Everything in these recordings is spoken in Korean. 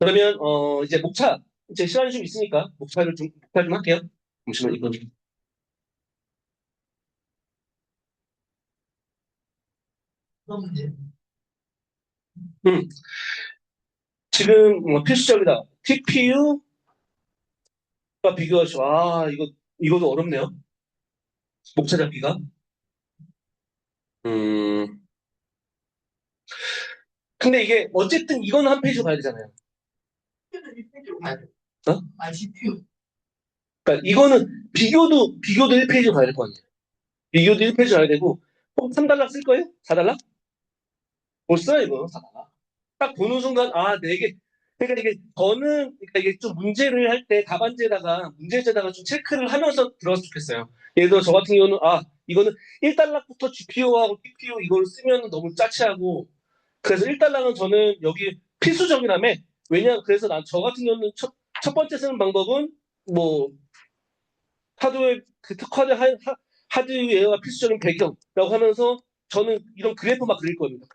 그러면 이제 목차 이제 시간이 좀 있으니까 목차 좀 할게요. 잠시만 이거 좀. 음, 지금 필수적이다. TPU가 비교하시오. 이것도 어렵네요. 목차 잡기가. 음, 근데 이게 어쨌든 이거는 한 페이지 가야 되잖아요. 어? 그러니까 이거는 비교도 1페이지 가야 될 거 아니에요. 비교도 1페이지 가야 되고 혹 3달러 쓸 거예요? 4달러? 못 써요 이거 4달러. 딱 보는 순간 네 개. 그러니까 이게 저는 그러니까 이게 좀 문제를 할 때 답안지에다가 문제지에다가 좀 체크를 하면서 들어갔으면 좋겠어요. 예를 들어 저 같은 경우는 이거는 1달러부터 GPU하고 TPU 이걸 쓰면 너무 짜치하고 그래서 1달러는 저는 여기 필수적이라며. 그래서 난 저 같은 경우는 첫 번째 쓰는 방법은 뭐 하드웨어 그 특화된 하드웨어가 필수적인 배경이라고 하면서 저는 이런 그래프 막 그릴 겁니다.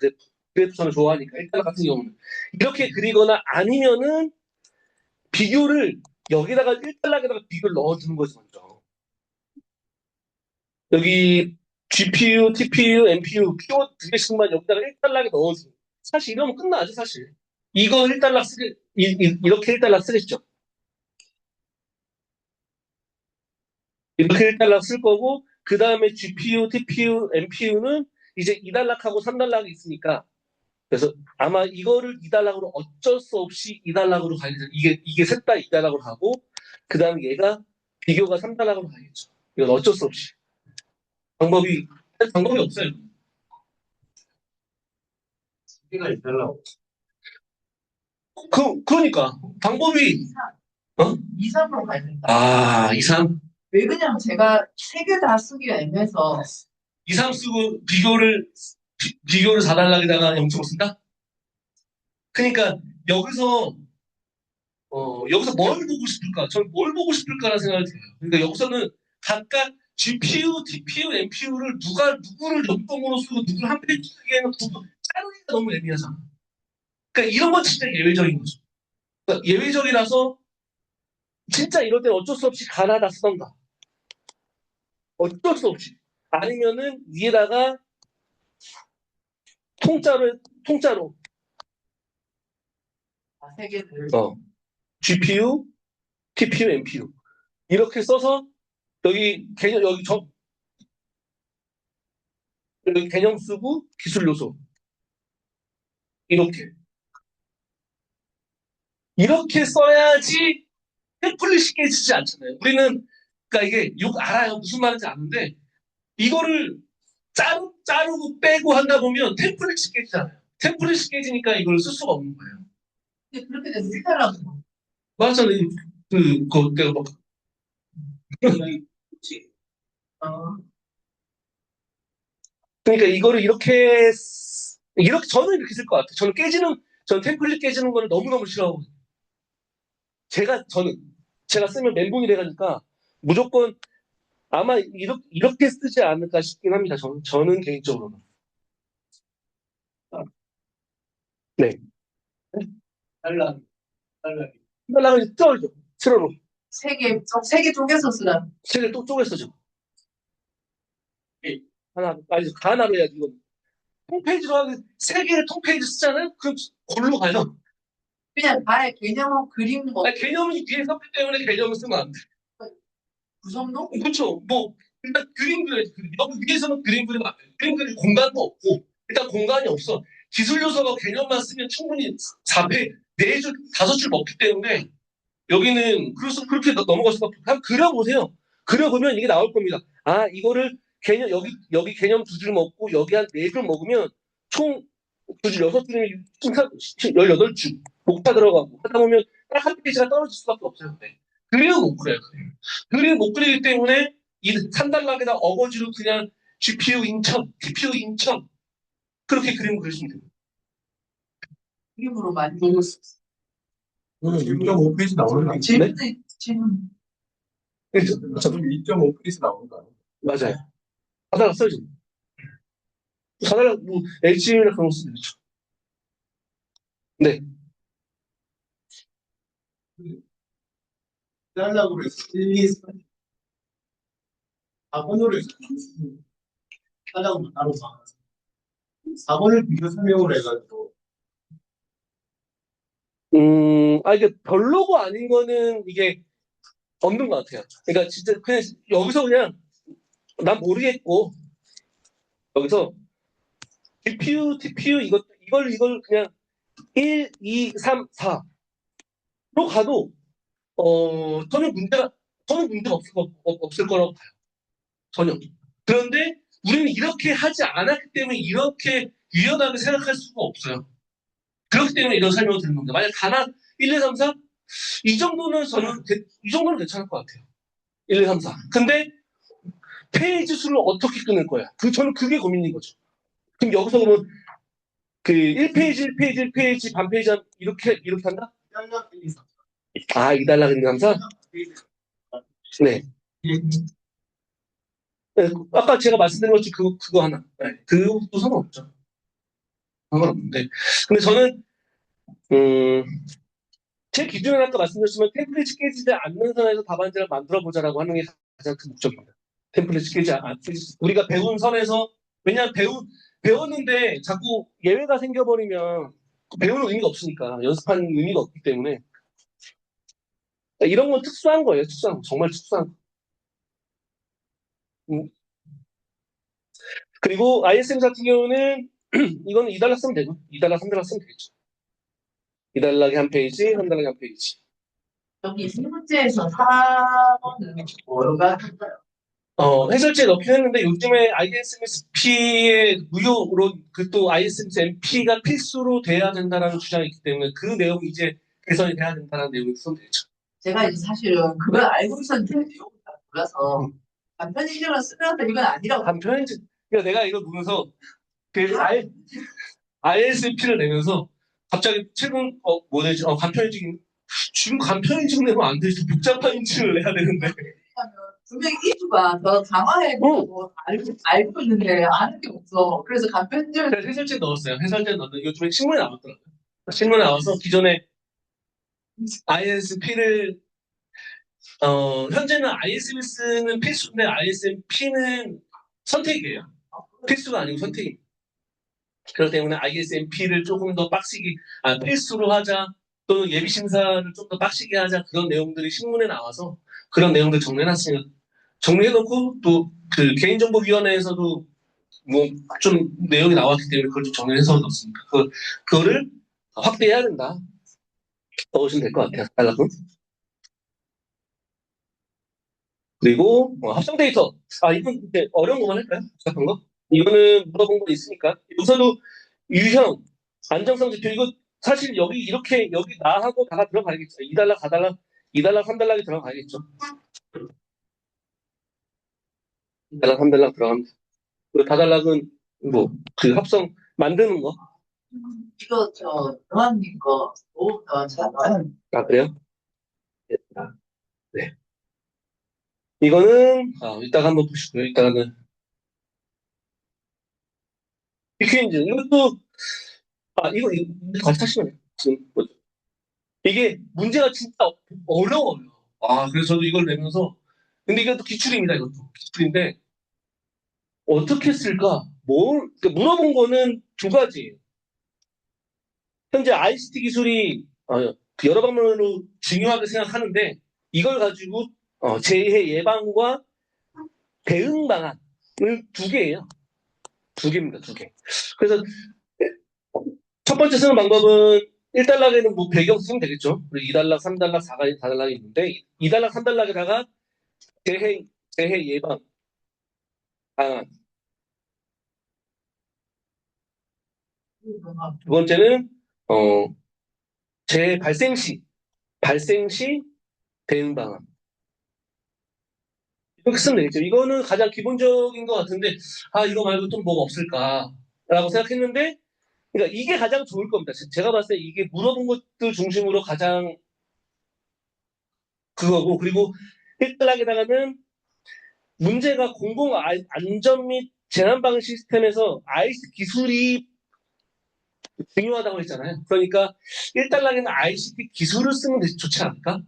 그래프 저는 좋아하니까 1달러 같은 경우는 이렇게 그리거나 아니면은 비교를 여기다가 1달러에다가 비교를 넣어주는 거지 먼저. 여기 GPU, TPU, NPU 키워드 두 개씩만 여기다가 1달러에 넣어주는. 사실 이러면 끝나죠 사실. 이거 1달러 이렇게 1달러 쓰겠죠. 이렇게 1달러 쓸 거고 그 다음에 GPU, TPU, NPU는 이제 2달러하고 3달러가 있으니까 그래서 아마 이거를 2달러로 어쩔 수 없이 2달러로 가야죠. 이게 셋 다 2달러로 가고 그 다음에 얘가 비교가 3달러로 가야겠죠. 이건 어쩔 수 없이 방법이 방법이 없어요. 개가 있달라고. 그러니까 방법이 어? 2, 3으로 가야 된다. 2, 3? 왜 그러냐면 제가 세 개 다 쓰기가 애매해서 2, 3 쓰고 비교를 4달러에다가 0.5 쓴다? 그러니까 여기서 여기서 뭘 보고 싶을까? 저는 뭘 보고 싶을까라는 생각이 들어요. 그러니까 여기서는 각각 GPU, TPU, NPU를 누구를 연동으로 쓰고 누구를 한 페이지 쓰기에는 자르기가 너무 애매하잖아. 그러니까 이런 건 진짜 예외적인 거죠. 그러니까 예외적이라서 진짜 이럴 때는 어쩔 수 없이 가나다 쓰던가. 어쩔 수 없이. 아니면은 위에다가 통짜로 세 개를 GPU, TPU, NPU 이렇게 써서 여기 개념 쓰고 기술 요소 이렇게 써야지 템플릿 쉽게 쓰지 않잖아요. 우리는 그러니까 이게 알아요. 무슨 말인지 아는데 이거를 자르고 빼고 하다 보면 템플릿이 깨지잖아요. 템플릿이 깨지니까 이걸 쓸 수가 없는 거예요. 근데 그렇게 되면 해달라고. 맞잖아요. 내가 막 어, 그러니까 이거를 이렇게 저는 이렇게 쓸 것 같아요. 저는 템플릿 깨지는 거를 너무너무 싫어하고 저는 제가 쓰면 멘붕이 돼가니까 무조건 아마 이렇게 쓰지 않을까 싶긴 합니다. 저는 개인적으로는. 네. 달라, 달라. 달라고 이제 쩔죠. 세로로. 세 개 쪼개서 쓰라. 책을 또 쪼개서죠. 하나로 해야지, 이건. 통페이지로 하기, 세 개를 통페이지 쓰잖아요? 그럼 골로 가요. 그냥 아예 개념하고 그림 개념이 뒤에 섰기 때문에 개념을 쓰면 안 돼. 그 정도? 그렇죠. 일단 그림 그려야지. 여기 위에서는 그림 그리면 안 돼. 그림 그릴 공간도 없고, 일단 공간이 없어. 기술 요소가 개념만 쓰면 충분히 4줄, 5줄 먹기 때문에, 여기는, 그래서 그렇게 넘어갈 수밖에 없고, 한번 그려보세요. 그려보면 이게 나올 겁니다. 이거를 여기 개념 2줄 먹고, 여기 한 4줄 먹으면, 총 2줄, 6줄이면 18줄. 목차 들어가고, 하다 보면 딱 한 페이지가 떨어질 수밖에 없어요. 네. 그리고 못 그려요. 그리고 못 그리기 때문에 이 3단락에다 어거지로 그냥 GPU 인천, TPU 인천, 그렇게 그림 그리시면 됩니다. 그림으로 만들고 1.5페이지 나오는 거 아니에요? 질문. 저도 2.5페이지 나오는 거 아니에요? 맞아요. 4단락 써야죠. 4단락, HTML이나 그런 거 쓰면 되죠. 네. 해달라고 해서 1, 2, 3, 4번으로 해서 하려고 따로 나와서 4번을 비교 설명을 해가지고 이게 별로고 아닌 거는 이게 없는 것 같아요. 그러니까 진짜 그냥 여기서 그냥 난 모르겠고 여기서 TPU 이걸 그냥 1, 2, 3, 4로 가도 전혀 문제가 없을 거라고 봐요. 전혀. 그런데 우리는 이렇게 하지 않았기 때문에 이렇게 유연하게 생각할 수가 없어요. 그렇기 때문에 이런 설명을 드리는 겁니다. 만약 단합 1, 2, 3, 4 이 정도는 이 정도는 괜찮을 것 같아요. 1, 2, 3, 4. 근데 페이지 수를 어떻게 끊을 거야? 저는 그게 고민인 거죠. 그럼 여기서 그러면 그 1페이지, 1페이지, 1페이지, 반 페이지 이렇게 한다? 해달라고 1, 2, 3, 아, 2달러 1, 2, 3, 4? 네. 네, 아까 제가 말씀드린 것처럼 그거 하나. 네, 그것도 상관없죠. 상관없는데. 근데 저는, 제 기준은 아까 말씀드렸지만 템플릿이 깨지지 않는 선에서 답안지를 만들어보자라고 하는 게 가장 큰 목적입니다. 템플릿이 우리가 배운 선에서, 왜냐하면 배웠는데 자꾸 예외가 생겨버리면 배우는 의미가 없으니까, 연습하는 의미가 없기 때문에. 그러니까 이런 건 특수한 거예요, 특수한 거. 정말 특수한 거. 음, 그리고 ISM 같은 경우는 이거는 2달러 쓰면 되고 2달러, 3달러 쓰면 되겠죠. 2달러에 한 페이지, 3달러에 한 페이지. 여기 세 문제에서 4번은 뭐가 할까요? 해설지에 넣긴 했는데 요즘에 ISMSP의 무료로 또 ISMSMP가 필수로 돼야 된다라는 주장이 있기 때문에 그 내용이 이제 개선이 돼야 된다는 내용이 우선 되죠. 제가 이제 사실은 그걸 알고 있었는데 내용을 잘 몰라서 간편 인증을 쓰면서 이건 아니라고 간편인지, 그러니까 내가 이걸 보면서 그 ISMP를 내면서 갑자기 최근 뭐 되지? 간편인증 지금 간편인증 내면 안 되지. 복잡한 인증을 내야 되는데. 왜냐하면 분명히 이주가 더 강화해보고 알고 있는데 아는 게 없어. 그래서 간편 인증을 제가 해설지에 넣었어요. 해설지에 넣었는데 요즘에 신문에 나왔더라고요. 신문에 나와서 기존에 ISP를 현재는 ISMS는 필수인데 ISMP는 선택이에요. 필수가 아니고 선택입니다. 그렇기 때문에 ISMP를 조금 더 필수로 하자, 또는 예비 심사를 좀 더 빡시게 하자, 그런 내용들이 신문에 나와서 그런 내용들 정리해놨으니까 정리해놓고 또 그 개인정보위원회에서도 뭐 좀 내용이 나왔기 때문에 그걸 좀 정리해서 넣습니다. 그거를 확대해야 된다. 넣으시면 될 것 같아요. 달라고. 그리고 합성 데이터. 이건 이제 어려운 것만 할까요? 복잡한 거? 이거는 물어본 거 있으니까. 여기서도 유형, 안정성 지표 이거 사실 여기 나하고 다가 들어가야겠죠. 2달러, 4달러, 2달러, 3달러에 들어가야겠죠. 2달러, 3달러 들어갑니다. 그리고 다달락은 뭐 그 합성 만드는 거. 이거 노아님 거 너무 잘 나와요. 아, 그래요? 네. 이거는 이따가 한번 보시고요. 이따가는 빅퀴즈 이것도 이거 같이 하시면 돼요. 지금 뭐죠? 이게 문제가 진짜 어려워요. 그래서 저도 이걸 내면서 근데 이게 또 기출입니다. 이것도 기출인데 어떻게 쓸까? 그러니까 물어본 거는 두 가지. 현재 ICT 기술이 그 여러 방면으로 중요하게 생각하는데 이걸 가지고 재해 예방과 대응 방안을 두 개예요. 두 개입니다. 두 개. 그래서 첫 번째 쓰는 방법은 1달러에는 뭐 배경 쓰면 되겠죠. 그리고 2달러, 3달러, 4달러 있는데 2달러, 3달러에다가 재해 예방 방안. 두 번째는 재해 발생 시 대응 방안. 이렇게 쓰면 되겠죠. 이거는 가장 기본적인 것 같은데 이거 말고 또 뭐가 없을까라고 생각했는데 그러니까 이게 가장 좋을 겁니다. 제가 봤을 때 이게 물어본 것들 중심으로 가장 그거고 그리고 1단락에다가는 문제가 안전 및 재난방지 시스템에서 IS 기술이 중요하다고 했잖아요. 그러니까 1달러에는 ICT 기술을 쓰면 좋지 않을까?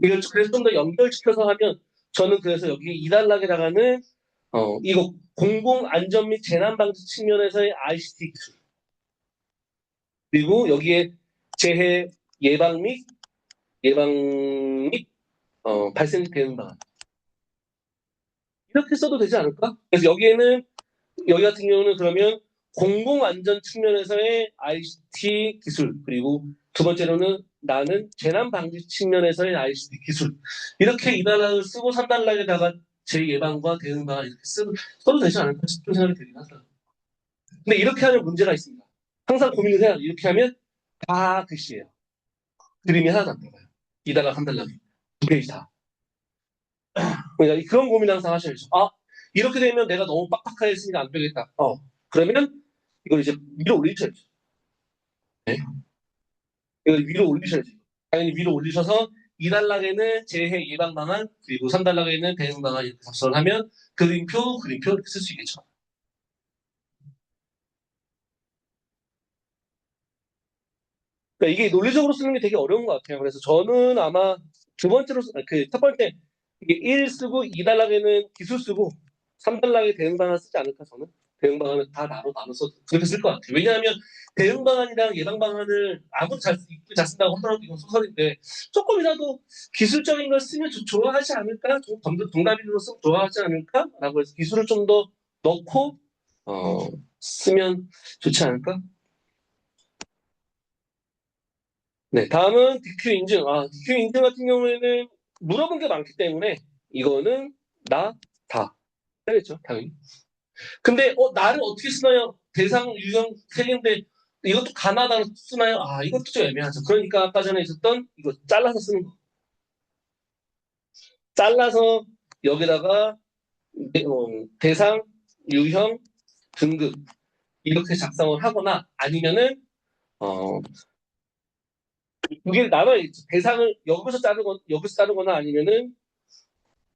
이걸 그래서 좀 더 연결시켜서 하면 저는 그래서 여기 2달러에다가는 이거 공공 안전 및 재난 방지 측면에서의 ICT 기술 그리고 여기에 재해 예방 및 발생 대응 방안 이렇게 써도 되지 않을까? 그래서 여기 같은 경우는 그러면 공공안전 측면에서의 ICT 기술, 그리고 두 번째로는 나는 재난방지 측면에서의 ICT 기술. 이렇게 2달러를 쓰고 3달러에다가 재예방과 대응방안 이렇게 써도 되지 않을까 싶은 생각이 들긴 하더라고요. 근데 이렇게 하면 문제가 있습니다. 항상 고민을 해야 돼. 이렇게 하면 다 글씨예요. 그림이 하나도 안 들어가요. 2달러, 3달러. 두 페이지 다. 그러니까 그런 고민 항상 하셔야죠. 아, 이렇게 되면 내가 너무 빡빡하게 했으니까 안 되겠다. 그러면 이걸 이제 위로 올리셔야죠. 네? 이걸 위로 올리셔야죠. 당연히 위로 올리셔서 2달락에는 재해 예방 방안, 그리고 3달락에는 대응 방안 이렇게 작성을 하면 그림표 이렇게 쓸 수 있겠죠. 그러니까 이게 논리적으로 쓰는 게 되게 어려운 것 같아요. 그래서 저는 아마 두 번째로, 그 첫 번째, 이게 1 쓰고 2달락에는 기술 쓰고 3달락에 대응 방안 쓰지 않을까, 저는? 대응 방안을 다 나눠서 그렇게 쓸 것 같아요. 왜냐하면 대응 방안이랑 예방 방안을 아무리 이쁘게 잘 쓴다고 하더라도 이건 소설인데 조금이라도 기술적인 걸 쓰면 좋아하지 않을까? 좀 동답인으로 쓰면 좋아하지 않을까? 라고 해서 기술을 좀 더 넣고, 쓰면 좋지 않을까? 네, 다음은 DQ 인증. DQ 인증 같은 경우에는 물어본 게 많기 때문에 이거는 나, 다. 되겠죠, 당연히. 근데 나를 어떻게 쓰나요? 대상, 유형 세 개인데 이것도 가나다로 쓰나요? 이것도 좀 애매하죠. 그러니까 아까 전에 있었던 이거 잘라서 쓰는 거. 잘라서 여기다가 대상, 유형, 등급 이렇게 작성을 하거나 아니면은 어, 두 개를 나눠야 대상을 여기서 자르거나 아니면은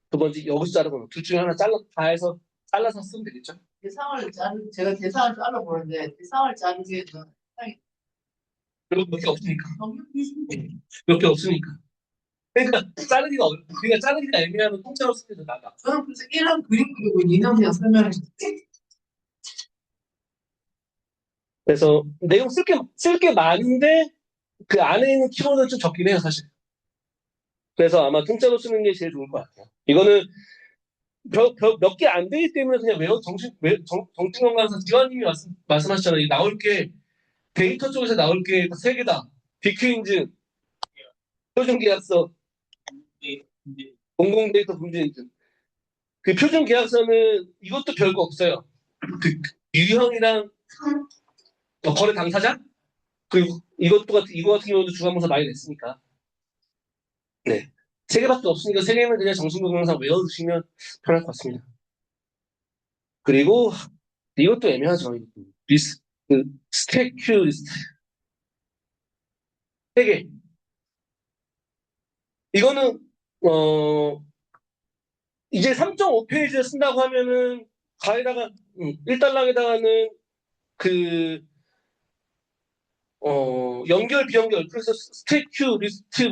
두 번째 여기서 자르거나 둘 중에 하나 다 해서 잘라서 쓰면 되겠죠. 제가 대상을 잘라보는데, 대상을 자르기에는 상당히 그리고 몇 개 없으니까. 너무 힘든데. 몇 개 없으니까. 그러니까 자르기가 애매하면 통째로 쓰는 게 더 나아. 저는 그래서 이런 그림 그리고 니는 그냥 설명해 줄게. 그래서 내용 쓸 게 많은데 그 안에 있는 키워드는 좀 적긴 해요, 사실. 그래서 아마 통째로 쓰는 게 제일 좋을 것 같아요. 이거는 몇 개 안 되기 때문에 그냥 정신건강사 기관님이 말씀하셨잖아요. 나올 게 데이터 쪽에서 나올 게 세 개다. DQ 인증, 표준계약서, 공공데이터 분쟁 인증. 그 표준계약서는 이것도 별거 없어요. 그 유형이랑 거래 당사자 그리고 이거 같은 경우도 주관부서 많이 냈으니까. 네. 세 개밖에 없으니까 세 개는 그냥 정신건강상 외워두시면 편할 것 같습니다. 그리고 이것도 애매하죠. 그 스테큐 리스트 세 개. 이거는 이제 3.5페이지를 쓴다고 하면은 가에다가 1달러에다가는 그 연결 비연결 그래서 스테큐 리스트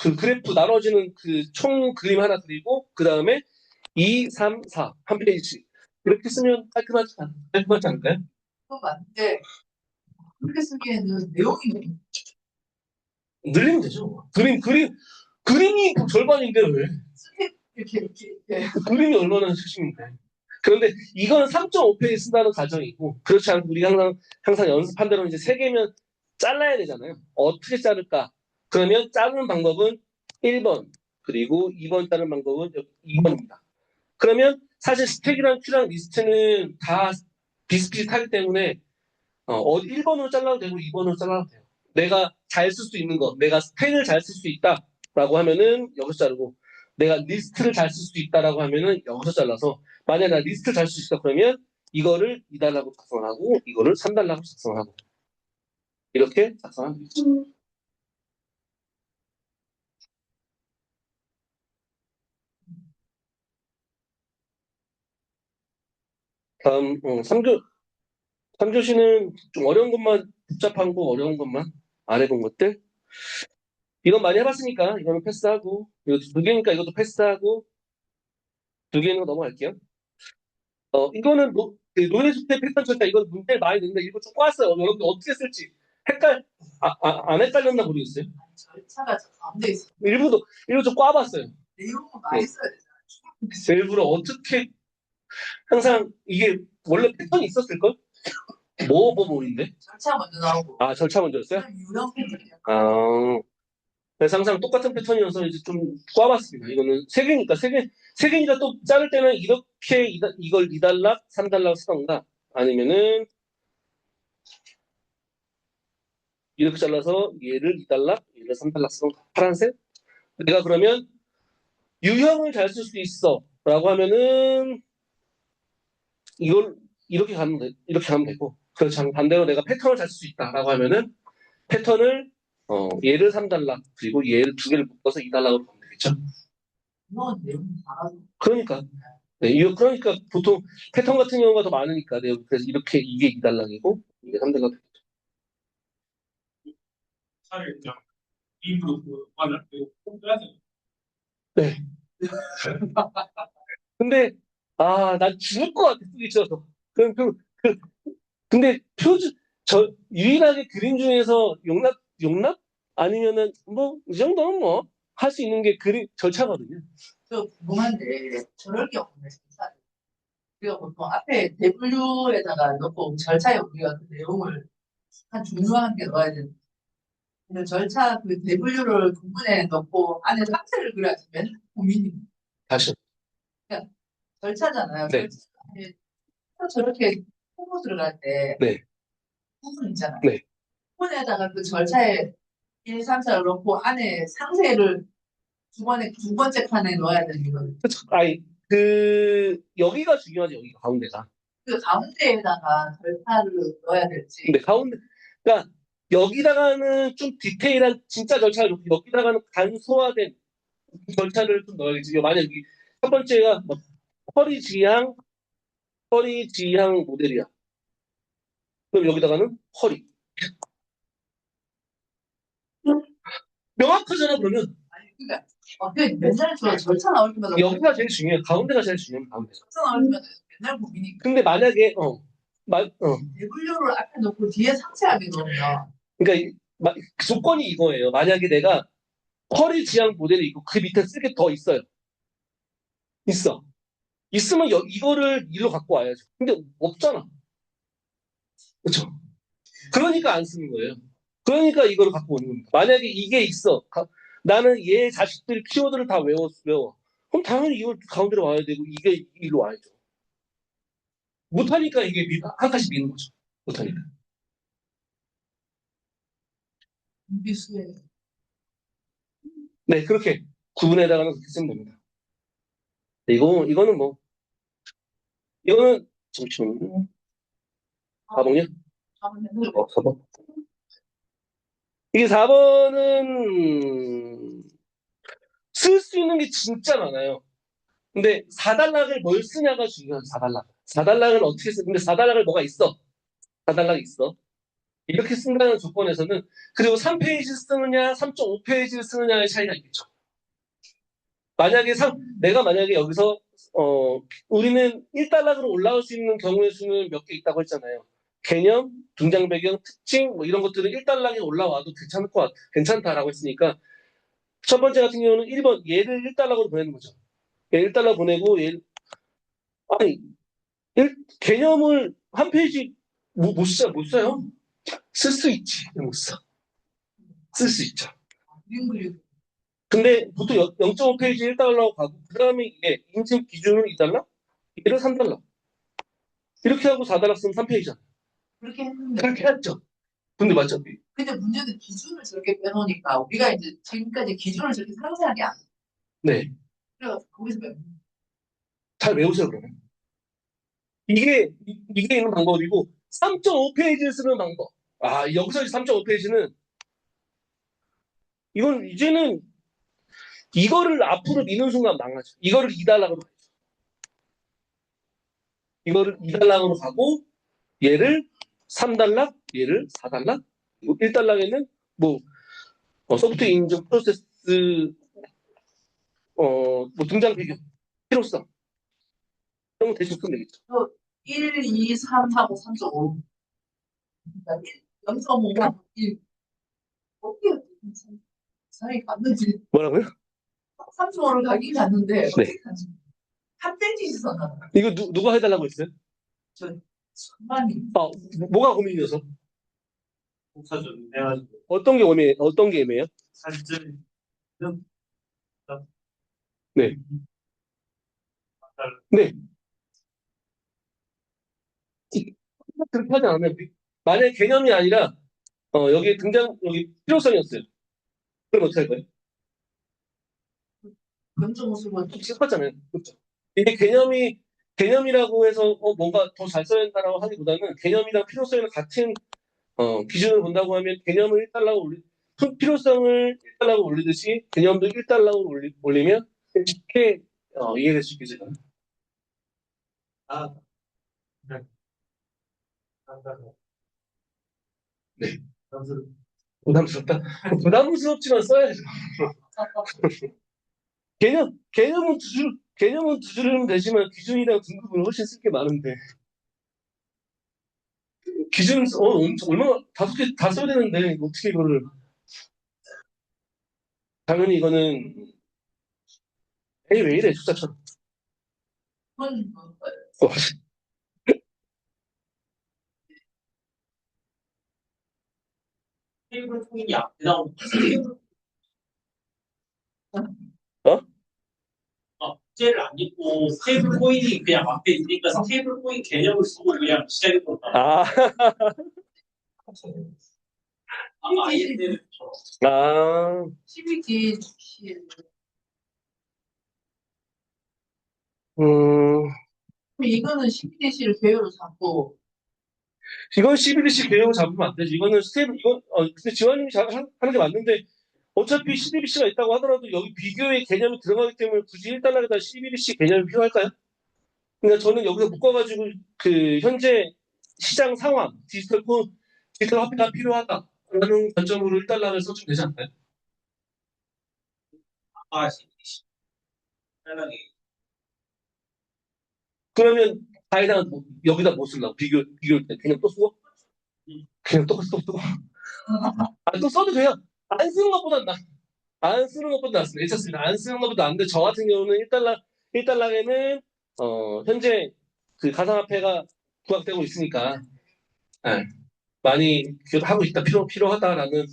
그 그래프 나눠지는 그 총 그림 하나 그리고 그 다음에 2, 3, 4 한 페이지 이렇게 쓰면 깔끔하지 않을까요? 그건 맞는데, 그렇게 쓰기에는 내용이 너무 늘리면 되죠. 그림이 절반인데 왜? 이렇게. 그림이 얼마나 수심인데. 그런데 이건 3.5페이지 쓴다는 가정이고 그렇지 않고 우리가 항상 연습한 대로 이제 세 개면 잘라야 되잖아요. 어떻게 자를까? 그러면 자르는 방법은 1번 그리고 2번 자르는 방법은 2번입니다. 그러면 사실 스택이랑 큐랑 리스트는 다 비슷비슷하기 때문에 1번으로 잘라도 되고 2번으로 잘라도 돼요. 내가 잘 쓸 수 있는 거, 내가 스택을 잘 쓸 수 있다라고 하면은 여기서 자르고 내가 리스트를 잘 쓸 수 있다라고 하면은 여기서 잘라서 만약에 나 리스트를 잘 쓸 수 있다 그러면 이거를 2달러고 작성하고 이거를 3달러고 작성하고 이렇게 작성하면 되겠죠. 다음 3교 3교시는 좀 어려운 것만, 복잡한 거, 어려운 것만 안 해본 것들. 이건 많이 해봤으니까 이거는 패스하고, 이거 두 개니까 이것도 패스하고, 두 개는 거 넘어갈게요. 이거는 그 노예주택 패턴 절차, 이건 문제를 많이 냈는데, 이거 좀 꼬았어요. 여러분들 어떻게 쓸지. 안 헷갈렸나 모르겠어요. 절차가 저 가운데 있어. 일부 좀 꽈봤어요. 내용은 많이 네. 써야 되잖아. 일부러 어떻게, 항상 이게 원래 패턴이 있었을걸? 뭐인데? 절차 먼저 나오고. 아, 절차 먼저였어요? 유형 패턴이야. 아, 그래서 항상 똑같은 패턴이어서 이제 좀 꽈봤습니다. 이거는 세 개니까 또 자를 때는 이렇게 이걸 2달락, 3달락 쓰던가, 아니면은 이렇게 잘라서 얘를 2달락, 얘를 3달락 쓰던가. 파란색? 내가 그러면 유형을 잘 쓸 수 있어. 라고 하면은 이걸 이렇게 가면 되고, 그렇죠. 반대로 내가 패턴을 잘 쓸 수 있다. 라고 하면은 패턴을, 얘를 3달락, 그리고 얘를 두 개를 묶어서 2달락으로 보면 되겠죠. 유형은 내용 알아서. 그러니까. 네, 그러니까 보통 패턴 같은 경우가 더 많으니까, 네, 그래서 이게 2달락이고, 이게 3달락. 차를 그냥 입으로 맞아. 그리고 꼭 빼야 돼. 네. 근데, 난 죽을 것 같아, 쓰기 싫어서. 근데 유일하게 그림 중에서 용납? 아니면은, 이 정도는 할 수 있는 게 그림 절차거든요. 저 궁금한데 저럴 경우는 진짜 우리가 보통 앞에 대분류에다가 넣고 절차에 우리가 그 내용을 한 중요한 게 넣어야 되는데 근데 절차 그 대분류를 부분에 넣고 안에 상세를 그려야지 맨 고민이 다시. 절차잖아요. 네. 절차에 저렇게 홍보 들어갈 때 네. 부분 있잖아요. 네. 부분에다가 그 절차에 1, 3, 4를 넣고 안에 상세를 두 번째 칸에 넣어야 되는 거. 그쵸. 여기가 중요하지, 여기가, 가운데가. 그 가운데에다가 절차를 넣어야 될지. 근데 그러니까, 여기다가는 좀 디테일한 진짜 절차를 넣고, 여기다가는 간소화된 절차를 좀 넣어야지. 만약 여기 첫 번째가 허리 지향 모델이야. 그럼 여기다가는 허리. 명확하잖아, 그러면. 아니, 그러니까 맨날 저 절차 나올 때마다 여기가 제일 중요해. 가운데가 제일 중요해, 가운데. 절차 나올 때마다 맨날 고민이. 근데 만약에, 대분류를 앞에 놓고 뒤에 상세하게 넣으면 그러니까 조건이 이거예요. 만약에 내가 허리 지향 모델이 있고 그 밑에 쓸 게 더 있어요. 있어. 있으면 이거를 일로 갖고 와야죠. 근데 없잖아. 그렇죠? 그러니까 안 쓰는 거예요. 그러니까 이거를 갖고 오는 겁니다. 만약에 이게 있어. 나는 얘 자식들 키워드를 다 외워. 그럼 당연히 이걸 가운데로 와야 되고 이게 일로 와야죠. 못하니까 이게 한 칸씩 미는 거죠. 못하니까. 비수에 네, 그렇게 구분에다가는 그렇게 쓰면 됩니다. 이거는 잠시만요. 4번이요? 하면 되는 4번. 이게 4번은 쓸 수 있는 게 진짜 많아요. 근데 4달락을 뭘 쓰냐가 중요한 4달락. 4달락을 어떻게 쓰? 근데 4달락을 뭐가 있어? 4달락이 있어. 이렇게 쓴다는 조건에서는 그리고 3페이지 쓰느냐, 3.5페이지를 쓰느냐의 차이가 있겠죠. 내가 만약에 여기서 우리는 1달락으로 올라올 수 있는 경우의 수는 몇 개 있다고 했잖아요. 개념, 등장 배경, 특징 이런 것들은 1달락에 올라와도 괜찮다라고 했으니까 첫 번째 같은 경우는 1번 얘를 1달락으로 보내는 거죠. 얘 1달락 보내고 아니 개념을 한 페이지 못 써요. 쓸 수 있지. 못 써. 쓸 수 있죠. 그림 그리고 근데 보통 0.5페이지 1달러고 가고 그 다음에 이게 인증 기준은 2달러? 얘를 3달러. 이렇게 하고 4달러 쓰면 3페이지잖아. 그렇게 했는데 그렇게 했죠. 근데 맞죠? 근데 문제는 기준을 저렇게 빼놓으니까 우리가 이제 지금까지 기준을 저렇게 상세하게 안 네. 그래서 거기서 잘 외우세요, 그러면. 이게 있는 방법이고 3.5페이지를 쓰는 방법. 여기서 3.5페이지는 이건 이제는 이거를 앞으로 미는 순간 망하죠. 이거를 2달러로 가죠. 이거를 2달러로 가고 얘를 3달러, 얘를 4달러, 그리고 1달러에는 뭐 소프트웨어 인증 프로세스 뭐 등장 배경, 필요성 이런 거 대충 쓰면 되겠죠. 1, 2, 3하고 3.5. 그러니까 0.5만 1. 어떻게 사람이 갔는지 뭐라고요? 3.5를 가긴 갔는데 네. 어떻게 갔는지 한 페이지 썼나? 이거 누가 해달라고 했어요? 천만이. 뭐가 고민이어서? 복사좀 해가지고 어떤 게 애매해요? 사진 네. 네. 그렇게 하지 않으면 만약에 개념이 아니라 여기 필요성이었어요. 그럼 어떻게 할 거예요? 0.5 쓰고 똑같잖아요. 그렇죠? 이게 개념이라고 해서 뭔가 더 잘 써야 된다라고 하기보다는 개념이랑 필요성이랑 같은 기준을 본다고 하면 개념을 1달러로 필요성을 1달러로 올리듯이 개념도 1달러로 올리면 쉽게 이해될 수 있겠죠. 아, 네. 네. 점수를 부담스럽다. 부담스럽지만 써야죠. 개념은 두 줄이면 되지만 기준이랑 등급은 훨씬 쓸 게 많은데. 기준, 얼마나, 5개 다 써야 되는데, 어떻게 이거를. 당연히 이거는, 에이, 왜 이래, 숫자처럼. 그건 어, 테이블 통이 앞에 나오는 어? 문제를 안 읽고 테이블 코인이 그냥 앞에 있으니까 테이블 코인 개념을 쓰고 그냥 시작해버렸다. 아, 아마 ISD는 아, 12기 음, 이거는 12DC를 배열로 잡고 이건 CBDC 개념을 잡으면 안 되지. 근데 지원님이 하는 게 맞는데, 어차피 CBDC가 있다고 하더라도 여기 비교의 개념이 들어가기 때문에 굳이 1달러에다 CBDC 개념이 필요할까요? 그러니까 저는 여기서 묶어가지고 그 현재 시장 상황, 디지털 화폐가 필요하다라는 관점으로 1달러를 써주면 되지 않나요? 아, 편하게 그러면 여기다 뭐 쓰려고? 비교할 때 그냥 또 쓰고? 그냥 또 쓰고? 또 써도 돼요. 안 쓰는 것보다 안 쓰는 것보다 낫습니다. 괜찮습니다. 안 쓰는 것보다 나은데 저 같은 경우는 1달러에는 현재 그 가상화폐가 부각되고 있으니까 예, 많이 하고 있다 필요하다라는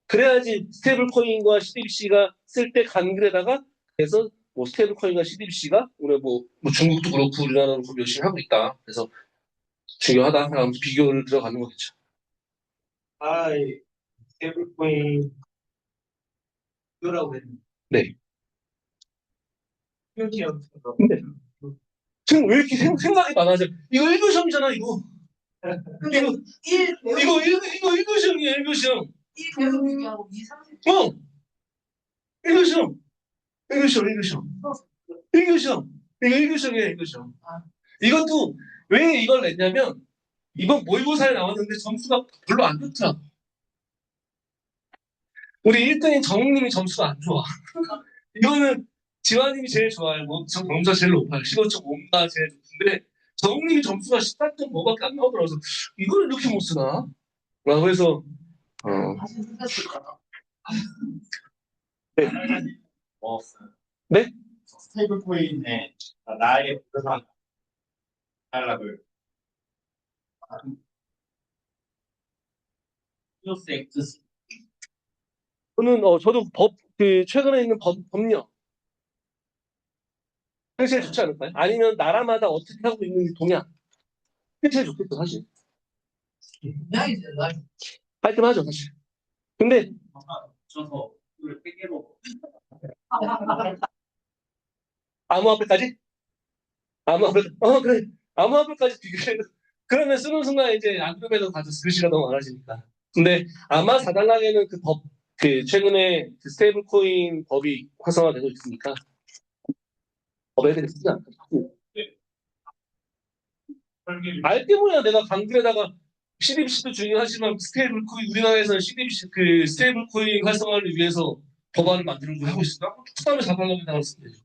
그래야지 스테이블 코인과 CDBC가 쓸 때 간글에다가 그래서 뭐 스테이블 코인과 CDBC가 우리 뭐 중국도 그렇고 우리나라도 그렇고 열심히 하고 있다. 그래서 중요하다. 하면서 비교를 들어가는 거겠죠. 테이블 코인 이거라고 했는데 네. 표기형처럼 근데 지금 왜 이렇게 생각이 많아져? 이거 1교시험이잖아, 이거. 근데 이거 1 배우 이거 1교시험이야, 1교시험. 1 배우 얘기하고 2, 3, 4 어, 1교시험. 1교시험, 1교시험. 1교시험. 이거 1교시험이야, 1교시험. 아. 이것도 왜 이걸 냈냐면 이번 모의고사에 나왔는데 점수가 별로 안 좋더라. 우리 1등인 정웅님이 점수가 안 좋아. 이거는 지환님이 제일 좋아요. 점수가 제일 높아요. 15.5가 제일 높은데 정웅님이 점수가 14.5밖에 안 나오더라고요. 그래서 이걸 이렇게 못 쓰나? 라고 해서 다시 생겼을 거다. 네. 먹었어요. 네? 스테이블 코인에 나의 부동산 달러를 플러스 X 저도 최근에 있는 법령 그게 제일 좋지 않을까요? 아니면 나라마다 어떻게 하고 있는지 동향 그게 제일 좋겠죠 사실. 분명히 제가 깔끔하죠 사실. 근데 붙여서 이걸 세 개로 암호화폐까지? 그래. 암호화폐까지 비교해. 그러면 쓰는 순간 이제 안그래도 가서 글씨가 너무 많아지니까. 근데 아마 4달러에는 최근에 그 스테이블 코인 법이 활성화되고 있으니까 법에 대해 쓰지 않고. 알게 뭐야 내가 강글에다가 CDBC도 중요하지만 스테이블 코인, 우리나라에서 CDBC 그 스테이블 코인 활성화를 위해서 법안을 만들고 하고 있습니다. 그다음에 4달러에 나왔습니다.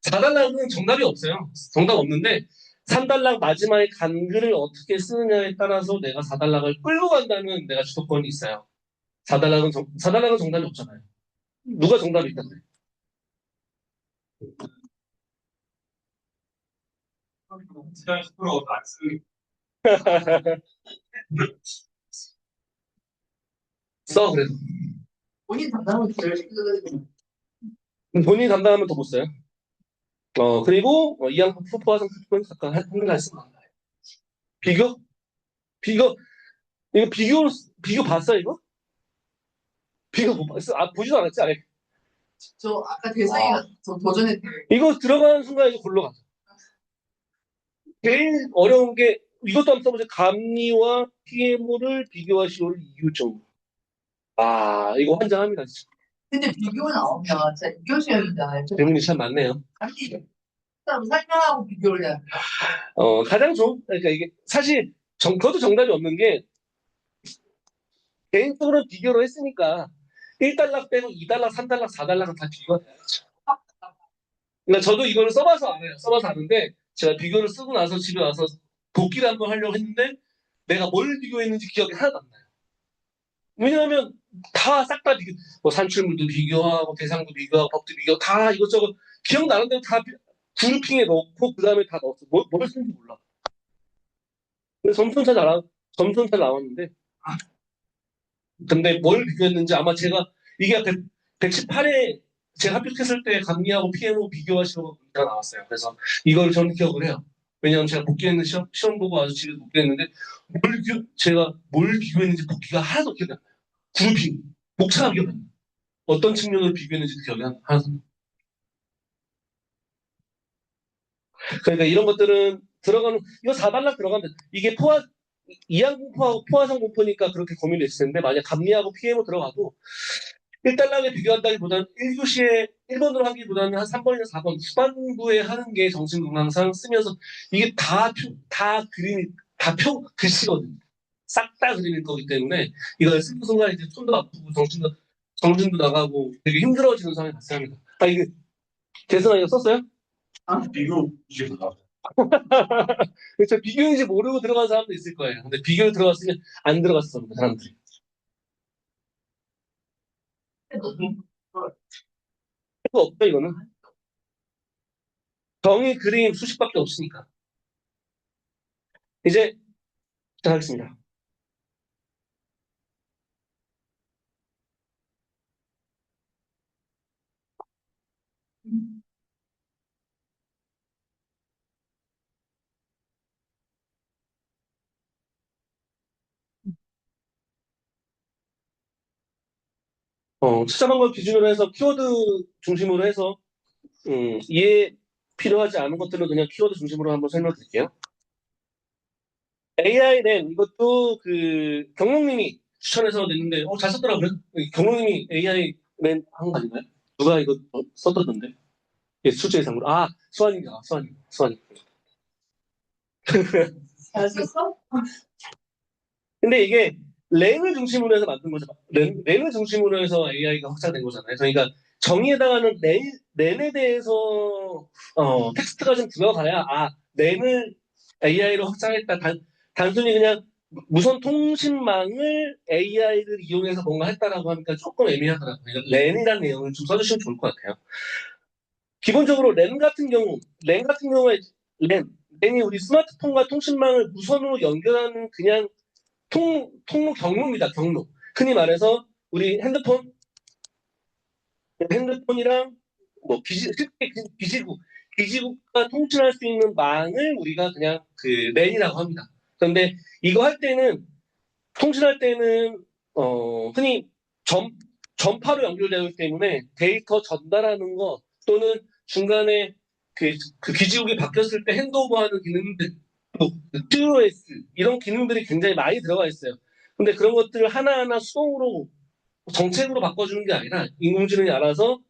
4달러는 정답이 없어요. 정답 없는데 3달러 마지막에 간글을 어떻게 쓰느냐에 따라서 내가 4달러를 끌고 간다는 내가 주도권이 있어요. 4달러는 정답이 없잖아요. 누가 정답이 있다 그래? 시간 10% 안 쓰는 써 그래도. 본인 담당은 제일 힘들거든요. 본인이 담당하면 더 못 써요. 그리고 이양 푸푸와 상품은 잠깐 한글 했습니다. 비교? 비교? 이거 비교 봤어 이거? 비교 못 봤어? 보지도 않았지 아예. 저 아까 대성이가 도전했대요. 이거 들어가는 순간 이제 골로 가죠. 제일 어려운 게 이것도 한번 써보세요. 감리와 PMO를 비교하시오 이유점. 이거 환장합니다 진짜. 근데 비교 나오면 진짜 비교 시험이잖아요. 질문이 참 많네요. 아니, 사람 설명하고 비교를 해야 돼요. 가장 좋은 그러니까 이게 사실 그것도 정답이 없는 게 개인적으로 비교를 했으니까 1달러 빼고 2달러, 3달러, 4달러가 다 비교가 돼야죠. 그러니까 저도 이거를 써봐서 알아요. 써봐서 아는데 제가 비교를 쓰고 나서 집에 와서 복기를 한번 하려고 했는데 내가 뭘 비교했는지 기억이 하나도 안 나요. 왜냐하면 다 싹 다 비교, 뭐 산출물도 비교하고 대상도 비교하고 법도 비교 다 이것저것 기억나는 대로 다 그룹핑에 넣고 그 다음에 다 넣었어. 뭘 쓰는지 몰라. 근데 점수는 잘 나왔는데 근데 뭘 비교했는지 아마 제가 이게 118회 제가 합격했을 때 감리하고 PMO 비교하시고 문제가 나왔어요. 그래서 이걸 저는 기억을 해요. 왜냐하면 제가 복귀했는 시험 보고 와서 집에 복귀했는데 제가 뭘 비교했는지 복귀가 하나도 기억이 안 나요. 그룹핑, 목차가 기억이 안 나요. 어떤 측면으로 비교했는지 기억이 하나도 안 나요. 그러니까 이런 것들은 이거 4단락 들어가면 이게 이항공포하고 포화성 공포니까 그렇게 고민을 했을 텐데 만약 감리하고 PMO 들어가도 1달러에 비교한다기보다는 1교시에 1번으로 하기보다는 한 3번이나 4번 후반부에 하는 게 정신건강상 쓰면서 이게 글씨거든요. 싹 다 그림일 거기 때문에 이걸 쓰는 순간 이제 손도 아프고 정신도 나가고 되게 힘들어지는 상황이 발생합니다. 이게 대선아 이거 썼어요? 비교 이게 뭐야? 그렇죠. 비교인지 모르고 들어간 사람도 있을 거예요. 근데 비교를 들어갔으면 안 들어갔어, 사람들이. 그거 없다, 이거는. 정의 그림 수식밖에 없으니까. 이제 시작하겠습니다. 찾아본 걸 기준으로 해서 키워드 중심으로 해서 이해 필요하지 않은 것들은 그냥 키워드 중심으로 한번 설명드릴게요. AI 랜 이것도 그 경록님이 추천해서 냈는데 잘 썼더라고요. 경록님이 AI 랜 한 거 아닌가요? 누가 이거 썼던데? 예, 출제 예상으로. 수환이. 잘 썼어? 근데 이게 랜을 중심으로 해서 만든 거죠. 랜을 중심으로 해서 AI가 확장된 거잖아요. 그러니까 정의에 해당하는 랜에 대해서 텍스트가 좀 들어가야 랜을 AI로 확장했다. 단순히 그냥 무선 통신망을 AI를 이용해서 뭔가 했다라고 하니까 조금 애매하더라고요. 그러니까 랜이라는 내용을 좀 써주시면 좋을 것 같아요. 기본적으로 랜 같은 경우에 랜이 우리 스마트폰과 통신망을 무선으로 연결하는 그냥 통로 경로입니다. 경로. 흔히 말해서 우리 핸드폰이랑 뭐 기지국과 통신할 수 있는 망을 우리가 그냥 그 랜이라고 합니다. 그런데 이거 할 때는 통신할 때는 흔히 전파로 연결되기 때문에 데이터 전달하는 거 또는 중간에 그 기지국이 바뀌었을 때 핸드오버하는 기능들 QoS 이런 기능들이 굉장히 많이 들어가 있어요. 근데 그런 것들을 하나하나 수동으로 정책으로 바꿔주는 게 아니라 인공지능이 알아서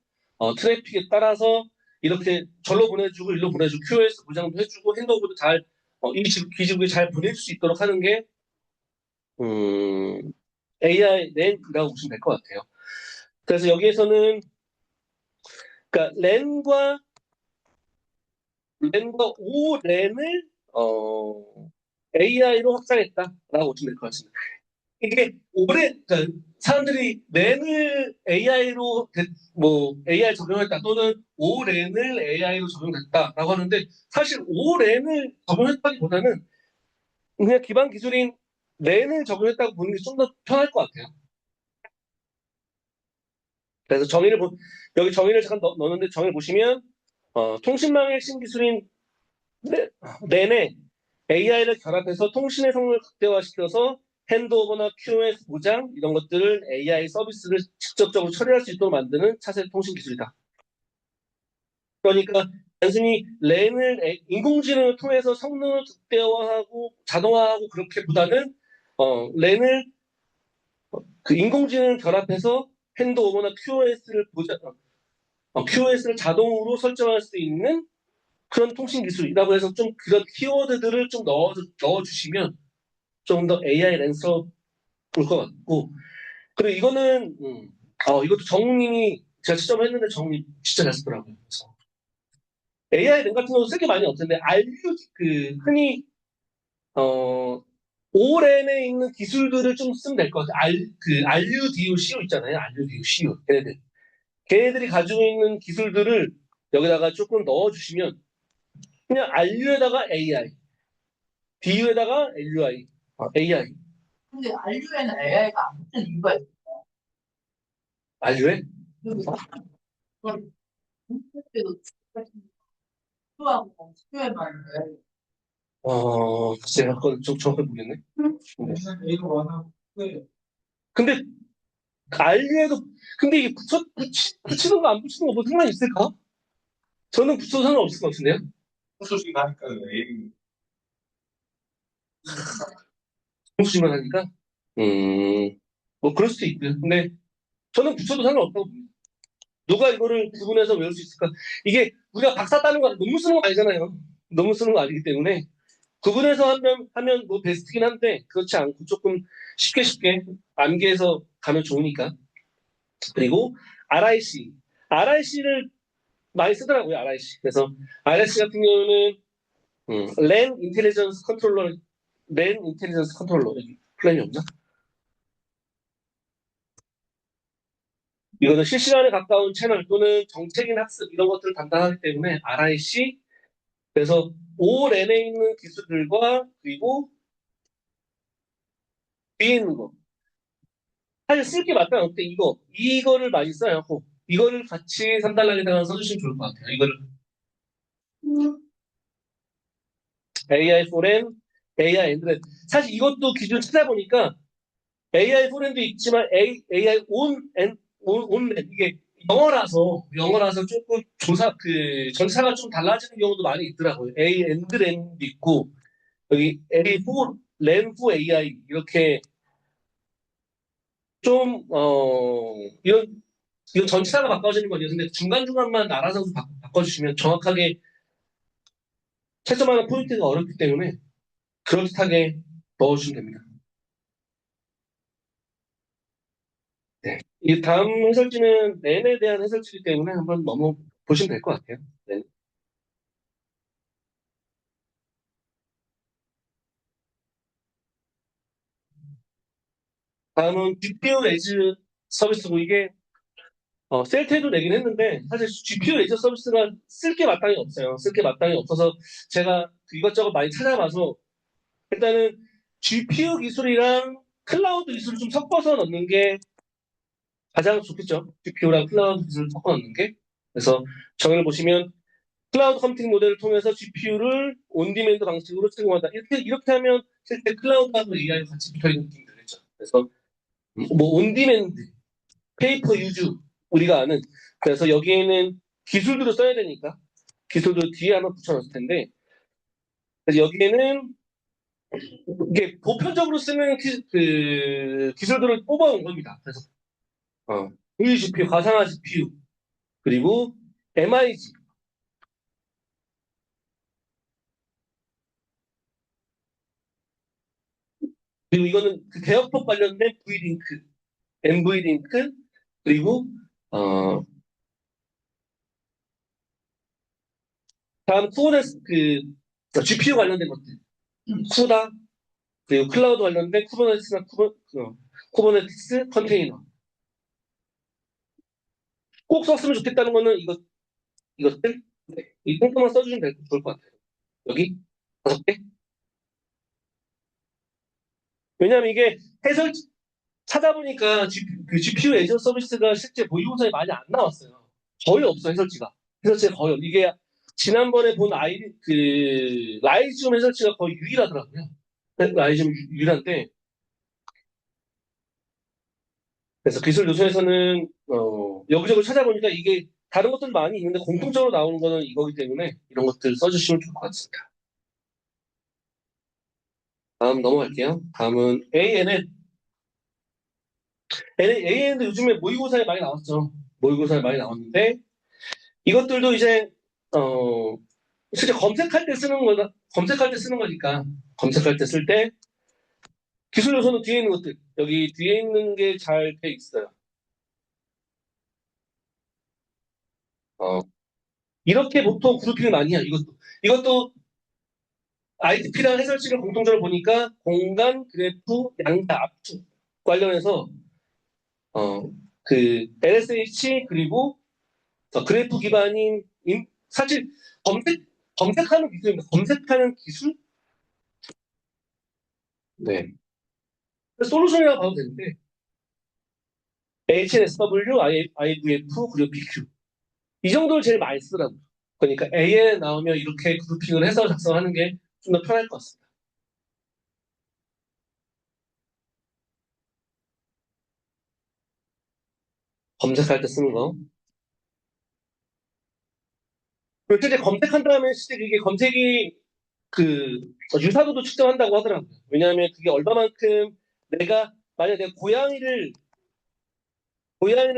트래픽에 따라서 이렇게 절로 보내주고 일로 보내주고 QoS 보장도 해주고 핸드오버도 잘 이 기지국에 잘 보낼 수 있도록 하는 게 AI 랜이라고 보시면 될 것 같아요. 그래서 여기에서는 그러니까 랜과 오랜을 AI로 확장했다라고 보시면 될 것 같습니다. 이게 그러니까 사람들이 랜을 AI로 뭐 AI 적용했다 또는 오랜을 AI로 적용했다라고 하는데 사실 오랜을 적용했다기보다는 그냥 기반 기술인 랜을 적용했다고 보는 게 좀 더 편할 것 같아요. 그래서 여기 정의를 잠깐 넣었는데 정의를 보시면 통신망의 핵심 기술인 랜에 AI를 결합해서 통신의 성능을 극대화시켜서 핸드오버나 QoS 보장 이런 것들을 AI 서비스를 직접적으로 처리할 수 있도록 만드는 차세대 통신 기술이다. 그러니까 단순히 랜을 인공지능을 통해서 성능을 극대화하고 자동화하고 그렇게보다는 랜을 그 인공지능을 결합해서 핸드오버나 QoS를 자동으로 설정할 수 있는 그런 통신 기술이라고 해서 좀 그런 키워드들을 좀 넣어주시면 좀 더 AI 랜스러울 것 같고 그리고 이거는 이것도 정님이 제가 시점을 했는데 정님 진짜 잘 쓰더라고요. 그래서 AI 랜 같은 경우 쓸 게 많이 없는데 흔히 오랜에 있는 기술들을 좀 쓰면 될 것 같아요. RUDU, CU 있잖아요. RUDU, CU 걔네들이 가지고 있는 기술들을 여기다가 조금 넣어주시면 그냥 RU에다가 AI, DU에다가 LUI, AI, 근데 RU에는 AI가 안 붙는 이유가 있어요. RU에 그건 때도 수하고 수에만 제가 그건 좀 정확히 모르겠네. 네. 이거 와서 근데 RU에도 근데 이게 붙이는 거 안 붙이는 거 뭐 상관이 있을까? 저는 붙여도 상관없을 것 같은데요. 소식이 나니까 A 붙이만 하니까 뭐 그럴 수도 있고요. 근데 저는 붙여도 상관없다고 봅니다. 누가 이거를 구분해서 외울 수 있을까? 이게 우리가 박사 따는 거 논문 쓰는 거 아니잖아요. 논문 쓰는 거 아니기 때문에 구분해서 하면 뭐 베스트긴 한데 그렇지 않고 조금 쉽게 암기해서 가면 좋으니까. 그리고 RIC를 많이 쓰더라고요. RIC. 그래서 RIC 같은 경우는 랜 인텔리전스 컨트롤러 여기 플랜이 없나? 이거는 실시간에 가까운 채널 또는 정책인 학습 이런 것들을 담당하기 때문에 RIC 그래서 OLN에 있는 기술들과 그리고 뒤에 있는 거 사실 쓸 게 맞다 없대 이거를 많이 써요. 이거를 같이 3달락에다가 써주시면 좋을 것 같아요. 이거를 AI 포렌, AI 엔드렌 사실 이것도 기준 찾아보니까 AI 포렌도 있지만 AI 온렌 이게 영어라서 조금 전사가 좀 달라지는 경우도 많이 있더라고요. A 엔드렌도 있고 여기 A4 랜4 AI 이렇게 좀 이건 전체가 바꿔지는 거죠. 근데 중간중간만 알아서 바꿔주시면 정확하게 채점하는 포인트가 어렵기 때문에 그럴듯하게 넣어주시면 됩니다. 네. 이 다음 해설지는 랜에 대한 해설지이기 때문에 한번 넘어 보시면 될 것 같아요. 네. 다음은 GPU 에즈 서비스고 이게 셀테도 내긴 했는데 사실 GPU 에즈 서비스가 쓸 게 마땅히 없어요. 쓸 게 마땅히 없어서 제가 이것저것 많이 찾아봐서 일단은 GPU 기술이랑 클라우드 기술을 좀 섞어서 넣는 게 가장 좋겠죠. GPU랑 클라우드 기술을 섞어 넣는 게. 그래서 정의를 보시면 클라우드 컴퓨팅 모델을 통해서 GPU를 온디맨드 방식으로 제공한다. 이렇게 하면 실제 클라우드하고 AI가 같이 붙어 있는 느낌이 들겠죠. 그래서 뭐 온디맨드, 페이퍼 유즈 우리가 아는 그래서 여기에는 기술들을 써야 되니까 기술도 뒤에 하나 붙여놨을 텐데 그래서 여기에는 이게 보편적으로 쓰는 기술들을 뽑아온 겁니다. 그래서 VGPU, 가상화 GPU 그리고 MIG 그리고 이거는 그 대역법 관련된 V링크, MV링크, 그리고 어, 다음 쿠버네스 GPU 관련된 것들, 쿠다, 그리고 클라우드 관련된 쿠버네티스나 쿠버네티스 컨테이너. 꼭 썼으면 좋겠다는 거는 이것들, 네, 이 탱크만 써주시면 좋을 것 같아요. 여기 5개. 왜냐하면 이게 해설 찾아보니까 GPU 애저 서비스가 실제 모의고사에 많이 안 나왔어요. 거의 없어, 해설지가. 해설지가 거의 없어. 이게 지난번에 본 라이즈움 해설지가 거의 유일하더라고요. 라이즈움 유일한데, 그래서 기술 요소에서는, 여기저기 찾아보니까 이게 다른 것들 많이 있는데 공통적으로 나오는 거는 이거기 때문에 이런 것들 써주시면 좋을 것 같습니다. 다음 넘어갈게요. 다음은 ANN. ANN도 요즘에 모의고사에 많이 나왔죠. 모의고사에 많이 나왔는데, 이것들도 이제, 어, 실제 검색할 때 쓰는 거니까, 검색할 때 쓸 때, 기술 요소는 뒤에 있는 것들, 여기 뒤에 있는 게 잘 돼 있어요. 어, 이렇게 보통 그룹핑을 많이 해요, 이것도 IDP랑 해설식을 공통적으로 보니까 공간, 그래프, 양자, 압축 관련해서, 어, LSH, 그리고 그래프 기반인, 사실 검색하는 기술입니다. 검색하는 기술? 네. 솔루션이라고 봐도 되는데, HNSW, IVF, 그리고 BQ. 이 정도를 제일 많이 쓰더라고요. 그러니까 AN에 나오면 이렇게 그룹핑을 해서 작성하는 게 좀 더 편할 것 같습니다. 검색할 때 쓰는 거. 그리고 실제 검색한 다음에 실제 그게 검색이 유사도도 측정한다고 하더라고요. 왜냐하면 그게 얼마만큼 만약에 내가 고양이를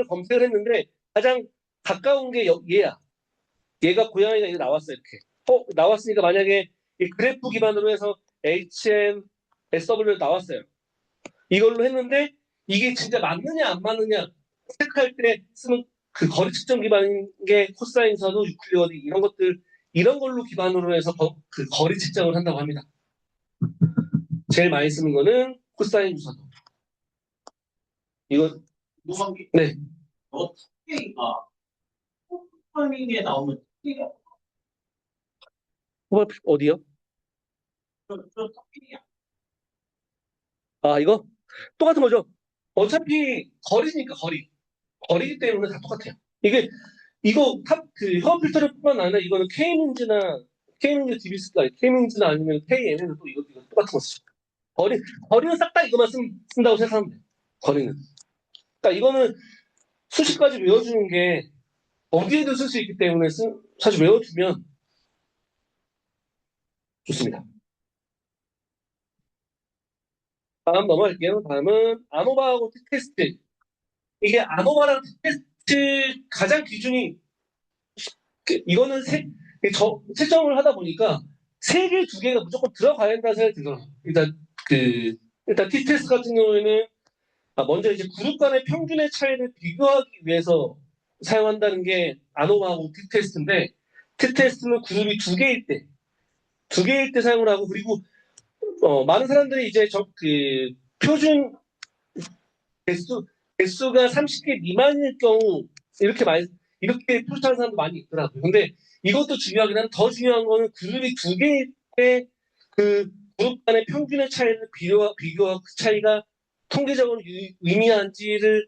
검색을 했는데 가장 가까운 게 얘야. 얘가 고양이가 이제 나왔어, 이렇게. 나왔으니까 만약에 이 그래프 기반으로 해서 HN, SW 나왔어요. 이걸로 했는데 이게 진짜 맞느냐 안 맞느냐 체크할 때 쓰는 그 거리 측정 기반인 게 코사인 서도 유클리어드 이런 걸로 기반으로 해서 그 거리 측정을 한다고 합니다. 제일 많이 쓰는 거는 코사인 유사도. 이거 무슨 게 네. 가 타이밍에 나오는 가 어디요? 저 토픽이 아 이거 똑같은 거죠. 어차피 거리니까 거리기 때문에 다 똑같아요. 이거 협업 필터링뿐만 아니라 이거는 K민즈 DB스가 K민즈나 아니면 KNN도 또 이거 똑같은 거 쓰죠. 거리 거리는 싹 다 이거만 쓴다고 생각하면 돼요. 거리는. 그러니까 이거는 수식까지 외워주는 게 어디에도 쓸 수 있기 때문에 사실 외워두면 좋습니다. 다음 넘어갈게요. 다음은 아노바하고 티테스트. 이게 아노바랑 티테스트 가장 기준이 이거는 채점을 하다 보니까 세 개, 두 개가 무조건 들어가야 된다는 생각이 들어요. 일단 T테스트 같은 경우에는 먼저 이제 그룹 간의 평균의 차이를 비교하기 위해서 사용한다는 게 아노바하고 T테스트인데 T테스트는 그룹이 두 개일 때 사용을 하고 그리고 많은 사람들이 이제 표준 개수가 30개 미만일 경우 이렇게 표시하는 사람도 많이 있더라고요. 근데 이것도 중요하긴 한데 더 중요한 거는 그룹이 두 개일 때 그 그룹 간의 평균의 차이를 비교하고 그 차이가 통계적으로 의미한지를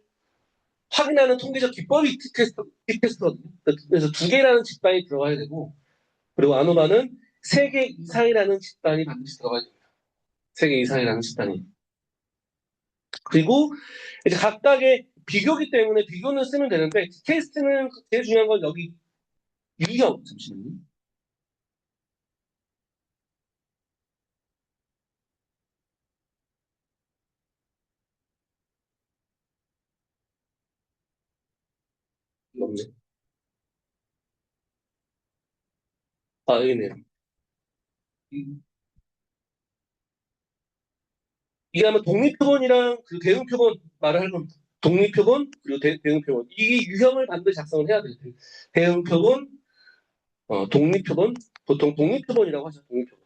확인하는 통계적 기법이 T테스트거든요. 그래서 두 개라는 집단이 들어가야 되고 그리고 아노바는 세 개 이상이라는 집단이 반드시 들어가야 됩니다. 세 개 이상이라는 집단이. 그리고 이제 각각의 비교기 때문에 비교는 쓰면 되는데 테스트는 제일 중요한 건 여기 유형 잠시만요. 없네. 아 여기네요. 이게 아마 독립표본이랑 그 대응표본 말을 할 겁니다. 독립표본 그리고 대응표본 이 유형을 반드시 작성을 해야 돼요. 대응표본, 독립표본 보통 독립표본이라고 하죠. 독립표본.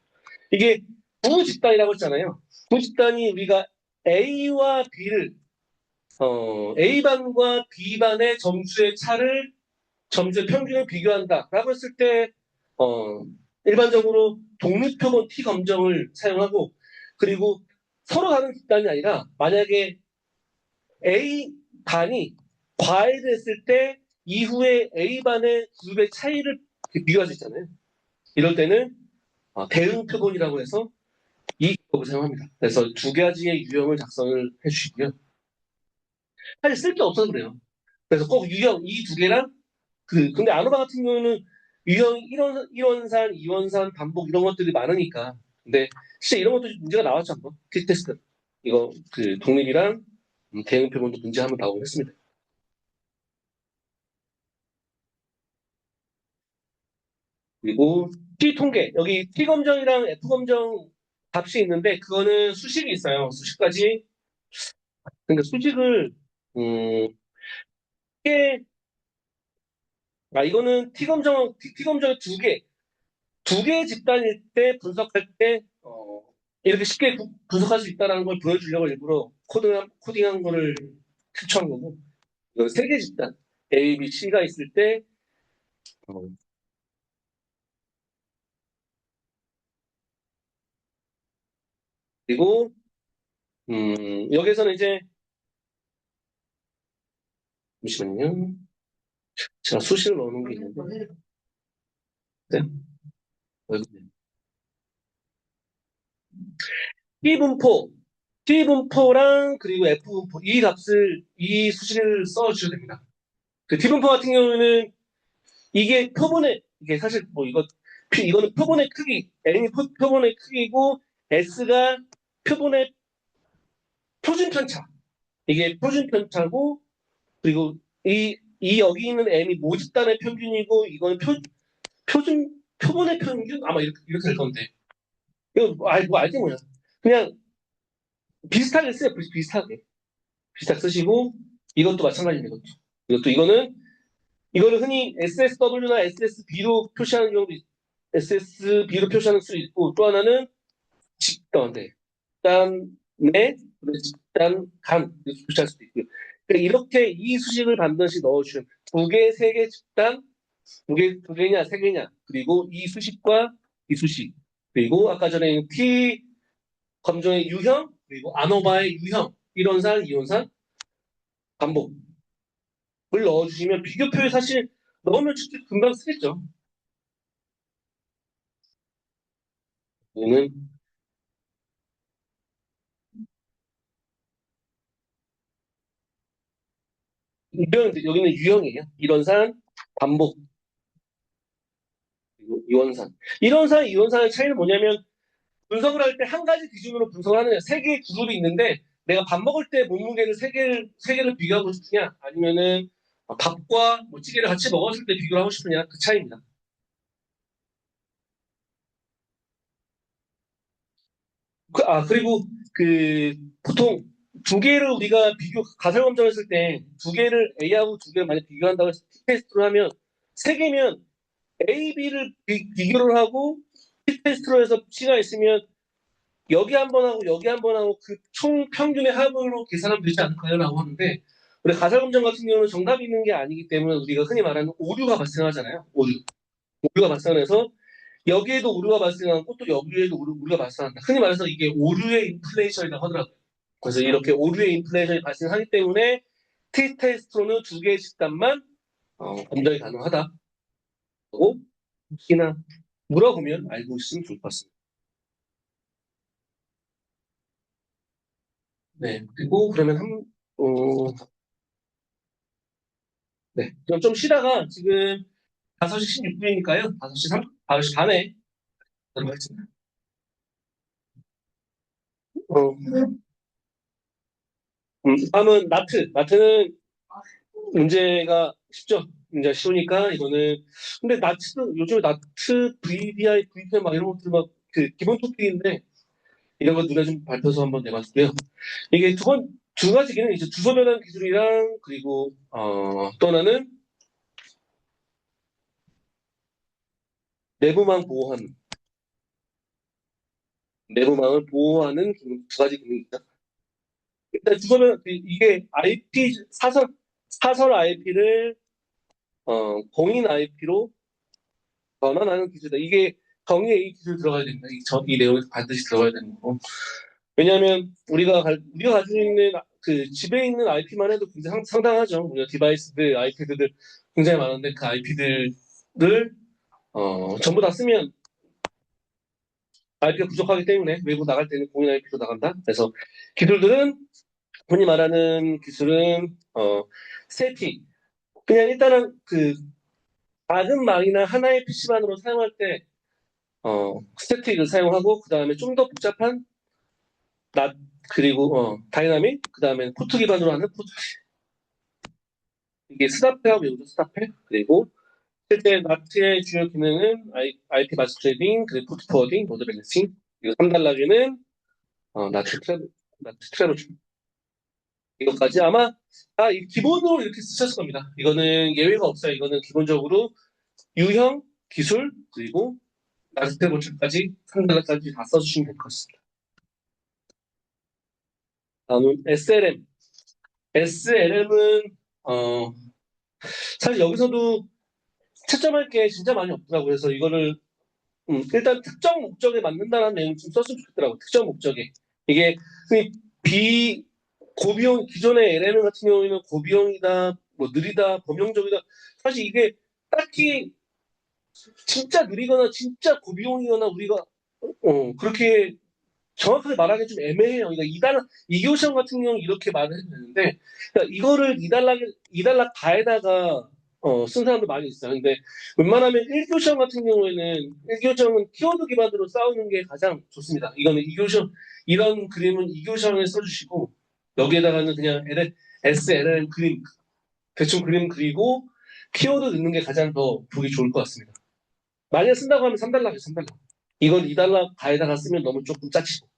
이게 부집단이라고 했잖아요. 부집단이 우리가 A와 B를 A반과 B반의 점수의 차를 점수의 평균을 비교한다라고 했을 때 일반적으로 독립표본 T 검정을 사용하고 그리고 서로 다른 집단이 아니라 만약에 A 반이 과외됐을 때 이후에 A 반의 그룹의 차이를 비교할 수 있잖아요. 이럴 때는 대응 표본이라고 해서 이 기법을 사용합니다. 그래서 두 가지의 유형을 작성을 해주시고요. 사실 쓸 게 없어서 그래요. 그래서 꼭 유형 이 두 개랑 근데 아노바 같은 경우는 유형 1원산, 2원산, 반복 이런 것들이 많으니까. 근데 실제 이런 것도 문제가 나왔죠 한번 테스트. 이거 그 독립이랑 대응 표본도 문제 한번 나오긴 했습니다. 그리고 T 통계 여기 T 검정이랑 F 검정 값이 있는데 그거는 수식이 있어요. 수식까지. 그러니까 수식을 꽤 이거는 T 검정 두 개의 집단일 때 분석할 때 이렇게 쉽게 분석할 수 있다는 걸 보여주려고 일부러 코딩한 거를 추천한 거고 이건 세 개 집단 A, B, C가 있을 때 어, 그리고 여기서는 이제 잠시만요. 제가 수식을 넣어놓은 게 있는데 네? T분포, T분포랑 그리고 F분포 이 수식을 써주셔도 됩니다. 그 T분포 같은 경우는 이게 표본의 이게 사실 뭐 이거는 표본의 크기 N이 표본의 크기고 S가 표본의 표준 편차 이게 표준 편차고 그리고 이 여기 있는 M이 모집단의 평균이고 이거는 표본의 평균 아마 이렇게 될 건데 이거 뭐 알게 뭐냐 그냥 비슷하게 써요 비슷하게 쓰시고 이것도 마찬가지입니다. 이거는 흔히 SSW나 SSB로 표시하는 경우도 SSB로 표시하는 수 있고 또 하나는 집단의 집단의 집단 간 이렇게 표시할 수도 있고요. 그러니까 이렇게 이 수식을 반드시 넣어주시면 두 개, 세 개 집단 두 개냐 세 개냐 그리고 이 수식과 이 수식 그리고 아까 전에 T 검정의 유형 그리고 아노바의 유형 1원산, 2원산 반복을 넣어주시면 비교표에 사실 넣으면 금방 쓰겠죠. 얘는 여기는 유형이에요. 1원산 반복 그리고 2원산 1원산, 2원산의 차이는 뭐냐면 분석을 할 때 한 가지 기준으로 분석을 하느냐 세 개의 그룹이 있는데 내가 밥 먹을 때 몸무게를 세 개를 비교하고 싶으냐 아니면은 밥과 뭐 찌개를 같이 먹었을 때 비교를 하고 싶으냐 그 차이입니다. 그리고 보통 두 개를 우리가 가설 검정했을 때 두 개를 A하고 두 개를 만약 비교한다고 해서 T-테스트로 하면 세 개면 A, B를 비교를 하고 T-테스트로 해서 C가 있으면 여기 한 번 하고 여기 한 번 하고 그 총 평균의 합으로 계산하면 되지 않을까요? 라고 하는데 우리 가설 검정 같은 경우는 정답이 있는 게 아니기 때문에 우리가 흔히 말하는 오류가 발생하잖아요. 오류가 발생해서 여기에도 오류가 발생하고 또 여기에도 오류가 발생한다. 흔히 말해서 이게 오류의 인플레이션이라고 하더라고요. 그래서 이렇게 오류의 인플레이션이 발생하기 때문에 T-테스트로는 두 개의 집단만 검정이 가능하다고 혹시나 물어보면 알고 있으면 좋을 것 같습니다. 네, 그리고 그러면 네, 그럼 좀 쉬다가 지금 5시 16분이니까요. 5시 반에 들어가겠습니다. 어, 다음은 나트. 나트는 문제가 쉽죠. 문제가 쉬우니까 이거는 근데 나트는 요즘에 나트, VBI, VPM 막 이런 것들 막 그 기본 토픽인데 이런 거 눈에 좀 밟혀서 한번 내봤고요. 이게 두 가지 기능이 있죠. 주소 변환 기술이랑, 그리고, 또 하나는 내부망 보호하는, 내부망을 보호하는 두 가지 기능이 있다. 일단 주소 변환, 이게 IP, 사설 IP를, 공인 IP로 전환하는 기술이다. 이게 정의에 이 기술 들어가야 됩니다. 이 내용에 반드시 들어가야 되는 거고. 왜냐하면 우리가 가지고 있는 그 집에 있는 IP만 해도 굉장히 상당하죠. 우리가 디바이스들, 아이패드들 굉장히 많은데 그 IP들을 전부 다 쓰면 IP가 부족하기 때문에 외부 나갈 때는 공인 IP로 나간다. 그래서 기술들은 흔히 말하는 기술은 세팅. 그냥 일단은 그 작은 망이나 하나의 PC만으로 사용할 때 스태틱을 사용하고 그 다음에 좀 더 복잡한 낫 그리고 다이나믹 그 다음에 포트 기반으로 하는 포트 이게 스타페하고 외우죠 스타페 그리고 실제 나트의 주요 기능은 IP 마스터링 그리고 포트 포워딩 로드 밸런싱 그리고 3단락에는 나트 트래블 이것까지 아마 이 기본으로 이렇게 쓰셨을 겁니다. 이거는 예외가 없어요. 이거는 기본적으로 유형 기술 그리고 나트 트래블까지 3단락까지 다 써주시면 될 것 같습니다. 다음은 SLM. SLM은 사실 여기서도 채점할 게 진짜 많이 없더라고요. 그래서 이거를 일단 특정 목적에 맞는다는 내용 좀 썼으면 좋겠더라고요. 특정 목적에. 이게 흔히 고비용 기존의 LLM 같은 경우에는 고비용이다, 뭐 느리다, 범용적이다. 사실 이게 딱히 진짜 느리거나 진짜 고비용이거나 우리가 그렇게 정확하게 말하기 좀 애매해요. 그러니까 이교 시험 같은 경우 이렇게 말을 해도 되는데, 그러니까 이거를 이달락 다에다가 쓴 사람도 많이 있어요. 근데 웬만하면 1교 시험 같은 경우에는 1교 시험은 키워드 기반으로 싸우는 게 가장 좋습니다. 이거는 2교 시험 이런 그림은 2교 시험에 써주시고 여기에다가는 그냥 SLM 그림 대충 그림 그리고 키워드 넣는 게 가장 더 보기 좋을 것 같습니다. 만약 쓴다고 하면 3달락이에요, 3달락. 이걸 2달락 다에다가 쓰면 너무 조금 짜치고.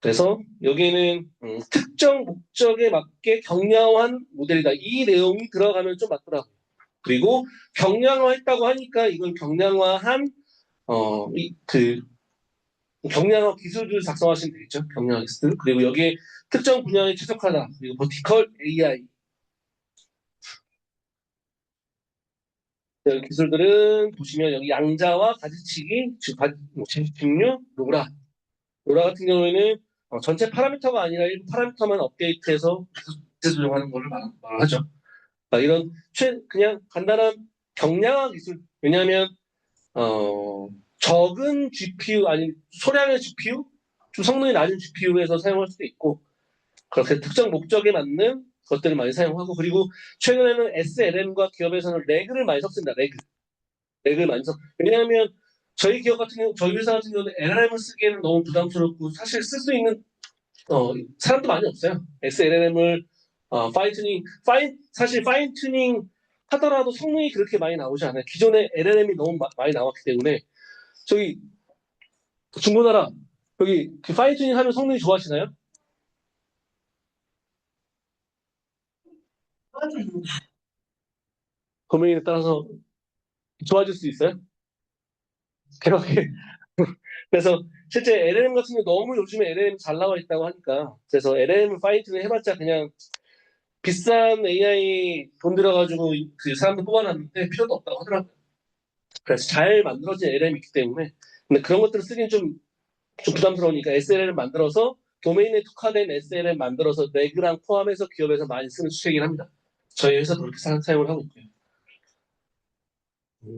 그래서 여기에는 특정 목적에 맞게 경량화한 모델이다. 이 내용이 들어가면 좀 맞더라고요. 그리고 경량화했다고 하니까 이건 경량화한 경량화 기술을 작성하시면 되겠죠. 경량화 기술. 그리고 여기에 특정 분야에 최적화다. 그리고 버티컬 AI 기술들은 보시면 여기 양자와 가지치기, 직류, 로라 같은 경우에는 전체 파라미터가 아니라 일부 파라미터만 업데이트해서 기술 조정하는 것을 말하죠. 이런 그냥 간단한 경량화 기술. 왜냐하면 적은 GPU 아니 소량의 GPU, 좀 성능이 낮은 GPU에서 사용할 수도 있고 그렇게 특정 목적에 맞는 것들을 많이 사용하고 그리고 최근에는 SLM과 기업에서는 레그를 많이 섞습니다. 레그를 많이 섞. 왜냐하면 저희 회사 같은 경우는 LLM을 쓰기에는 너무 부담스럽고 사실 쓸 수 있는 사람도 많이 없어요. SLM을 사실 파인 튜닝 하더라도 성능이 그렇게 많이 나오지 않아요. 기존에 LLM이 너무 많이 나왔기 때문에 저기 중고나라 여기 그 파인 튜닝 하면 성능이 좋아지나요? 도메인에 따라서 좋아질 수 있어요? 그렇게 그래서 실제 LLM 같은 경우 너무 요즘에 LLM 잘 나와 있다고 하니까 그래서 LLM 파인 튜닝 해봤자 그냥 비싼 AI 돈 들여가지고 그 사람들 뽑아놨는데 필요도 없다고 하더라고요. 그래서 잘 만들어진 LLM이 있기 때문에 근데 그런 것들을 쓰긴 좀 부담스러우니까 SLM을 만들어서 도메인에 특화된 SLM 만들어서 레그랑 포함해서 기업에서 많이 쓰는 추세이긴 합니다. 저희 회사도 그렇게 사용을 하고 있고요.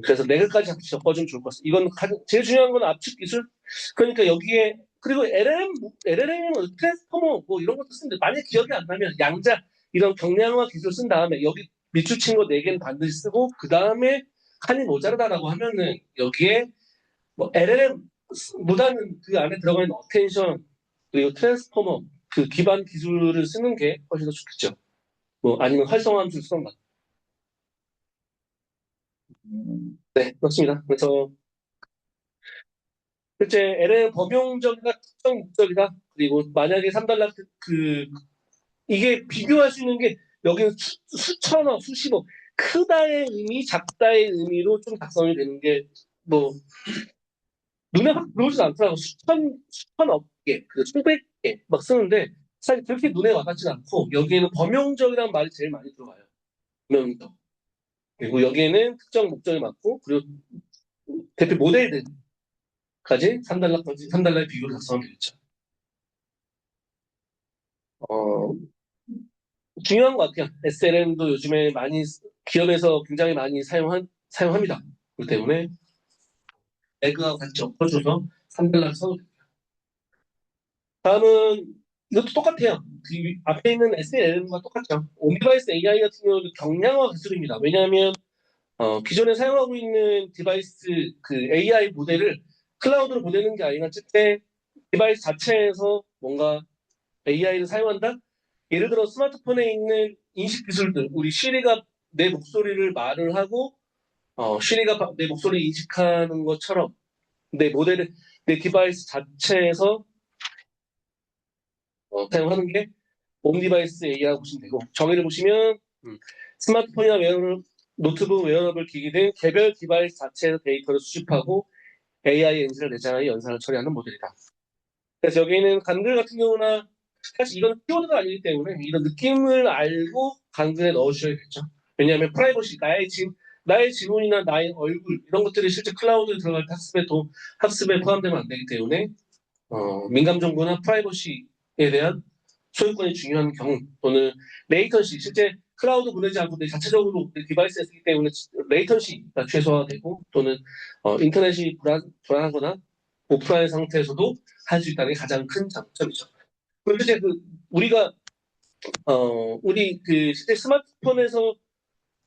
그래서 레그까지 같이 엮어주면 좋을 것 같습니다. 이건 제일 중요한 건 압축 기술. 그러니까 여기에 그리고 LLM은 트랜스포머 뭐 이런 것도 쓰는데 만약 기억이 안 나면 양자 이런 경량화 기술 쓴 다음에 여기 밑줄 친 거 4개는 반드시 쓰고 그 다음에 칸이 모자르다라고 하면은 여기에 뭐 LLM보다는 그 안에 들어가 있는 어텐션 그리고 트랜스포머 그 기반 기술을 쓰는 게 훨씬 더 좋겠죠. 뭐 아니면 활성화 함수를 쓰던가. 네, 그렇습니다. 그래서 실제 LL은 범용적이다, 특정 목적이다. 그리고 만약에 3달러 이게 비교할 수 있는 게 여기는 수천억, 수십억, 크다의 의미, 작다의 의미로 좀 작성이 되는 게 뭐 눈에 확 들어오지 않더라고. 수천억 개, 수백 개 막 쓰는데 사실 그렇게 눈에 와닿지 않고 여기에는 범용적이라는 말이 제일 많이 들어와요. 범용적. 그리고 여기에는 특정 목적이 많고 그리고 대표 모델들까지 3달러의 비교를 작성하면 되겠죠. 어, 중요한 것 같아요. SLM도 요즘에 기업에서 굉장히 많이 사용합니다. 그렇기 때문에 에그하고 같이 엎어줘서 3달러 써도 돼요. 다음은 이것도 똑같아요. 그 앞에 있는 SLM과 똑같죠. 온디바이스 AI 같은 경우도 경량화 기술입니다. 왜냐하면 기존에 사용하고 있는 디바이스 그 AI 모델을 클라우드로 보내는 게 아니라 실제 디바이스 자체에서 뭔가 AI를 사용한다? 예를 들어 스마트폰에 있는 인식 기술들, 우리 시리가 내 목소리를 말을 하고 시리가 내 목소리를 인식하는 것처럼 내 디바이스 자체에서 사용하는 게 홈디바이스 AI라고 보시면 되고 정의를 보시면 스마트폰이나 노트북, 웨어러블 기기 등 개별 디바이스 자체에서 데이터를 수집하고 AI 엔진을 내장하여 연산을 처리하는 모델이다. 그래서 여기는 간글 같은 경우나 사실 이건 키워드가 아니기 때문에 이런 느낌을 알고 간글에 넣어주셔야겠죠. 왜냐하면 프라이버시, 나의 지문이나 나의 얼굴 이런 것들이 실제 클라우드에 들어갈 때 학습에 포함되면 안 되기 때문에 민감 정보나 프라이버시에 대한 소유권이 중요한 경우 또는 레이턴시 실제 클라우드 보내지 않고 내 자체적으로 내 디바이스에 쓰기 때문에 레이턴시가 최소화되고 또는 인터넷이 불안하거나 오프라인 상태에서도 할 수 있다는 게 가장 큰 장점이죠. 그리고 실제 우리 실제 스마트폰에서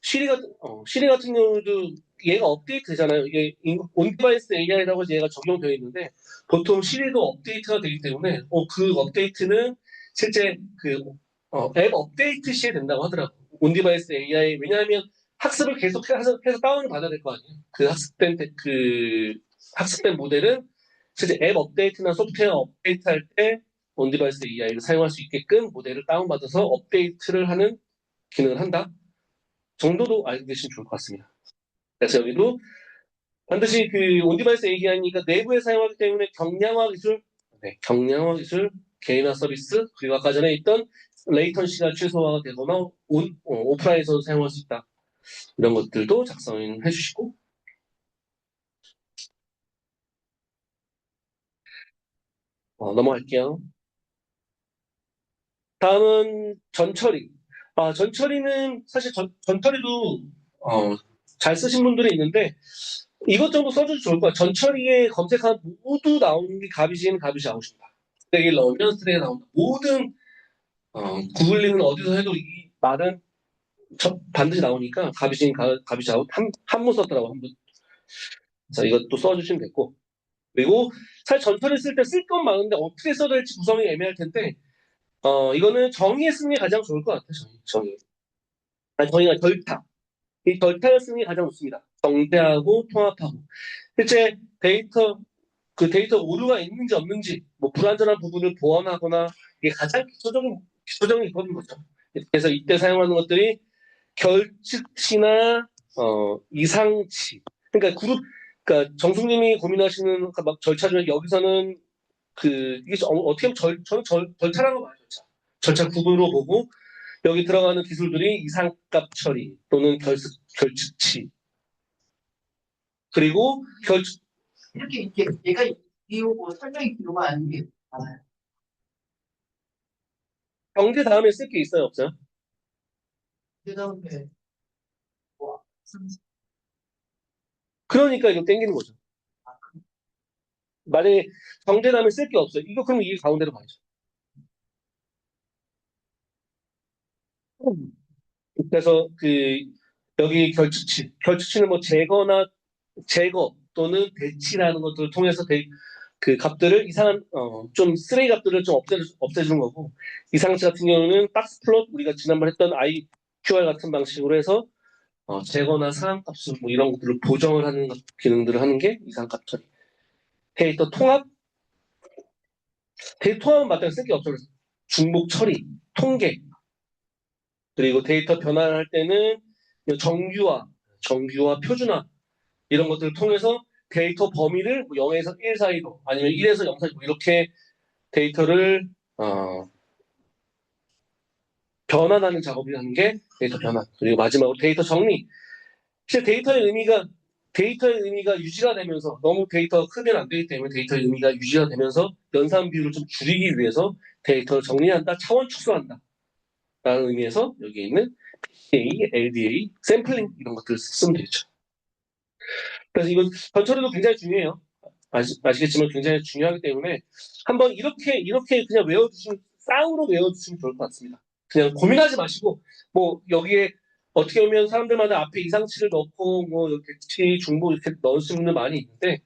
시리 같은 경우도 얘가 업데이트 되잖아요. 이게 온디바이스 AI라고 해서 얘가 적용되어 있는데 보통 시리도 업데이트가 되기 때문에 그 업데이트는 실제 앱 업데이트 시에 된다고 하더라고요. 온디바이스 AI 왜냐하면 학습을 계속해서 다운을 받아야 될 거 아니에요. 학습된 모델은 실제 앱 업데이트나 소프트웨어 업데이트 할 때 온디바이스 AI를 사용할 수 있게끔 모델을 다운받아서 업데이트를 하는 기능을 한다. 정도도 알고 계시면 좋을 것 같습니다. 그래서 여기도 반드시 온디바이스 AI니까 내부에 사용하기 때문에 경량화 기술, 개인화 서비스, 그리고 아까 전에 있던 레이턴시가 최소화가 되거나 오프라인에서 사용할 수 있다. 이런 것들도 작성해 주시고 넘어갈게요. 다음은 전처리. 전처리는 사실 전처리도 잘 쓰신 분들이 있는데 이것저것 써줘도 좋을 거야. 전처리에 검색하면 모두 나오는 게 가비진, 가비지 아웃입니다. 쓰레기를 넣으면 쓰레기가 나온다. 모든 구글링은 어디서 해도 이 말은 반드시 나오니까 가비진, 가비지 아웃 한문 썼더라고 한 분. 자 이것도 써주시면 됐고 그리고 사실 전처리 쓸 때 쓸 건 많은데 어떻게 써야 될지 구성이 애매할 텐데 이거는 정의에 쓰는 게 가장 좋을 것 같아요. 정의가 절타. 이 절타를 쓰는 게 가장 좋습니다. 정제하고 통합하고 실제 데이터 오류가 있는지 없는지, 뭐 불완전한 부분을 보완하거나 이게 가장 기초적인 기법인 거죠. 그래서 이때 사용하는 것들이 결측치나 이상치. 그러니까 정숙님이 고민하시는 막 절차 중에 여기서는 이게 어떻게 보면 저는 절차라고 봐요. 절차 구분으로 보고 여기 들어가는 기술들이 이상값 처리 또는 결측치 그리고 이렇게 얘가 이오고 설명이 필요가 아닌 게 많아요. 경제 다음에 쓸 게 있어요, 없어요? 그 다음에 뭐 그러니까 이거 땡기는 거죠. 만약에 경제 다음에 쓸 게 없어요. 이거 그러면 이게 가운데로 가죠. 그래서 여기 결측치는 뭐 제거 또는 배치라는 것들을 통해서 그 값들을 좀 쓰레기 값들을 좀 없애주는 거고 이상치 같은 경우는 박스 플롯 우리가 지난번 했던 IQR 같은 방식으로 해서 제거나 상한값을 뭐 이런 것들을 보정을 하는 기능들을 하는 게 이상값 처리. 데이터 통합, 데이터 통합은 마땅히 쓸 게 없죠. 그래서 중복 처리, 통계, 그리고 데이터 변환을 할 때는 정규화, 표준화 이런 것들을 통해서 데이터 범위를 뭐 0에서 1 사이로 아니면 1에서 0 사이로 이렇게 데이터를 변환하는 작업을 하는 게 데이터 변환. 그리고 마지막으로 데이터 정리. 실제 데이터의 의미가 유지가 되면서 너무 데이터가 크면 안 되기 때문에 데이터의 의미가 유지가 되면서 연산 비율을 좀 줄이기 위해서 데이터를 정리한다, 차원 축소한다. 라는 의미에서 여기 있는 PCA, LDA, 샘플링 이런 것들을 쓰면 되겠죠. 그래서 이건 전처리도 굉장히 중요해요. 아시겠지만 굉장히 중요하기 때문에 한번 이렇게 그냥 쌍으로 외워주시면 좋을 것 같습니다. 그냥 고민하지 마시고 뭐 여기에 어떻게 보면 사람들마다 앞에 이상치를 넣고 뭐 대치, 중복 이렇게 넣을 수 있는 많이 있는데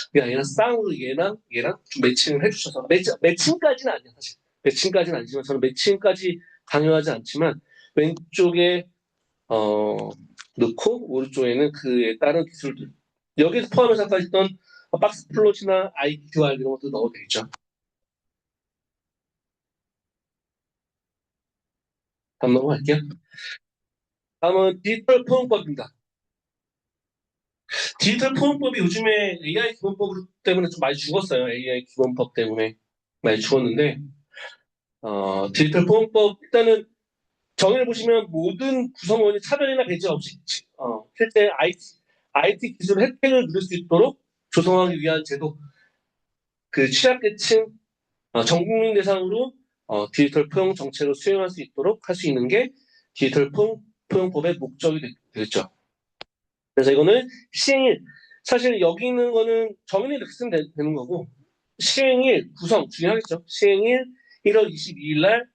그게 아니라 쌍으로 얘랑 좀 매칭을 해주셔서 매칭까지는 아니야 사실. 매칭까지는 아니지만 저는 매칭까지 강요하지 않지만 왼쪽에 넣고 오른쪽에는 그에 따른 기술들 여기서 포함해서 아까 했던 박스 플롯이나 IQR 이런 것도 넣어도 되겠죠. 다음 넘어갈게요. 다음은 디지털 포용법입니다. 디지털 포용법이 요즘에 AI 기본법 때문에 좀 많이 죽었어요. AI 기본법 때문에 많이 죽었는데 디지털 포용법 일단은 정의를 보시면 모든 구성원이 차별이나 배제 없이 실제 IT 기술 혜택을 누릴 수 있도록 조성하기 위한 제도 그 취약계층 전 국민 대상으로 디지털 포용 정책을 수행할 수 있도록 할 수 있는 게 디지털 포용법의 목적이 되겠죠. 그래서 이거는 시행일 사실 여기 있는 거는 정의를 이렇게 쓰면 되는 거고 시행일 구성 중요하겠죠. 시행일 1월 22일 날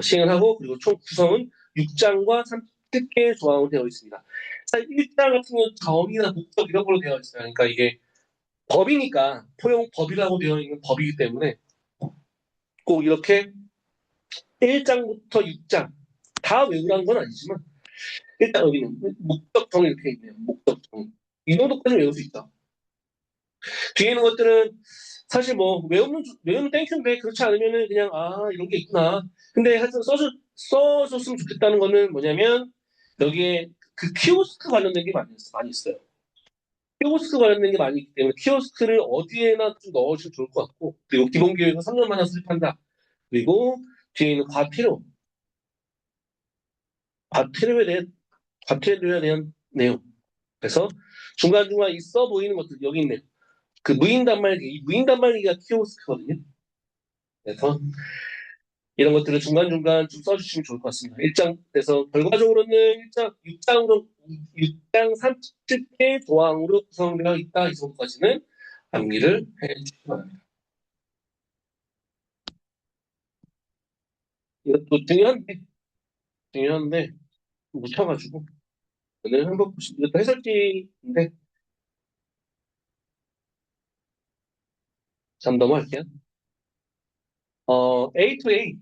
시행을 하고 그리고 총 구성은 6장과 30개의 조항으로 되어 있습니다. 사실 1장 같은 경우는 정의나 목적 이런 걸로 되어 있어요. 그러니까 이게 법이니까 포용법이라고 되어 있는 법이기 때문에 꼭 이렇게 1장부터 6장 다 외우라는 건 아니지만 일단 여기는 목적정 이렇게 있네요. 목적정. 이 정도까지 외울 수 있다. 뒤에 있는 것들은 사실 뭐 외우면 땡큐인데 그렇지 않으면은 그냥 이런 게 있구나. 근데 하여튼 써줬으면 좋겠다는 거는 뭐냐면 여기에 그 키오스크 관련된 게 많이 있어요. 키오스크 관련된 게 많이 있기 때문에 키오스크를 어디에나 좀 넣어주면 좋을 것 같고 그리고 기본교육은 3년마다 수립한다. 그리고 뒤에 있는 과태료에 대한 내용. 그래서 중간중간 있어 보이는 것들 여기 있네요. 그 무인 단말기, 이 무인 단말기가 키오스크거든요. 그래서 이런 것들을 중간중간 좀 써주시면 좋을 것 같습니다. 1장, 그래서 결과적으로는 6장 30개 조항으로 구성되어 있다. 이 정도까지는 암기를 해 주시기 바랍니다. 이것도 중요한데, 묻혀가지고, 오늘 한번 보시면, 이것도 해설지인데, 잠 넘어갈게요. A2A,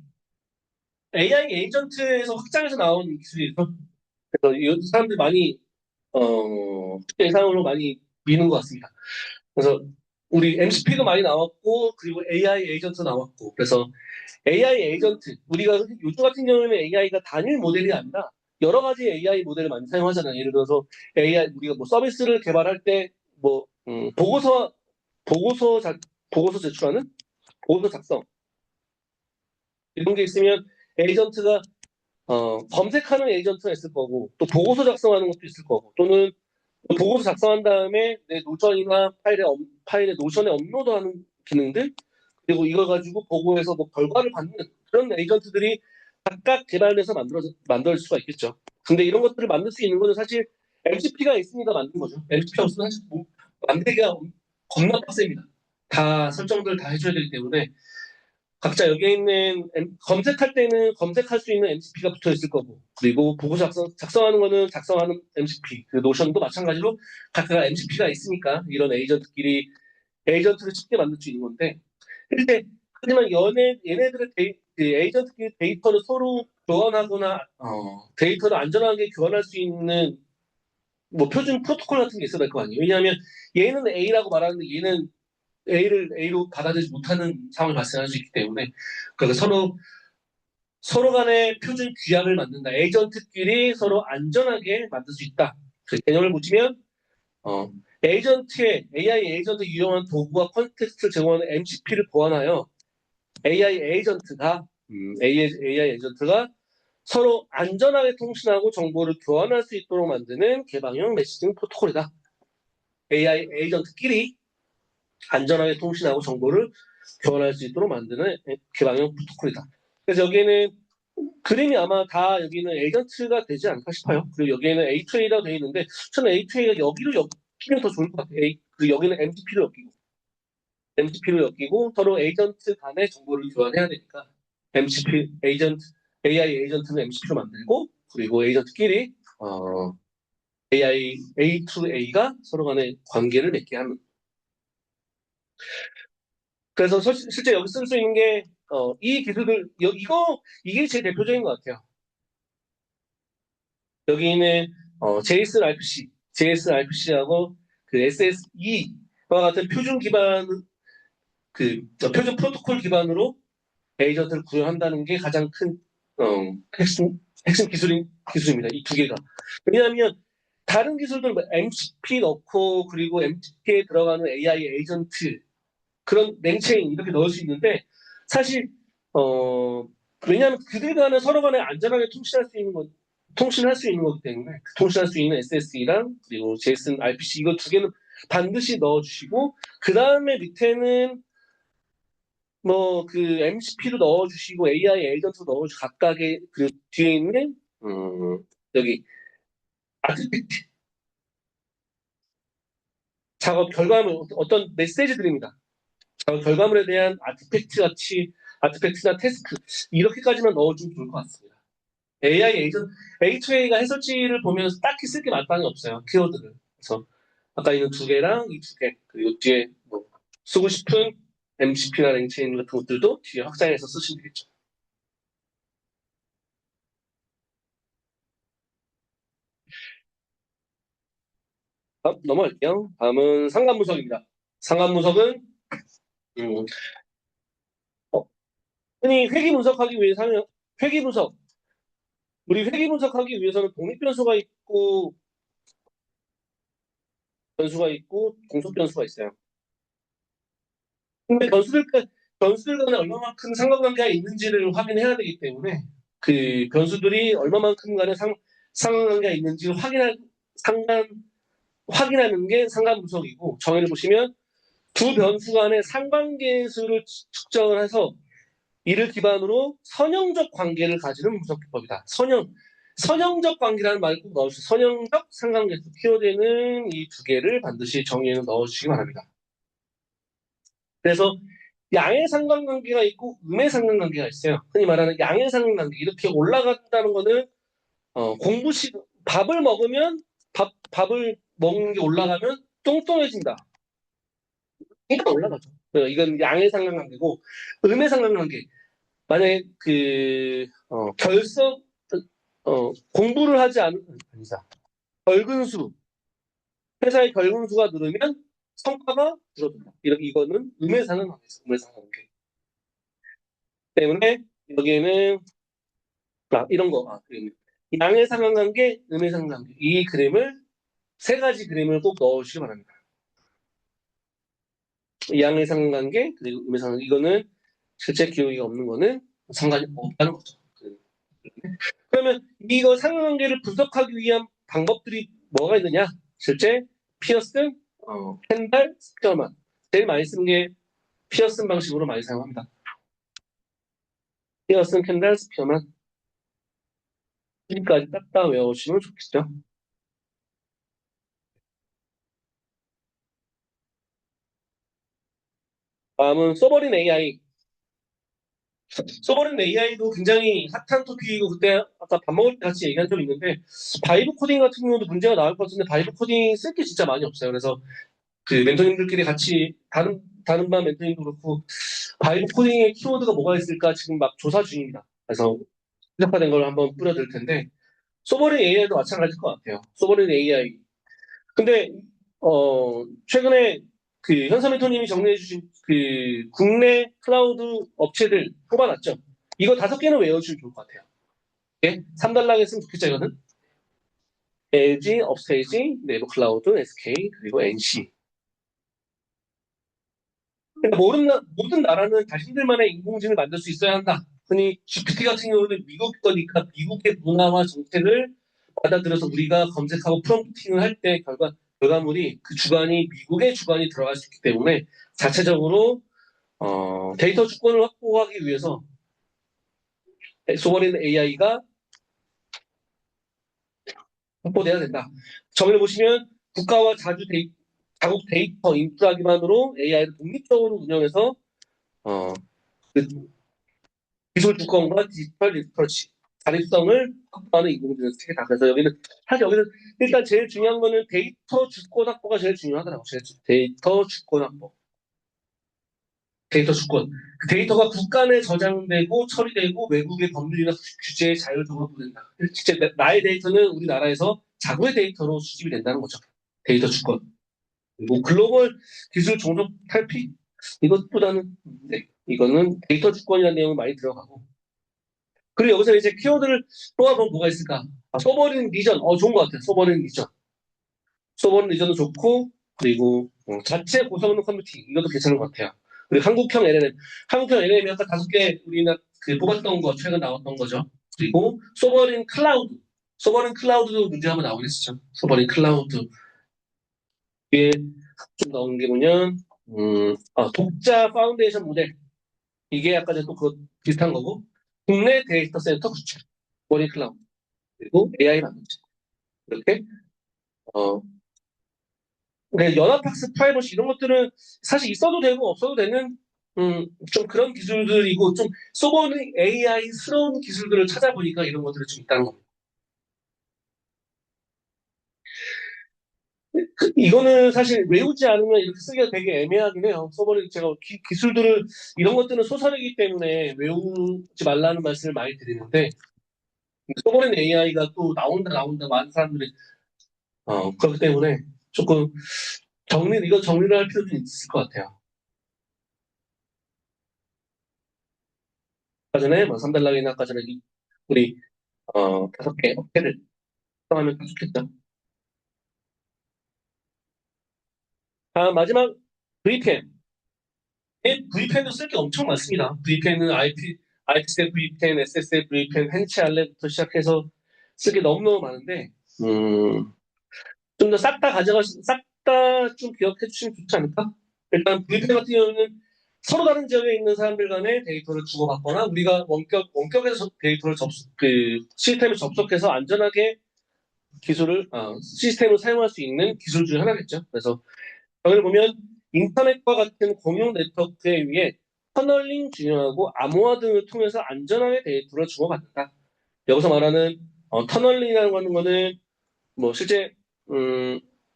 AI 에이전트에서 확장해서 나온 기술이죠. 그래서 이 사람들 많이 특히 예상으로 많이 미는 것 같습니다. 그래서 우리 MCP도 많이 나왔고 그리고 AI 에이전트 나왔고 그래서 AI 에이전트 우리가 요즘 같은 경우에는 AI가 단일 모델이 아니라 여러 가지 AI 모델을 많이 사용하잖아요. 예를 들어서 AI 우리가 뭐 서비스를 개발할 때 뭐 보고서 보고서 제출하는 보고서 작성 이런 게 있으면 에이전트가 검색하는 에이전트가 있을 거고 또 보고서 작성하는 것도 있을 거고 또는 보고서 작성한 다음에 내 노션이나 파일에 노션에 업로드하는 기능들 그리고 이걸 가지고 보고해서 뭐 결과를 받는 그런 에이전트들이 각각 개발돼서 만들어질 수가 있겠죠. 근데 이런 것들을 만들 수 있는 거는 사실 MCP가 있으니까 만든 거죠. MCP가 없으면 사실 뭐 만들기가 겁나 빡셉니다. 다 설정들 다 해줘야 되기 때문에 각자 여기에 있는 검색할 때는 검색할 수 있는 MCP가 붙어 있을 거고 그리고 보고 작성하는 거는 작성하는 MCP 그 노션도 마찬가지로 각각 MCP가 있으니까 이런 에이전트를 쉽게 만들 수 있는 건데 근데 하지만 얘네들의 그 에이전트끼리 데이터를 서로 교환하거나 데이터를 안전하게 교환할 수 있는 뭐 표준 프로토콜 같은 게 있어야 될 거 아니에요. 왜냐하면 얘는 A라고 말하는데 얘는 A를 A로 받아들이지 못하는 상황이 발생할 수 있기 때문에 그러니까 서로 간의 표준 규약을 만든다. 에이전트끼리 서로 안전하게 만들 수 있다. 그 개념을 보시면 에이전트의 AI 에이전트 유용한 도구와 컨텍스트를 제공하는 MCP를 보완하여 AI 에이전트가 서로 안전하게 통신하고 정보를 교환할 수 있도록 만드는 개방형 메시징 프로토콜이다. AI 에이전트끼리 안전하게 통신하고 정보를 교환할 수 있도록 만드는 개방형 프로토콜이다. 그래서 여기에는 그림이 아마 다 여기는 에이전트가 되지 않을까 싶어요. 그리고 여기에는 A2A라고 되어 있는데 저는 A2A가 여기로 엮이면 더 좋을 것 같아요. 그리고 여기는 MCP로 엮이고 서로 에이전트 간의 정보를 교환해야 되니까 MCP AI 에이전트는 MCP로 만들고 그리고 에이전트끼리 AI A2A가 서로 간의 관계를 맺게 하는. 그래서 실제 여기 쓸 수 있는 게 이 기술들 이게 제일 대표적인 것 같아요. 여기는 JSON-RPC하고 그 SSE와 같은 표준 기반 표준 프로토콜 기반으로 에이전트를 구현한다는 게 가장 큰 핵심 기술입니다. 이 두 개가. 왜냐하면 다른 기술들 MCP 넣고 그리고 MCP에 들어가는 AI 에이전트 그런 랭체인 이렇게 넣을 수 있는데 사실 왜냐하면 그들 간에 서로 간에 안전하게 통신할 수 있는 거기 때문에 통신할 수 있는 SSE랑 그리고 JSON, RPC 이거 두 개는 반드시 넣어주시고 그 다음에 밑에는 뭐 그 MCP도 넣어주시고 AI 에이전트도 넣어주시고 각각의 그 뒤에 있는 여기 아티팩트 작업 결과물 어떤 메시지들입니다. 작업 결과물에 대한 아티팩트나 태스크 이렇게까지만 넣어주면 좋을 것 같습니다. AI 에이전 A2A가 해설지를 보면서 딱히 쓸 게 마땅히 없어요. 키워드를. 그래서 아까 있는 두 개랑 이 두 개, 그리고 뒤에 뭐 쓰고 싶은 MCP나 랭체인 같은 것들도 뒤에 확장해서 쓰시면 되겠죠. 다음 넘어갈게요. 다음은 상관 분석입니다. 상관 분석은 음, 어, 흔히 회귀 분석 우리 회귀 분석하기 위해서는 독립 변수가 있고 공속 변수가 있어요. 근데 변수들 간에 얼마만큼 상관관계가 있는지를 확인해야 되기 때문에 그 변수들이 얼마만큼 간의 상관관계가 있는지를 확인하는 게 상관 분석이고 정의를 보시면 두 변수 간의 상관계수를 측정을 해서 이를 기반으로 선형적 관계를 가지는 분석 기법이다. 선형적 관계라는 말을 꼭 넣어주세요. 선형적 상관계수 키워드에는 이 두 개를 반드시 정의에 넣어주시기 바랍니다. 그래서 양의 상관관계가 있고 음의 상관관계가 있어요. 흔히 말하는 양의 상관관계 이렇게 올라간다는 거는 밥을 먹으면 밥을 먹는 게 올라가면 뚱뚱해진다. 그러니까 올라가죠. 이건 양의 상관관계고 음의 상관관계. 만약에 공부를 하지 않은 아니다. 결근수 회사의 결근수가 늘으면 성과가 줄어든다. 이거는 음의 상관관계죠. 음의 상관관계. 때문에 여기에는 이런 거 양의 상관관계, 음의 상관관계 이 그림을 세 가지 그림을 꼭 넣어주시기 바랍니다. 양의 상관관계 그리고 음의 상관관계 이거는 실제 기록이 없는 거는 상관이 없다는 거죠. 그러면 이거 상관관계를 분석하기 위한 방법들이 뭐가 있느냐? 실제 피어슨, 펜달, 스피어만 제일 많이 쓰는 게 피어슨 방식으로 많이 사용합니다. 피어슨, 캔달, 스피어만 여기까지 딱딱 외워주시면 좋겠죠. 다음은 서버린 AI. 서버린 AI도 굉장히 핫한 토픽이고 그때 아까 밥 먹을 때 같이 얘기한 적이 있는데 바이브 코딩 같은 경우도 문제가 나올 것 같은데 바이브 코딩 쓸 게 진짜 많이 없어요. 그래서 그 멘토님들끼리 같이 다른 반 멘토님도 그렇고 바이브 코딩의 키워드가 뭐가 있을까 지금 막 조사 중입니다. 그래서 시작화된 걸 한번 뿌려드릴 텐데 소버린 AI도 마찬가지일 것 같아요. 소버린 AI. 근데 최근에 그 현서멘토님이 정리해주신 그 국내 클라우드 업체들 뽑아놨죠. 이거 5개는 외워주시면 좋을 것 같아요. 예? 3단락 했으면 좋겠죠, 이거는. LG, 업스테이지, 네이버클라우드, SK, 그리고 NC. 그러니까 모든 나라는 자신들만의 인공지능을 만들 수 있어야 한다. 흔히 GPT 같은 경우는 미국 거니까 미국의 문화와 정책을 받아들여서 우리가 검색하고 프롬프팅을 할 때 결과물이 그 주관이 미국의 주관이 들어갈 수 있기 때문에 자체적으로 데이터 주권을 확보하기 위해서 소버린 AI가 확보돼야 된다. 정의를 보시면 국가와 자국 데이터 인프라 기반으로 AI를 독립적으로 운영해서 그 기술 주권과 디지털 리서치, 자립성을 확보하는 인공지능 세계다. 그래서 사실 여기는 일단 제일 중요한 거는 데이터 주권 확보가 제일 중요하더라고요. 데이터 주권 확보. 데이터 주권. 그 데이터가 국가 내 저장되고 처리되고 외국의 법률이나 규제에 자율적으로 보낸다. 실제 나의 데이터는 우리나라에서 자국의 데이터로 수집이 된다는 거죠. 데이터 주권. 그리고 글로벌 기술 종속 탈피 이것보다는 이거는 데이터 주권이라는 내용이 많이 들어가고 그리고 여기서 이제 키워드를 뽑아보면 뭐가 있을까? 소버린 리전, 좋은 것 같아요. 소버린 리전. 소버린 리전도 좋고, 그리고 자체 고성능 컴퓨팅, 이것도 괜찮은 것 같아요. 그리고 한국형 LLM. 한국형 LLM이 아까 5개 우리나 뽑았던 거, 최근 나왔던 거죠. 그리고 소버린 클라우드. 소버린 클라우드도 문제 한번 나오긴 했었죠. 소버린 클라우드. 위에 좀 나오는 게 뭐냐면, 독자 파운데이션 모델. 이게 아까 전에 또 그거 비슷한 거고, 국내 데이터 센터 구축. 소버린 클라우드. 그리고 AI 만들자. 이렇게 연합학습 프라이버시 이런 것들은 사실 있어도 되고 없어도 되는 좀 그런 기술들이고 좀 소버린 AI스러운 기술들을 찾아보니까 이런 것들이 좀 있다는 겁니다. 이거는 사실 외우지 않으면 이렇게 쓰기가 되게 애매하긴 해요. 소버린 제가 기술들을 이런 것들은 소설이기 때문에 외우지 말라는 말씀을 많이 드리는데 소버린 AI가 또 나온다 많은 사람들이 그렇기 때문에 조금 이거 정리를 할 필요도 있을 것 같아요. 아까 전에 3달락이나 아까 전에 우리 5개 업체를 사용하면 더 좋겠죠. 마지막 VPN. VPN도 쓸 게 엄청 많습니다. VPN은 IPsec VPN, SSL VPN, hen치 알레부터 시작해서 쓸 게 너무너무 많은데 좀 더 싹 다 좀 기억해 주시면 좋지 않을까? 일단 VPN 같은 경우는 서로 다른 지역에 있는 사람들 간의 데이터를 주고받거나 우리가 원격에서 데이터를 시스템에 접속해서 안전하게 시스템을 사용할 수 있는 기술 중에 하나겠죠. 그래서 여기를 보면 인터넷과 같은 공용 네트워크에 의해 터널링 중요하고 암호화 등을 통해서 안전하게 데이터를 주고받는다. 여기서 말하는 터널링이라는 거는 뭐 실제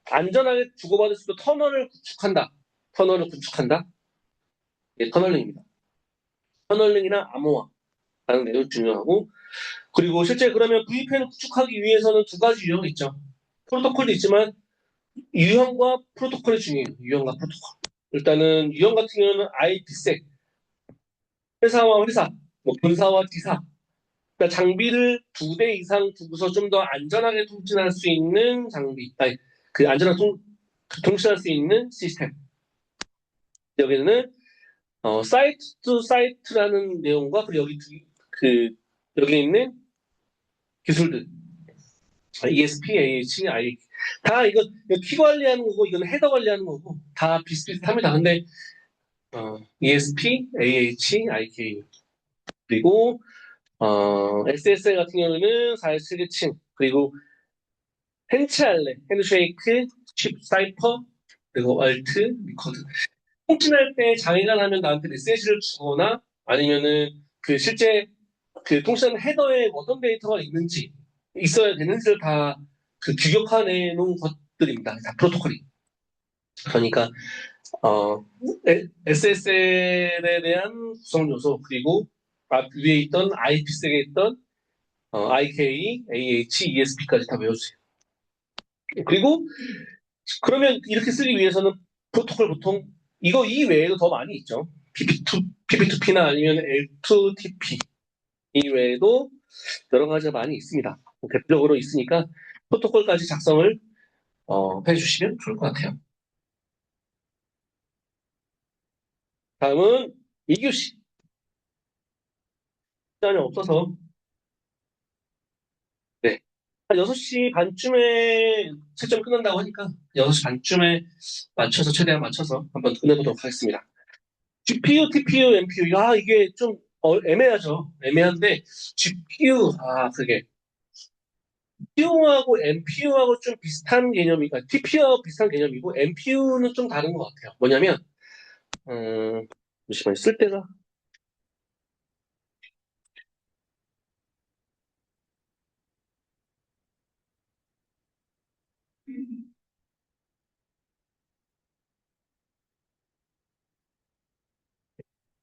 안전하게 주고받을 수 있도록 터널을 구축한다. 터널을 구축한다. 이게 터널링입니다. 터널링이나 암호화라는 내용이 중요하고 그리고 실제 그러면 VPN을 구축하기 위해서는 2가지 유형이 있죠. 프로토콜도 있지만 유형과 프로토콜이 중요해요. 유형과 프로토콜. 일단은 유형 같은 경우는 IPsec, 회사와 회사, 뭐 본사와 지사. 그러니까 장비를 2대 이상 두고서 좀 더 안전하게 통신할 수 있는 장비. 그 안전하게 통신할 수 있는 시스템. 여기는 사이트 투 사이트라는 내용과 그리고 여기 있는 기술들. ESP, AH, I 다 이거 키 관리하는 거고 이건 헤더 관리하는 거고 다 비슷비슷합니다. 근데 ESP, AH, IK 그리고 SSL 같은 경우는 427계층 그리고 hen치알레, 핸드쉐이크, 칩 사이퍼 그리고 얼트, 리코드 통신할 때 장애가 나면 나한테 메시지를 주거나 아니면은 실제 통신하는 헤더에 어떤 데이터가 있어야 되는지를 다 규격화해 놓은 것들입니다. 다 프로토콜이. 그러니까 SSL에 대한 구성 요소 그리고 위에 있던 IPsek에 있던 IK, AH, ESP까지 다 외워주세요. 그리고 그러면 이렇게 쓰기 위해서는 프로토콜 보통 이 외에도 더 많이 있죠. PP2P나 아니면 L2TP 이외에도 여러 가지가 많이 있습니다. 대표적으로 있으니까 프로토콜까지 작성을 해주시면 좋을 것 같아요. 다음은 2교시. 시간이 없어서 네. 한 6시 반쯤에 채점 끝난다고 하니까 6시 반쯤에 최대한 맞춰서 한번 끝내보도록 하겠습니다. GPU, TPU, NPU. 이게 좀 애매하죠. 애매한데 GPU, 그게 TPU하고 NPU하고 좀 비슷한 개념이니까 TPU하고 비슷한 개념이고 NPU는 좀 다른 것 같아요. 뭐냐면 잠시만요. 쓸 때가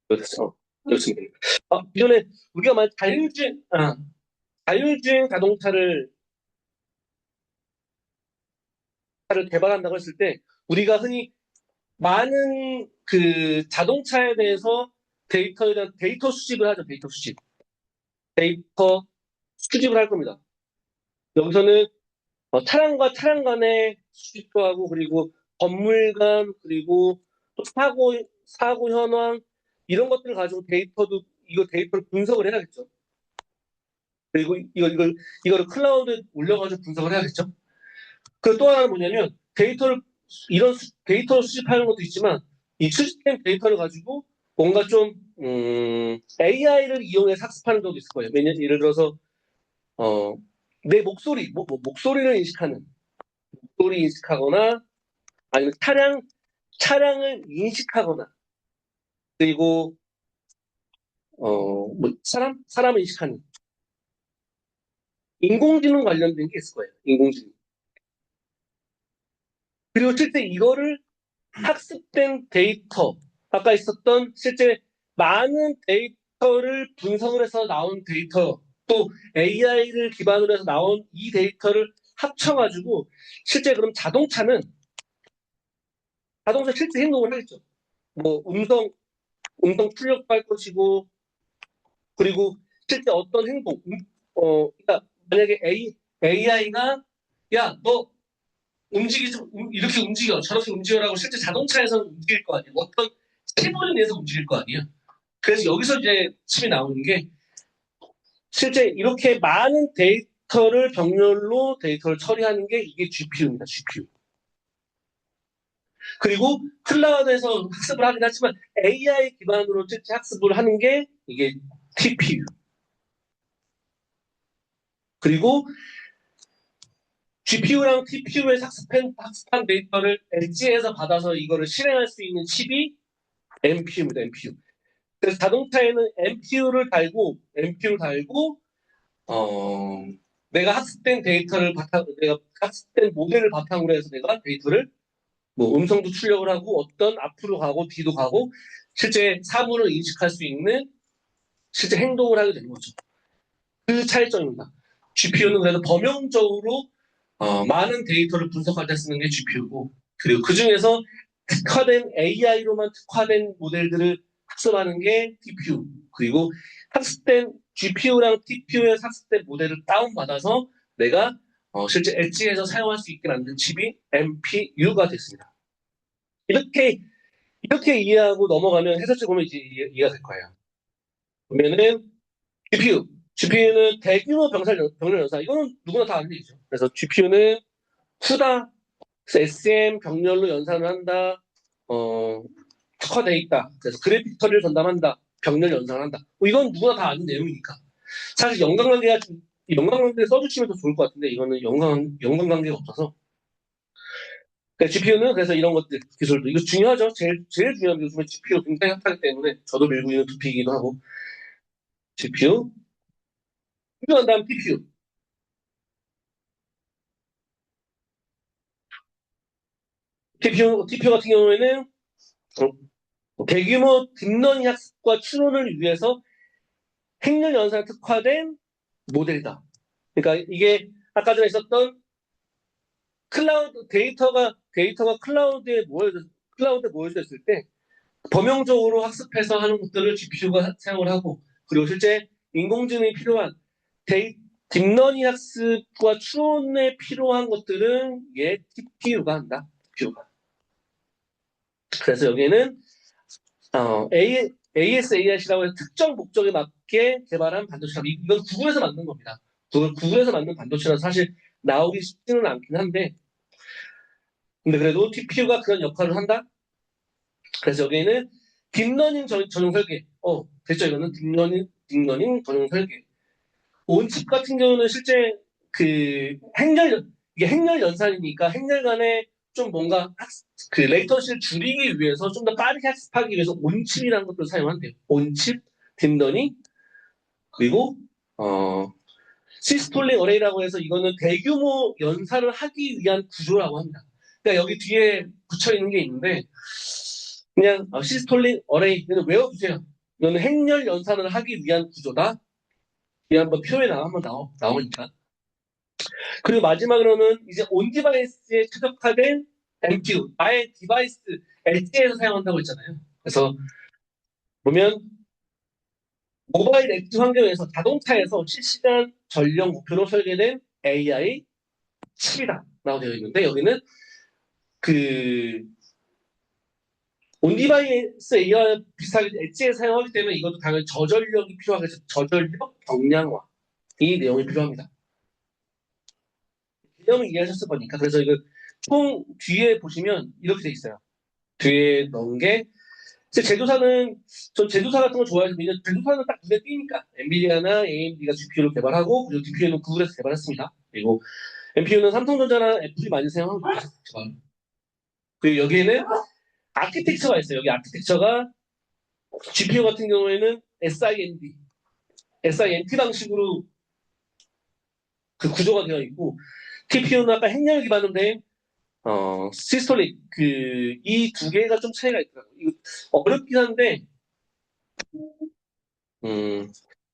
그렇죠. 그렇습니다. 기존에 우리가 자율주행 자동차를 개발한다고 했을 때 우리가 흔히 많은 그 자동차에 대해서 데이터 수집을 하죠. 데이터 수집을 할 겁니다. 여기서는 차량과 차량 간의 수집도 하고 그리고 건물 간 그리고 또 사고 현황 이런 것들을 가지고 이거 데이터를 분석을 해야겠죠. 그리고 이거를 클라우드에 올려가지고 분석을 해야겠죠. 그 또 하나는 뭐냐면 데이터를 수집하는 것도 있지만 이 수집된 데이터를 가지고 뭔가 좀 AI를 이용해서 학습하는 경우도 있을 거예요. 예를 들어서 내 목소리를 목소리 인식하거나 아니면 차량을 인식하거나 그리고 사람을 인식하는 인공지능 관련된 게 있을 거예요. 인공지능. 그리고 실제 이거를 학습된 데이터, 아까 있었던 실제 많은 데이터를 분석을 해서 나온 데이터, 또 AI를 기반으로 해서 나온 이 데이터를 합쳐가지고 실제 그럼 자동차 실제 행동을 하겠죠. 뭐 음성 출력할 것이고 그리고 실제 어떤 행동, 그러니까 만약에 AI가 야, 너 이렇게 움직여, 저렇게 움직여라고 실제 자동차에서는 움직일 거 아니에요. 어떤 시뮬을 내서 움직일 거 아니에요. 그래서 여기서 이제 칩이 나오는 게 실제 이렇게 많은 병렬로 데이터를 처리하는 게 이게 GPU입니다. GPU. 그리고 클라우드에서 학습을 하긴 하지만 AI 기반으로 실제 학습을 하는 게 이게 TPU. 그리고 GPU랑 TPU에 학습한 데이터를 엣지에서 받아서 이거를 실행할 수 있는 칩이 NPU입니다. NPU. 그래서 자동차에는 NPU를 달고 내가 학습된 모델을 바탕으로 해서 내가 데이터를 뭐 음성도 출력을 하고 어떤 앞으로 가고 뒤도 가고 실제 사물을 인식할 수 있는 실제 행동을 하게 되는 거죠. 그 차이점입니다. GPU는 그래서 범용적으로 많은 데이터를 분석할 때 쓰는 게 GPU고 그리고 그 중에서 AI로만 특화된 모델들을 학습하는 게 TPU 그리고 학습된 GPU랑 TPU에서 학습된 모델을 다운받아서 내가 실제 엣지에서 사용할 수 있게 만든 칩이 NPU가 됐습니다. 이렇게 이해하고 넘어가면 해설책 보면 이제 이해가 될 거예요. 그러면은 GPU는 대규모 병렬 연산 이거는 누구나 다 아는 얘기죠. 그래서 GPU는 후다 SM 병렬로 연산을 한다. 특화되어 있다. 그래서 그래픽 처리를 전담한다. 병렬 연산을 한다. 이건 누구나 다 아는 내용이니까. 사실 연관관계 써주시면 더 좋을 것 같은데 이거는 연관관계가 없어서. 그러니까 GPU는 그래서 이런 것들 기술도 이거 중요하죠. 제일 중요한 게 요즘에 GPU 굉장히 핫하기 때문에 저도 밀고 있는 토픽이기도 하고 GPU 필요한 다음 TPU. TPU 같은 경우에는 대규모 딥러닝 학습과 추론을 위해서 행렬 연산에 특화된 모델이다. 그러니까 이게 아까 전에 있었던 데이터가 클라우드에 모여져 클라우드에 모여져 있을 때 범용적으로 학습해서 하는 것들을 GPU가 사용을 하고, 그리고 실제 인공지능이 필요한 딥러닝 학습과 추론에 필요한 것들은 얘 TPU가 한다. TPU가. 그래서 여기에는 ASAI라고 해서 특정 목적에 맞게 개발한 반도체라. 이건 구글에서 만든 겁니다. 구글에서 만든 반도체라서 사실 나오기 쉽지는 않긴 한데, 근데 그래도 TPU가 그런 역할을 한다. 그래서 여기에는 딥러닝 전용 설계. 됐죠. 이거는 딥러닝 전용 설계. 온칩 같은 경우는 실제 그 이게 행렬 연산이니까 행렬 간에 좀 뭔가 레이턴시를 줄이기 위해서 좀 더 빠르게 학습하기 위해서 온칩이라는 것들을 사용한대요. 온칩, 딥러닝, 그리고 시스톨링 어레이라고 해서 이거는 대규모 연산을 하기 위한 구조라고 합니다. 그러니까 여기 뒤에 붙여 있는 게 있는데 그냥 시스톨링 어레이 이거는 외워두세요. 이거는 행렬 연산을 하기 위한 구조다. 이 한번 표에 한번 나오니까. 그리고 마지막으로는 이제 온 디바이스에 최적화된 MPU, 아예 디바이스 엣지에서 사용한다고 했잖아요. 그래서 보면 모바일 엣지 환경에서 자동차에서 실시간 전력 목표로 설계된 AI 칩이다 라고 되어 있는데 여기는 그 온디바이스 AI와 비슷하게 엣지에 사용하기 때문에 이것도 당연히 저전력이 필요하겠죠. 저전력 경량화 이 내용이 필요합니다. 개념을 이해하셨을 거니까. 그래서 이거 총 뒤에 보시면 이렇게 돼 있어요. 뒤에 넣은 게 제조사는 전 제조사 같은 거 좋아해서 왜냐면 제조사는 딱 눈에 띄니까 엔비디아나 AMD가 GPU를 개발하고 그리고 DPU는 구글에서 개발했습니다. 그리고 NPU는 삼성전자나 애플이 많이 사용하고 있죠. 그리고 여기에는 아키텍처가 있어요. 여기 아키텍처가 GPU 같은 경우에는 SIMD 방식으로 그 구조가 되어 있고 TPU는 아까 행렬 기반인데 시스톨릭 이 두 개가 좀 차이가 있더라고요. 이거 어렵긴 한데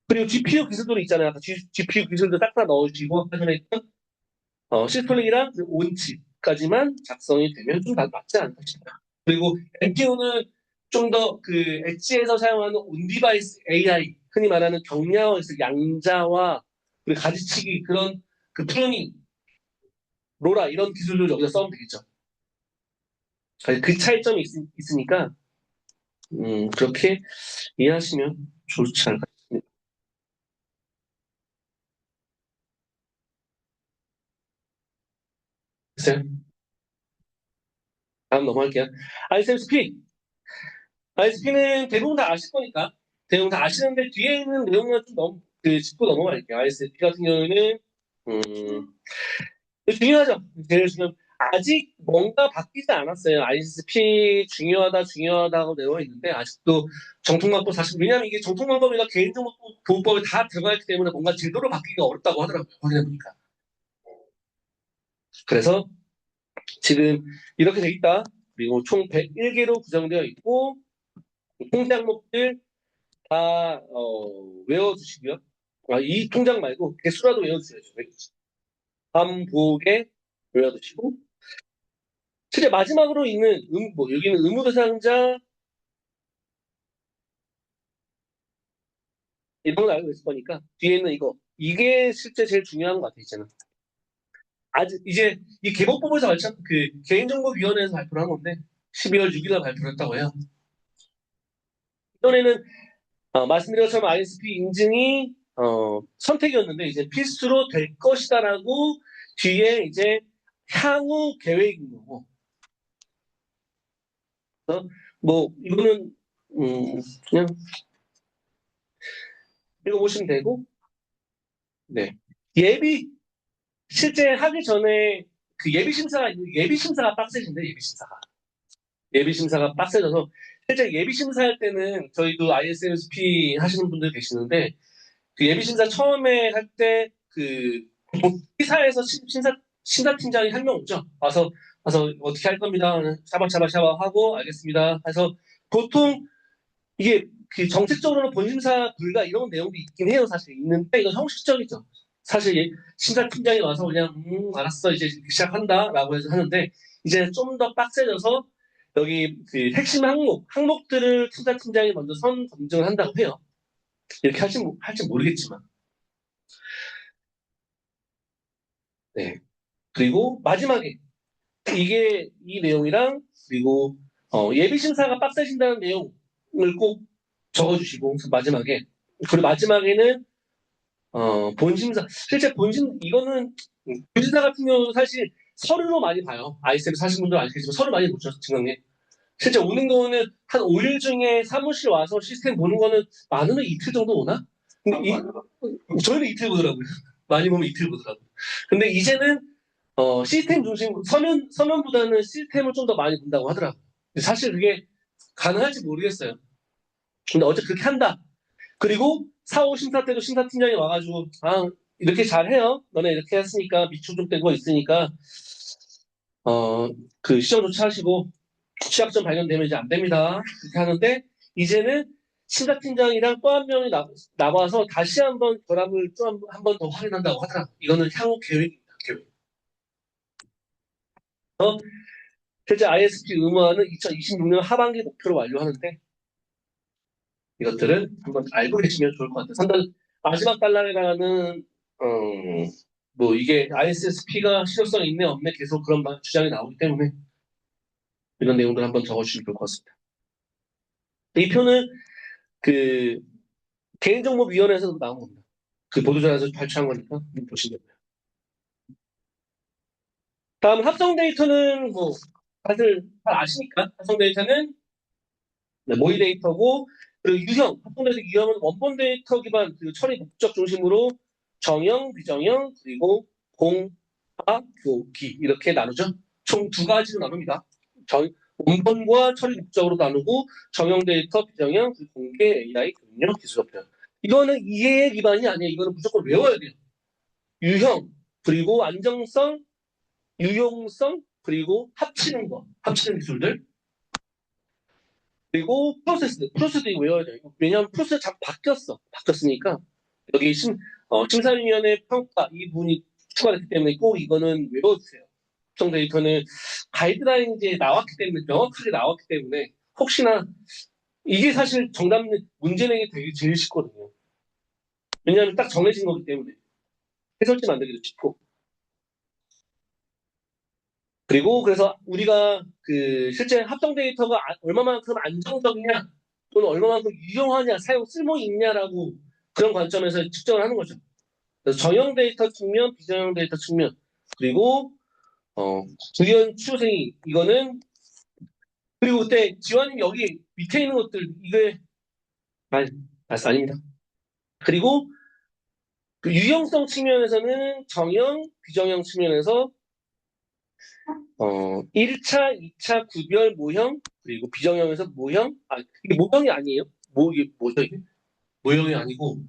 그리고 GPU 기술도 있잖아요. 아까 GPU 기술도 딱딱 넣으시고 아까 전에 했던 시스톨릭이랑 온칩까지만 작성이 되면 좀 맞지 않을까 싶어요. 그리고 NPU는 좀 더 엣지에서 사용하는 온디바이스 AI, 흔히 말하는 경량화, 양자화, 그리고 가지치기 그런 프로닝, 로라 이런 기술을 여기서 써면 되겠죠. 그 차이점이 있으니까 그렇게 이해하시면 좋지 않을까 싶습니다. 됐어요? 다음 넘어갈게요. ISMCP. ISP는 대부분 다 아실 거니까. 대부분 다 아시는데 뒤에 있는 내용은 좀 짚고 넘어갈게요. ISP 같은 경우에는, 중요하죠. 제일 중요한, 아직 뭔가 바뀌지 않았어요. ISP 중요하다고 되어 있는데, 아직도 정통방법 사실, 왜냐면 이게 정통방법이나 개인정보보호법에 다 들어가 있기 때문에 뭔가 제도로 바뀌기가 어렵다고 하더라고요. 확인해보니까. 그래서 지금 이렇게 돼 있다. 그리고 총 101개로 구성되어 있고, 통장목들 다 외워두시고요. 이 통장 말고 개수라도 외워두셔야죠. 반복에 외워두시고 실제 마지막으로 있는 여기는 의무대상자 이런 걸 알고 있을 거니까 뒤에 있는 이게 실제 제일 중요한 것 같아요. 이제는 아직 이제 이 개법법에서 개인정보위원회에서 발표를 한 건데 12월 6일 날 발표를 했다고 해요. 이전에는 말씀드린 것처럼 ISP 인증이 선택이었는데 이제 필수로 될 것이다라고 뒤에 이제 향후 계획인 거고. 이거는 그냥 읽어보시면 되고, 네. 실제 하기 전에 예비심사가 빡세진데, 예비심사가 빡세져서, 실제 예비심사할 때는 저희도 ISMSP 하시는 분들 계시는데, 예비심사 처음에 할 때, 회사에서 심사팀장이 한 명 오죠. 와서 어떻게 할 겁니다. 샤바샤바 하고, 알겠습니다. 해서 보통 이게 정책적으로는 본심사 불가 이런 내용도 있긴 해요. 사실 있는데 이건 형식적이죠. 사실 심사팀장이 와서 그냥 알았어 이제 시작한다라고 해서 하는데 이제 좀 더 빡세져서 여기 그 핵심 항목들을 팀장이 먼저 선 검증을 한다고 해요. 이렇게 할지 모르겠지만. 네. 그리고 마지막에 이게 이 내용이랑 그리고 예비 심사가 빡세진다는 내용을 꼭 적어주시고 마지막에 그리고 마지막에는 본심사 실제 본심 이거는 교진사 같은 경우도 사실 서류로 많이 봐요. 아이쌤 사신 분들 아시겠지만 서류 많이 보죠 증강에. 실제 오는 거는 한 5일 중에 사무실 와서 시스템 보는 거는 많으면 이틀 정도 오나? 근데 저희는 이틀 보더라고요. 많이 보면 이틀 보더라고요. 근데 이제는 시스템 중심 서면보다는 시스템을 좀 더 많이 본다고 하더라고요. 근데 사실 그게 가능할지 모르겠어요. 근데 어째 그렇게 한다. 그리고 4, 5 심사 때도 심사팀장이 와가지고 이렇게 잘해요. 너네 이렇게 했으니까 미충족된 거 있으니까 그 시정 조치하시고 취약점 발견되면 이제 안 됩니다. 그렇게 하는데 이제는 심사팀장이랑 또 한 명이 나와서 다시 한번 결함을 좀 한 번 더 확인한다고 하더라고요. 이거는 향후 계획입니다. 계획. 실제 ISP 의무화는 2026년 하반기 목표로 완료하는데 이것들을 한번 알고 계시면 좋을 것 같아요. 마지막 달락이라는 뭐 이게 ISSP가 실효성 있네 없네 계속 그런 주장이 나오기 때문에 이런 내용들 한번 적어주시면 좋을 것 같습니다. 이 표는 그 개인정보위원회에서 나온 겁니다. 그 보도자료에서 발췌한 거니까 보시면 됩니다. 다음 합성 데이터는 뭐 다들 잘 아시니까 합성 데이터는 모의 데이터고 그리고 합성 데이터 유형은 원본 데이터 기반 그 처리 목적 중심으로 정형, 비정형 그리고 공화, 교기 이렇게 나누죠. 총 두 가지로 나눕니다. 원본과 처리 목적으로 나누고 정형 데이터, 비정형, 그리고 공개, AI, 교육력, 기술협력. 이거는 이해 기반이 아니에요. 이거는 무조건 외워야 돼요. 유형, 그리고 안정성, 유용성, 그리고 합치는 기술들. 그리고 프로세스도 이거 외워야 돼요. 왜냐하면 프로세스 자꾸 바뀌었으니까 여기 심사위원회 평가 이 부분이 추가됐기 때문에 꼭 이거는 외워주세요. 합성 데이터는 가이드라인이 이제 나왔기 때문에 명확하게 나왔기 때문에 혹시나 이게 사실 정답 문제 내기 되게 제일 쉽거든요. 왜냐하면 딱 정해진 거기 때문에 해설지 만들기도 쉽고 그리고 그래서 우리가 그 실제 합성 데이터가 얼마만큼 안정적이냐 또는 얼마만큼 유용하냐 사용 쓸모 있냐라고 그런 관점에서 측정을 하는 거죠. 그래서 정형 데이터 측면, 비정형 데이터 측면 그리고 구현 추생이 이거는 그리고 그때 지원님 여기 밑에 있는 것들 이게 아닙니다. 그리고 그 유형성 측면에서는 정형, 비정형 측면에서 1차, 2차 구별 모형 그리고 비정형에서 모형 이게 모형이 아니에요? 이게 뭐죠 이게? 모형이 아니고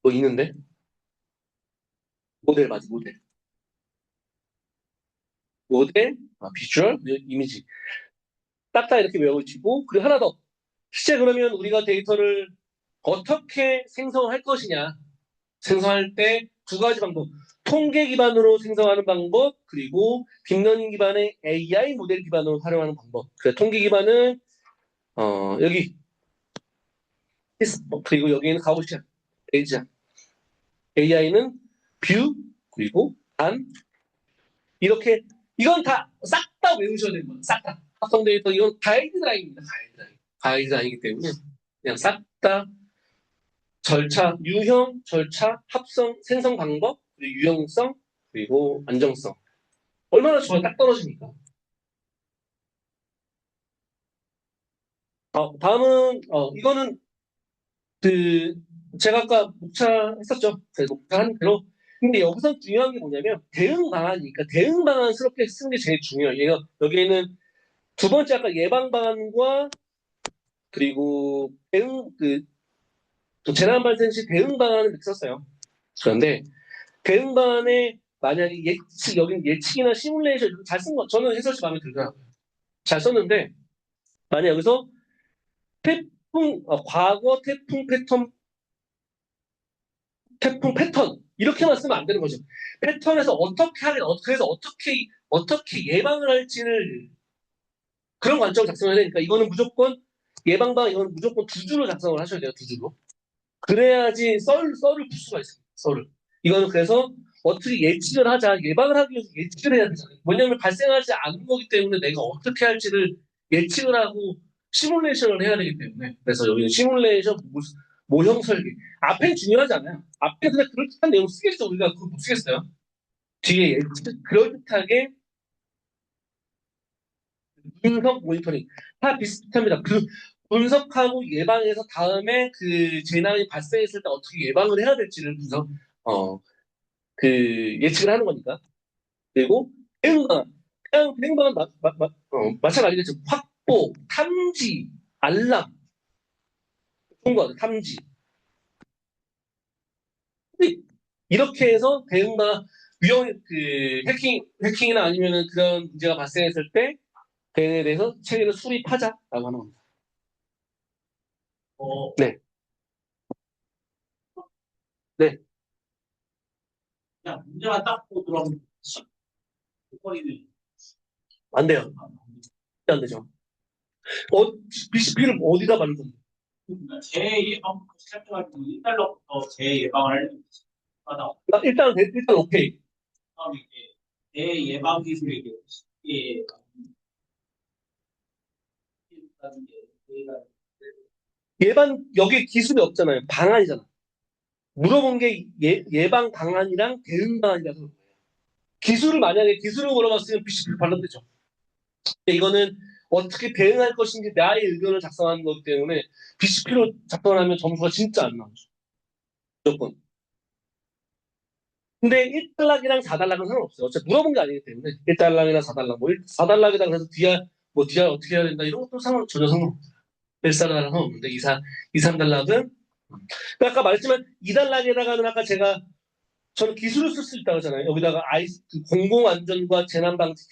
뭐 있는데? 모델 맞아 모델 비주얼, 이미지 딱딱 이렇게 외워지고 그리고 하나 더 실제 그러면 우리가 데이터를 어떻게 생성할 것이냐 생성할 때 두 가지 방법 통계 기반으로 생성하는 방법 그리고 딥러닝 기반의 AI 모델 기반으로 활용하는 방법 그래서 통계 기반은 여기 그리고 여기는 가우시안 베이지안 AI는 뷰 그리고 단 이렇게 이건 다 싹 다 외우셔야 되는 거예요. 싹 다. 합성 데이터 이건 가이드라인입니다. 가이드라인이기 때문에 그냥 싹 다 절차, 유형, 절차, 합성, 생성 방법, 그리고 유형성, 그리고 안정성. 얼마나 저와 딱 떨어집니까? 다음은 이거는 그 제가 아까 목차했었죠. 제가 목차한 대로. 근데 여기서 중요한 게 뭐냐면 대응 방안이니까 대응 방안스럽게 쓰는 게 제일 중요해요. 여기에는 두 번째 아까 예방 방안과 그리고 또 재난 발생 시 대응 방안을 이렇게 썼어요. 그런데 대응 방안에 만약에 여긴 예측이나 시뮬레이션 잘 쓴 거 저는 해설지 마음에 들더라고요. 잘 썼는데 만약 여기서 과거 태풍 패턴 이렇게만 쓰면 안 되는 거죠. 패턴에서 어떻게 하긴 어떻게 해서 어떻게 예방을 할지를 그런 관점을 작성해야 되니까 이거는 무조건 예방방 이거는 무조건 두 줄로 작성을 하셔야 돼요. 두 줄로. 그래야지 썰을 풀 수가 있어요. 썰을. 이거는 그래서 어떻게 예측을 하자. 예방을 하기 위해서 예측을 해야 되잖아요. 뭐냐면 발생하지 않은 거기 때문에 내가 어떻게 할지를 예측을 하고 시뮬레이션을 해야 되기 때문에. 그래서 여기는 시뮬레이션 모형 설계. 앞엔 중요하지 않아요. 앞에 그냥 그럴듯한 내용 쓰겠어. 우리가 그거 못 쓰겠어요. 뒤에 예측, 그럴듯하게 분석 모니터링. 다 비슷합니다. 그 분석하고 예방해서 다음에 그 재난이 발생했을 때 어떻게 예방을 해야 될지를 어, 예측을 하는 거니까. 그리고 대응방안. 그냥 대응방안 마찬가지겠죠. 확보, 탐지, 알람. 그런 거 같아요. 탐지. 근데 이렇게 해서 대응방안 해킹이나 아니면은 그런 문제가 발생했을 때 대응에 대해서 체계를 수립하자라고 하는 겁니다. 어, 네. 네. 그냥 문제만 딱 보고 그럼 버리는 안 돼요. 안 되죠. BCP를 어디다 바른 건데? 재예방부터 시작해가지고 1달러부터 재예방을 하려고 하다 일단 오케이. 다음에 이제 재예방 기술이 이제 쉽게 일단 이제 저희가 여기 기술이 없잖아요. 방안이잖아. 물어본 게 예방 방안이랑 대응 방안이라서 그런 거예요. 만약에 기술을 물어봤으면 BCP를 발라도 되죠. 근데 이거는 어떻게 대응할 것인지 나의 의견을 작성하는 거기 때문에 BCP로 작성을 하면 점수가 진짜 안 나오죠. 무조건. 근데 1달락이랑 4달락은 상관없어요. 어차피 물어본 게 아니기 때문에 1달락이나 4달락, 4달락이다 그래서 DR 어떻게 해야 된다 이런 것도 전혀 상관없어요. 1달락은 상관없는데 3달락은 아까 말했지만 2달락에다가는 아까 저는 기술을 쓸 수 있다고 하잖아요. 여기다가 공공안전과 재난방지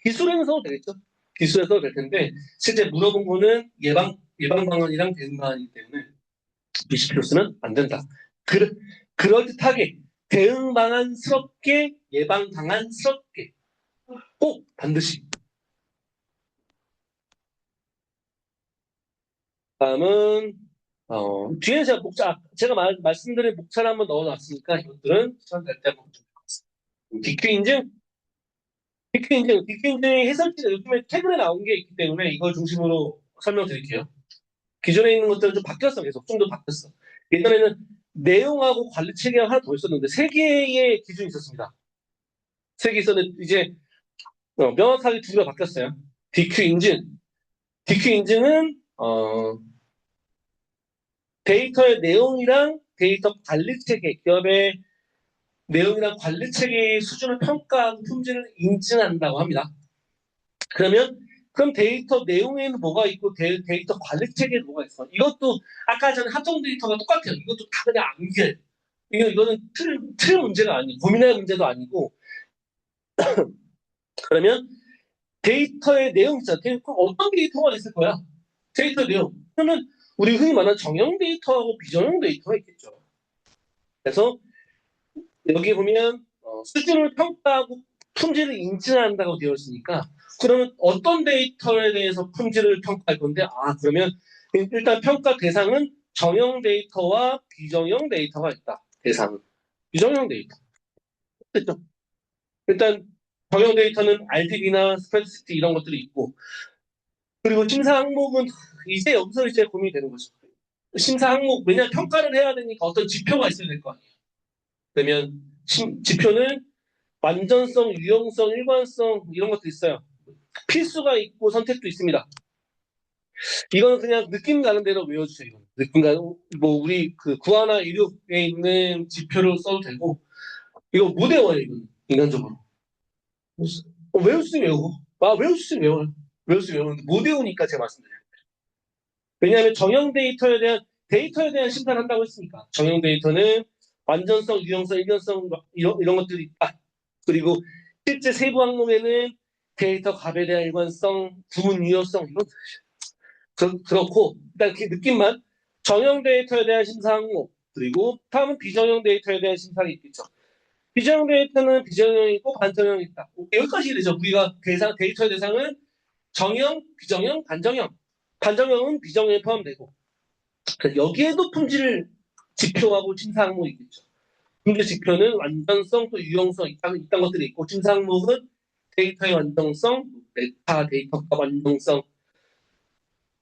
기술에는 써도 되겠죠. 기술에 써도 될 텐데 실제 물어본 거는 예방 방안이랑 대응 방안이기 때문에 BCP로서는 안 된다. 그럴듯하게 대응 방안스럽게 예방 방안스럽게 꼭 반드시. 다음은 뒤에 제가 말씀드린 목차를 한번 넣어놨으니까 이것들은 시간 될 때 한번 좀 DQ 인증. DQ 인증의 해설지가 요즘에 최근에 나온 게 있기 때문에 이걸 중심으로 설명드릴게요. 기존에 있는 것들은 좀 바뀌었어. 계속 좀 더 바뀌었어. 예전에는 내용하고 관리 체계가 하나 더 있었는데 세 개의 기준이 있었습니다. 세 개 있었는데 이제 명확하게 두 개가 바뀌었어요. DQ 인증. DQ 인증은 데이터의 내용이랑 데이터 관리 체계, 기업의 내용이랑 관리 체계의 수준을 평가하고 품질을 인증한다고 합니다. 그럼 데이터 내용에는 뭐가 있고 데이터 관리 체계에는 뭐가 있어? 이것도 아까 전에 합성 데이터가 똑같아요. 이것도 다 그냥 암기해. 이거는 틀 문제가 아니고 고민할 문제도 아니고 그러면 데이터의 내용 있잖아. 어떤 데이터가 있을 거야? 데이터 내용. 그러면 우리 흔히 말하는 정형 데이터하고 비정형 데이터가 있겠죠. 그래서 여기 보면 수준을 평가하고 품질을 인증한다고 되어 있으니까 그러면 어떤 데이터에 대해서 품질을 평가할 건데 그러면 일단 평가 대상은 정형 데이터와 비정형 데이터가 있다. 대상은 비정형 데이터. 됐죠? 일단 정형 데이터는 RDB나 스프레드시트 이런 것들이 있고 그리고 심사 항목은 여기서 이제 고민이 되는 거죠. 심사 항목 왜냐하면 평가를 해야 되니까 어떤 지표가 있어야 될 거 아니에요. 그러면 지표는 완전성, 유형성, 일관성 이런 것도 있어요. 필수가 있고 선택도 있습니다. 이거는 그냥 느낌 가는 대로 외워주세요. 느낌 가는 우리 그 구하나 이륙에 있는 지표를 써도 되고 이거 못 외워요. 이거는 인간적으로 외울 수 있으면 외우고 외울 수 있으면 외워요. 외울 수 있으면 외우는데 못 외우니까 제가 말씀드려요. 왜냐하면 정형 데이터에 대한 심사를 한다고 했으니까 정형 데이터는 완전성, 유형성, 일관성 이런 것들이 있다. 그리고 실제 세부 항목에는 데이터 값에 대한 일관성, 구분 유효성 이런 그렇고 일단 그 느낌만 정형 데이터에 대한 심사 항목 그리고 다음은 비정형 데이터에 대한 심사가 있겠죠. 비정형 데이터는 비정형이 있고 반정형이 있다. 여기까지 되죠. 우리가 데이터의 대상은 정형, 비정형, 단정형. 단정형은 비정형에 포함되고 여기에도 품질 지표하고 심사 항목이 있겠죠. 품질 지표는 완전성 또 유용성 이딴 것들이 있고 심사 항목은 데이터의 완전성, 메타 데이터값 완전성,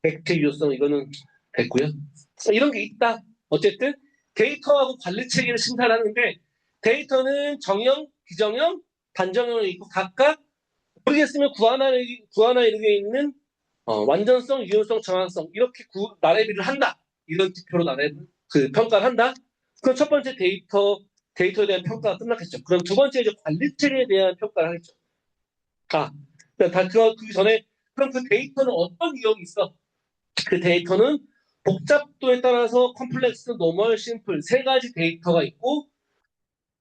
팩트 유효성 이거는 됐고요. 이런 게 있다. 어쨌든 데이터하고 관리 체계를 심사를 하는데 데이터는 정형, 비정형, 단정형이 있고 각각 모르겠으면 구하나 이렇게 있는 완전성, 유효성, 정확성 이렇게 나래비를 한다. 이런 지표로 평가를 한다. 그럼 첫 번째 데이터에 대한 평가가 끝났겠죠. 그럼 두 번째 이제 관리 체계에 대한 평가를 하겠죠. 그 전에 그럼 그 데이터는 어떤 유형이 있어? 그 데이터는 복잡도에 따라서 컴플렉스, 노멀, 심플 세 가지 데이터가 있고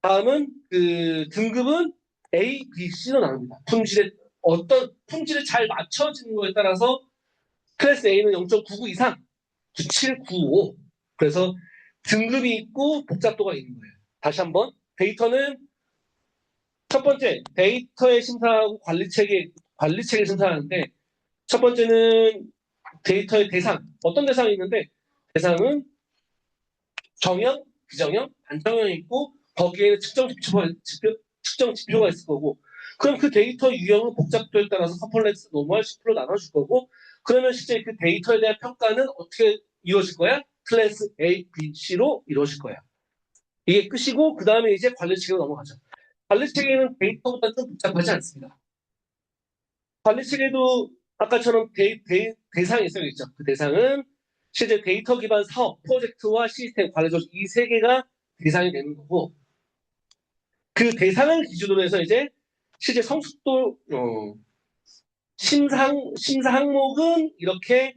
다음은 그 등급은 A, B, C로 나눕니다. 품질에 잘 맞춰지는 거에 따라서 클래스 A는 0.99 이상, 7, 9, 5. 그래서 등급이 있고 복잡도가 있는 거예요. 다시 한번 데이터는 첫 번째 데이터의 심사하고 관리 체계 심사하는데 첫 번째는 데이터의 대상 어떤 대상이 있는데 대상은 정형, 비정형, 단정형이 있고 거기에는 측정 지표가 있을 거고 그럼 그 데이터 유형은 복잡도에 따라서 컴플렉스, 노멀, 시프로 나눠줄 거고 그러면 실제 그 데이터에 대한 평가는 어떻게 이루어질 거야? 클래스 A, B, C로 이루어질 거야. 이게 끝이고 그 다음에 이제 관리 체계로 넘어가죠. 관리 체계는 데이터보다 좀 복잡하지 않습니다. 관리 체계도 아까처럼 대상이 있어야겠죠. 그 대상은 실제 데이터 기반 사업, 프로젝트와 시스템, 관리조 이 세 개가 대상이 되는 거고 그 대상을 기준으로 해서 이제 실제 성숙도 심사 항목은 이렇게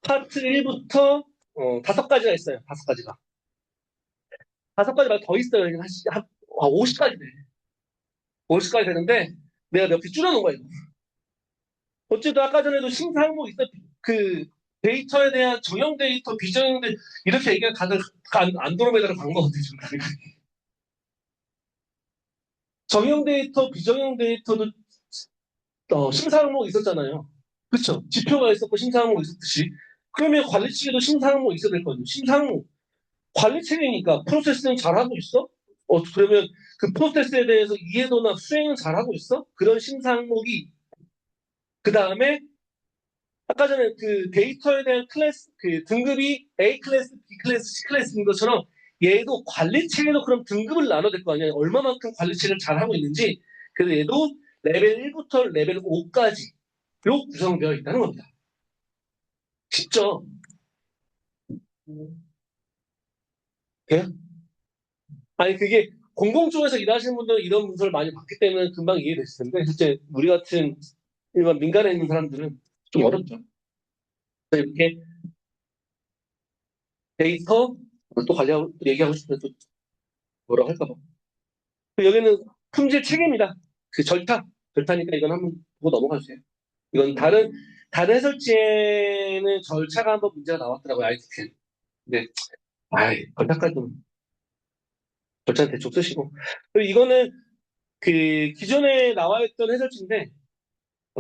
파트 1부터 5가지가 있어요. 5가지가. 5가지 말고 더 있어요. 한 50가지 돼. 50가지 되는데 내가 몇 개 줄여놓은 거예요. 어쨌든 아까 전에도 심사 항목이 있어. 그 데이터에 대한 정형 데이터, 비정형 데이터 이렇게 얘기가 다들 안드로메다로 간 것 같아요. 지금 다들. 정형 데이터, 비정형 데이터도 심사 항목이 있었잖아요. 그렇죠? 지표가 있었고 심사 항목이 있었듯이 그러면 관리 체계도 심사 항목이 있어야 될 거 아니에요. 심사 항목. 관리 체계니까 프로세스는 잘하고 있어? 그러면 그 프로세스에 대해서 이해도나 수행은 잘하고 있어? 그런 심사 항목이 그 다음에 아까 전에 그 데이터에 대한 그 등급이 A 클래스, B 클래스, C 클래스인 것처럼 얘도 관리 체계도 그럼 등급을 나눠야 될 거 아니야. 얼마만큼 관리 체계를 잘하고 있는지. 그래서 얘도 레벨 1부터 레벨 5까지로 구성되어 있다는 겁니다. 쉽죠? 돼요? 아니 그게 공공 쪽에서 일하시는 분들은 이런 문서를 많이 봤기 때문에 금방 이해되실 텐데 실제 우리 같은 일반 민간에 있는 사람들은 좀 어렵죠. 이렇게 데이터 또 관리하고 얘기하고 싶으면 또 뭐라고 할까 봐. 여기는 품질 체계입니다. 그 절타니까 이건 한번 보고 넘어가 주세요. 이건 다른 해설지에는 절차가 한번 문제가 나왔더라고요. ITP는. 근데 절차까지 좀 절차는 대충 쓰시고. 그리고 이거는 그 기존에 나와 있던 해설지인데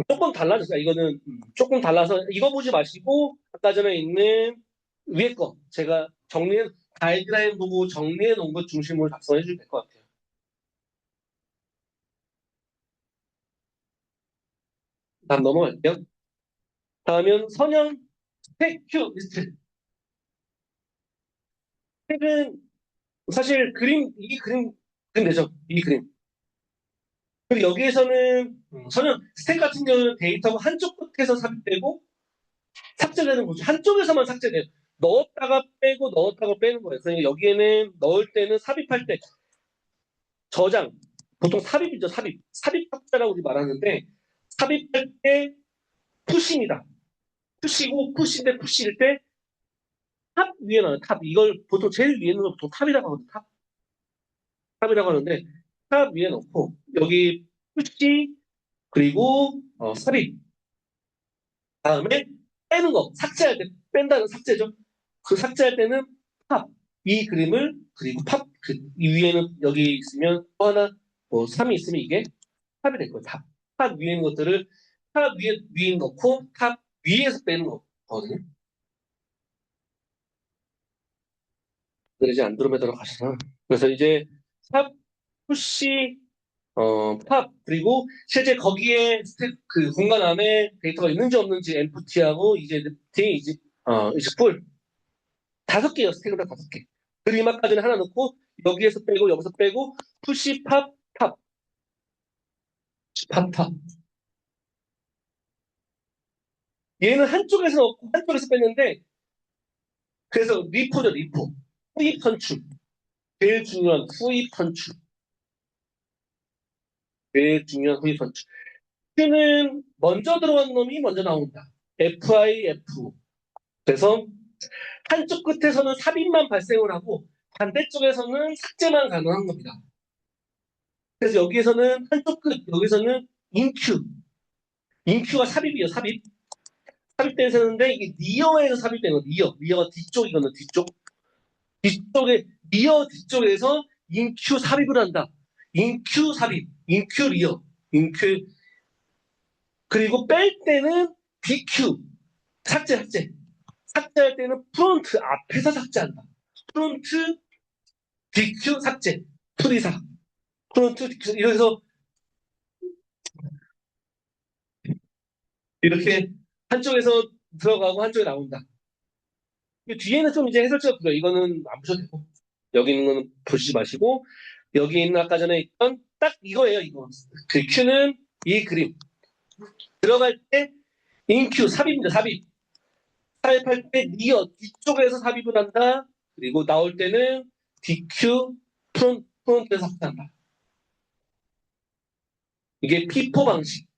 조금 달라졌어요. 이거는 조금 달라서 이거 보지 마시고 아까 전에 있는 위에 거 제가 가이드라인 보고 정리해 놓은 것 중심으로 작성해 주면 될 것 같아요. 다음 넘어갈게요. 다음은 선형 스택 큐 리스트. 스택은 사실 그림 되죠. 이 그림. 그리고 여기에서는 선형 스택 같은 경우는 데이터가 한쪽 끝에서 삽입되고 삭제되는 거죠. 한쪽에서만 삭제돼요. 넣었다가 빼는 거예요. 그러니까 여기에는 넣을 때는 삽입할 때 저장 보통 삽입이죠. 삽입 삭제라고 우리 말하는데 삽입할 때 푸시입니다. 푸시인데 푸시일 때 탑 위에 나와요. 탑 이걸 보통 제일 위에 있는 걸 보통 탑이라고 하거든요. 탑이라고 하는데 탑 위에 넣고 여기 푸시 그리고 삽입 다음에 빼는 거 삭제할 때 뺀다는 삭제죠. 그 삭제할 때는 팝 이 그림을 그리고 이 위에는 여기 있으면 또 하나 3이 있으면 이게 탑이 될 거예요. 탑 위에 있는 것들을 탑 위에 넣고 탑 위에서 빼는 거거든요. 이제 안드로메다로 가시나. 그래서 이제 탑 푸시 팝, 그리고 실제 거기에 그 공간 안에 데이터가 있는지 없는지 empty하고 이제 이제 풀. 5개요, 스택으로 5개. 그리마까지는 하나 넣고, 여기에서 빼고, 여기서 빼고, 푸시, 팝, 탑. 팝, 탑. 얘는 한쪽에서 넣고, 한쪽에서 뺐는데, 그래서 리포죠, 리포. 후입 선출. 제일 중요한 후입 선출. 제일 중요한 후입 선출. Q는 먼저 들어간 놈이 먼저 나온다. FIF. 그래서 한쪽 끝에서는 삽입만 발생을 하고 반대쪽에서는 삭제만 가능한 겁니다. 그래서 여기에서는 한쪽 끝, 여기서는 인큐. 인큐가 삽입이에요, 삽입. 삽입되는데 이게 니어에서 삽입되는 거, 니어. 니어가 뒤쪽이거든, 뒤쪽. 뒤쪽에, 니어 뒤쪽에서 인큐 삽입을 한다. 인큐 삽입, 인큐 리어, 인큐. 그리고 뺄 때는 BQ, 삭제. 삭제할 때는 프론트 앞에서 삭제한다. 프론트 DQ 삭제, 프리사, 프론트 DQ 이렇게 해서 이렇게 한쪽에서 들어가고 한쪽에 나온다. 뒤에는 좀 이제 해설지가 보여. 이거는 안 보셔도 되고 여기 있는 거는 보시지 마시고 여기 있는 아까 전에 있던 딱 이거예요. 이거 그 Q는 이 그림 들어갈 때 인큐 삽입입니다. 삽입할 때 니어 뒤쪽에서 삽입을 한다. 그리고 나올 때는 DQ 프론트에서 삭제한다. 이게 피포 방식.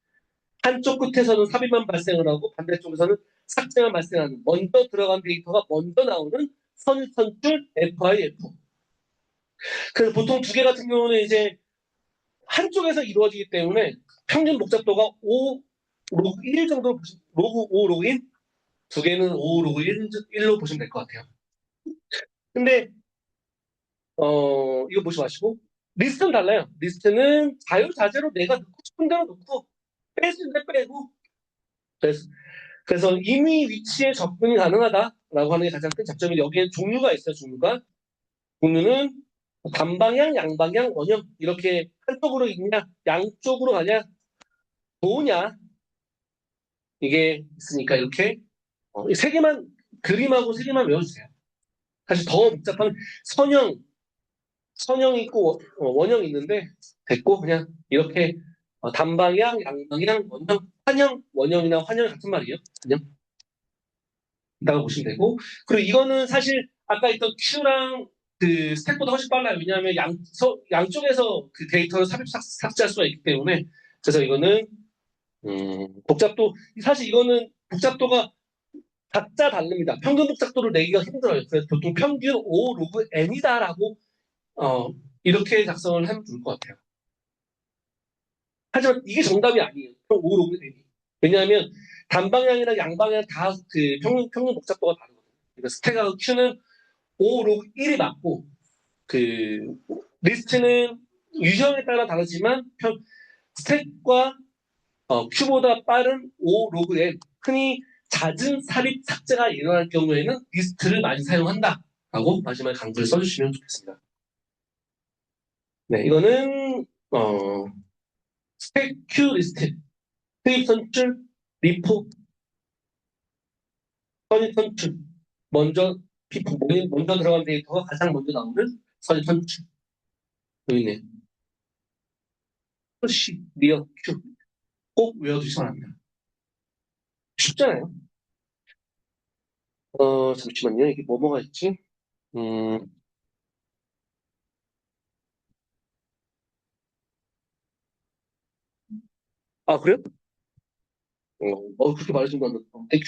한쪽 끝에서는 삽입만 발생을 하고 반대쪽에서는 삭제만 발생하는 먼저 들어간 데이터가 먼저 나오는 선출 FIF. 그래서 보통 두 개 같은 경우는 이제 한쪽에서 이루어지기 때문에 평균 복잡도가 5 로그 1 정도 로그 5 로그 1? 두 개는 5 로그 1로 보시면 될 것 같아요. 근데 이거 보지 마시고 리스트는 달라요. 리스트는 자유자재로 내가 넣고 싶은 대로 넣고 뺄 수 있는 데 빼고 그래서 이미 위치에 접근이 가능하다라고 하는 게 가장 큰 장점이 여기에 종류가 있어요. 종류는 단방향, 양방향, 원형 이렇게 한쪽으로 있냐, 양쪽으로 가냐, 도냐 이게 있으니까 이렇게 이 세 개만 그림하고 세 개만 외워주세요. 사실 더 복잡한 선형 있고 원형 있는데 됐고 그냥 이렇게 단방향, 양방향, 원형, 환형, 원형이나 환형 같은 말이에요. 그냥 이따가 보시면 되고 그리고 이거는 사실 아까 있던 Q랑 그 스택보다 훨씬 빨라요. 왜냐하면 양쪽에서 그 데이터를 삭제할 수가 있기 때문에 그래서 이거는 복잡도 사실 이거는 복잡도가 각자 다릅니다. 평균 복잡도를 내기가 힘들어요. 그래서 보통 평균 5 로그 n이다라고 이렇게 작성을 하면 좋을 것 같아요. 하지만 이게 정답이 아니에요. 5 로그 n이. 왜냐하면 단방향이나 양방향 다 그 평균 복잡도가 다르거든요. 그러니까 스택하고 Q는 5 로그 1이 맞고 그 리스트는 유형에 따라 다르지만 스택과 Q보다 빠른 5 로그 n 흔히 잦은 삽입 삭제가 일어날 경우에는 리스트를 많이 사용한다라고 마지막에 강조를 써주시면 좋겠습니다. 네, 이거는 스택 Q 리스트, 수입 선출, 리포, 선입 선출, 먼저 먼저 들어간 데이터가 가장 먼저 나오는 선입 선출. 여기 있네. 푸시, 리어, Q 꼭 외워두시면 합니다. 쉽잖아요. 잠시만요. 이게 뭐가 있지? 아, 그래요? 그렇게 말해주면 땡큐.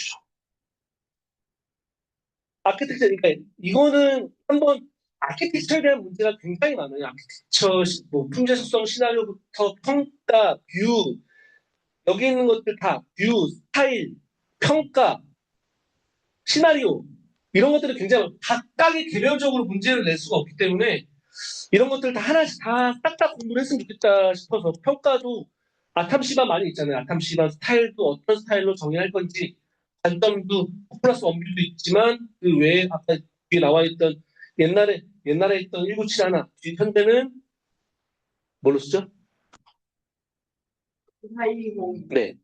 아키텍처, 그러니까 이거는 한번 아키텍처에 대한 문제가 굉장히 많아요. 아키텍처, 뭐 품질 속성 시나리오부터 평가, 뷰, 여기 있는 것들 다 뷰, 스타일, 평가, 시나리오 이런 것들은 굉장히 각각의 개별적으로 문제를 낼 수가 없기 때문에 이런 것들 다 하나씩 다 딱딱 공부를 했으면 좋겠다 싶어서 평가도 아탐시반 많이 있잖아요. 아탐시반 스타일도 어떤 스타일로 정의할 건지, 관점도 플러스 원뷰도 있지만, 그 외에 아까 뒤에 나와 있던 옛날에 있던 1971, 현재는 뭘로 쓰죠? 420. 네.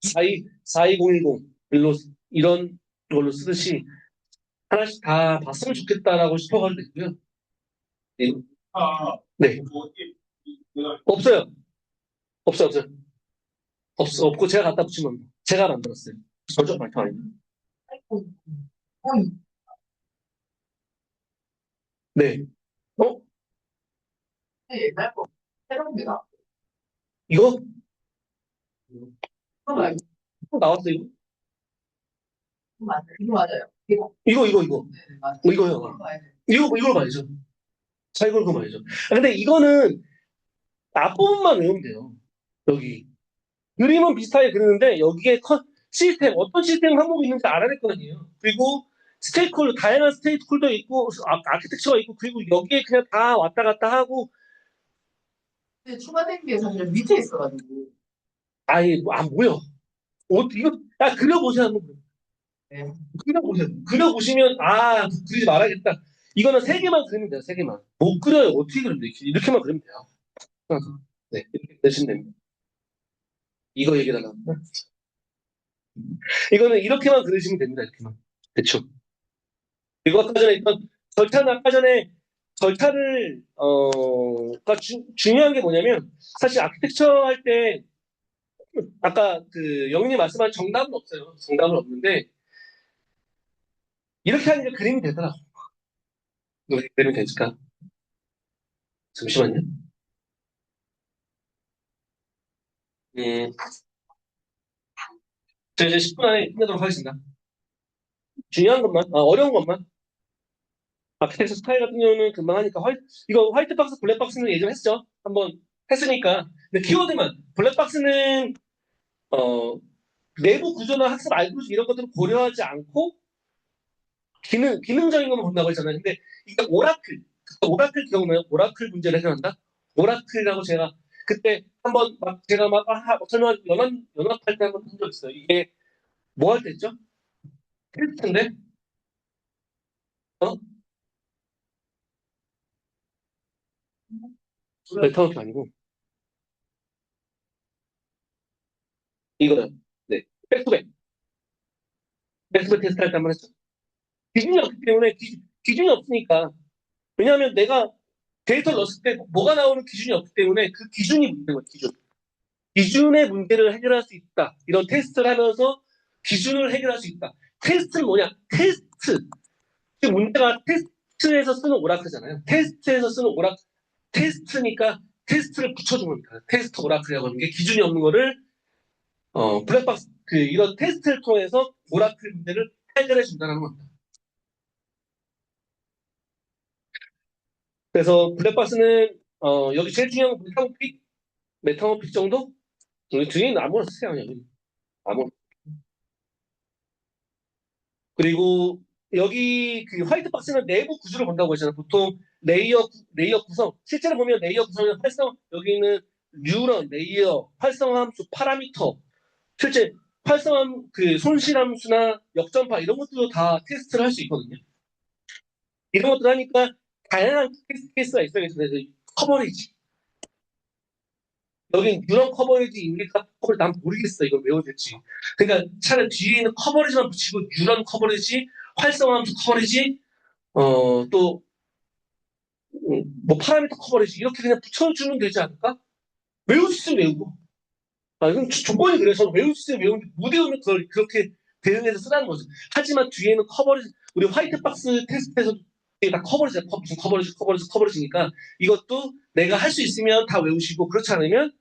42010 이런 걸로 쓰듯이 하나씩 다 봤으면 좋겠다라고 싶어가지고 됐고요. 네. 아, 네. 뭐, 내가 없어요. 없어요. 없고 제가 갖다 붙인 겁니다. 제가 만들었어요. 전적 발표 아닙니다. 네. 어? 옛날 거 새로운 게 나. 이거? 이거 말고 나왔어, 이거? 이거 맞아요. 이거. 이거. 네, 맞아요. 이거요. 이거 봐야 돼. 이걸 말이죠. 자, 이걸 그거 말이죠. 근데 이거는 앞부분만 외우면 돼요. 여기. 그림은 비슷하게 그리는데 여기에 시스템, 어떤 시스템 항목이 있는지 알아야 될 거 아니에요. 그리고 스테이크홀더, 다양한 스테이크홀더 있고, 아키텍처가 있고, 그리고 여기에 그냥 다 왔다 갔다 하고, 근데 추가된 게 사실 밑에 있어가지고. 아예, 뭐야. 이거, 그려보세요. 한번. 네. 그려보시면, 그리지 말아야겠다. 이거는 세 개만 그리면 돼요, 세 개만. 못 그려요. 어떻게 그리면 돼요? 이렇게만 그리면 돼요. 네, 이렇게 되시면 됩니다. 이거 얘기하다가. 이거는 이렇게만 그리시면 됩니다, 이렇게만. 대충. 그리고 아까 전에 있던 절차를, 중요한 게 뭐냐면, 사실 아키텍처 할 때, 아까 그 영인이 말씀한 정답은 없어요. 정답은 없는데, 이렇게 하니까 그림이 되더라고. 이렇게 그림이 되니까. 잠시만요. 음, 자, 이제 10분 안에 끝내도록 하겠습니다. 중요한 것만, 어려운 것만. 아키텍처 스타일 같은 경우는 금방 하니까, 이거 화이트박스, 블랙박스는 예전에 했죠. 한번 했으니까. 근데 키워드만, 블랙박스는, 어, 내부 구조나 학습 알고리즘 이런 것들을 고려하지 않고, 기능적인 것만 본다고 했잖아요. 근데 이게 오라클 기억나요? 오라클 문제를 해결한다? 오라클이라고 제가 그때 한번 제가 설명 연합할 때 한번 한 적 있어요. 이게 뭐 할 때 했죠? 테스트인데, 어? 메타워크 아니고, 이거요. 네. 백투백. 백투백 테스트 할 때 한번 했죠. 기준이 없기 때문에, 기준이 없으니까. 왜냐하면 내가 데이터를 넣었을 때 뭐가 나오는 기준이 없기 때문에 그 기준이 문제인 거예요, 기준. 기준의 문제를 해결할 수 있다. 이런 테스트를 하면서 기준을 해결할 수 있다. 테스트는 뭐냐? 테스트. 그 문제가 테스트에서 쓰는 오라클잖아요. 테스트에서 쓰는 테스트니까 테스트를 붙여준 겁니다. 테스트 오라클이라고 하는 게 기준이 없는 거를, 블랙박스, 이런 테스트를 통해서 오라클 문제를 해결해 준다는 겁니다. 그래서 블랙박스는, 여기 제일 중요한 건 메타모픽 정도? 여기 뒤에는 아무거나 쓰세요, 그냥. 아무 그리고 여기 그 화이트 박스는 내부 구조를 본다고 했잖아요. 보통 레이어 구성. 실제로 보면 레이어 구성은 여기는 뉴런, 레이어, 활성화 함수, 파라미터. 실제 활성화 손실 함수나 역전파 이런 것들도 다 테스트를 할 수 있거든요. 이런 것들 하니까 다양한 테스트 케이스가 있어요. 그래서 커버리지. 여긴 뉴런 커버리지, 인기가 커버리지, 난 모르겠어. 이걸 외워야 될지. 그러니까 차라리 뒤에 있는 커버리지만 붙이고 뉴런 커버리지, 활성화 함수 커버리지, 또, 뭐 파라미터 커버리지 이렇게 그냥 붙여주면 되지 않을까? 외울 수 있으면 외우고. 이건 조건이 그래서 외울 수 있으면 외우는데 못 외우면 그걸 그렇게 대응해서 쓰라는 거죠. 하지만 뒤에는 커버리지, 우리 화이트박스 테스트에서 다 커버리지, 무슨 커버리지니까 이것도 내가 할 수 있으면 다 외우시고 그렇지 않으면